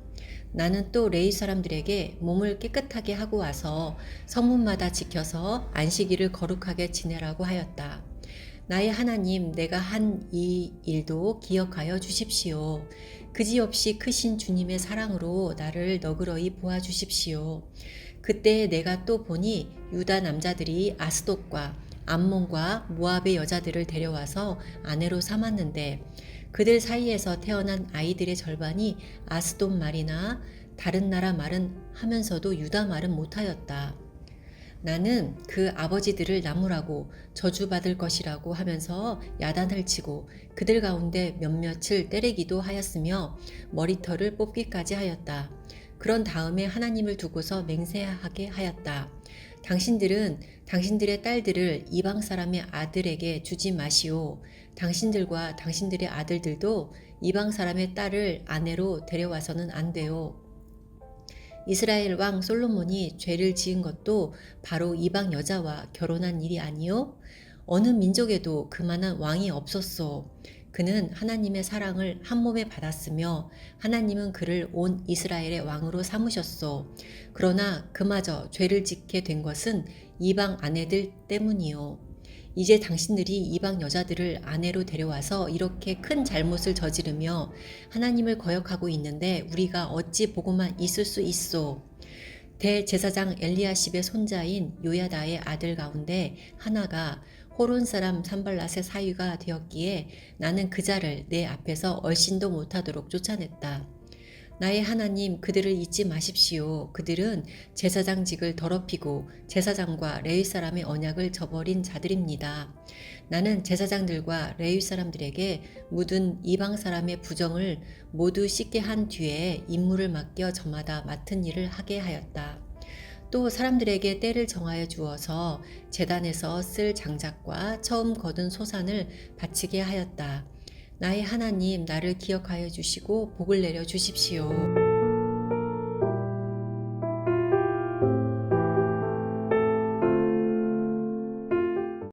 나는 또 레위 사람들에게 몸을 깨끗하게 하고 와서 성문마다 지켜서 안식일을 거룩하게 지내라고 하였다. 나의 하나님, 내가 한 이 일도 기억하여 주십시오. 그지없이 크신 주님의 사랑으로 나를 너그러이 보아주십시오. 그때 내가 또 보니 유다 남자들이 아스돗과 암몬과 모압의 여자들을 데려와서 아내로 삼았는데 그들 사이에서 태어난 아이들의 절반이 아스돗 말이나 다른 나라 말은 하면서도 유다 말은 못하였다. 나는 그 아버지들을 나무라고 저주받을 것이라고 하면서 야단을 치고 그들 가운데 몇몇을 때리기도 하였으며 머리털을 뽑기까지 하였다. 그런 다음에 하나님을 두고서 맹세하게 하였다. 당신들은 당신들의 딸들을 이방 사람의 아들에게 주지 마시오. 당신들과 당신들의 아들들도 이방 사람의 딸을 아내로 데려와서는 안 돼요. 이스라엘 왕 솔로몬이 죄를 지은 것도 바로 이방 여자와 결혼한 일이 아니요? 어느 민족에도 그만한 왕이 없었소. 그는 하나님의 사랑을 한 몸에 받았으며 하나님은 그를 온 이스라엘의 왕으로 삼으셨소. 그러나 그마저 죄를 짓게 된 것은 이방 아내들 때문이요. 이제 당신들이 이방 여자들을 아내로 데려와서 이렇게 큰 잘못을 저지르며 하나님을 거역하고 있는데 우리가 어찌 보고만 있을 수 있소. 대제사장 엘리야십의 손자인 요야다의 아들 가운데 하나가 호론 사람 산발랏의 사위가 되었기에 나는 그 자를 내 앞에서 얼씬도 못하도록 쫓아냈다. 나의 하나님, 그들을 잊지 마십시오. 그들은 제사장직을 더럽히고 제사장과 레위 사람의 언약을 저버린 자들입니다. 나는 제사장들과 레위 사람들에게 묻은 이방 사람의 부정을 모두 씻게 한 뒤에 임무를 맡겨 저마다 맡은 일을 하게 하였다. 또 사람들에게 때를 정하여 주어서 제단에서 쓸 장작과 처음 거둔 소산을 바치게 하였다. 나의 하나님, 나를 기억하여 주시고 복을 내려 주십시오.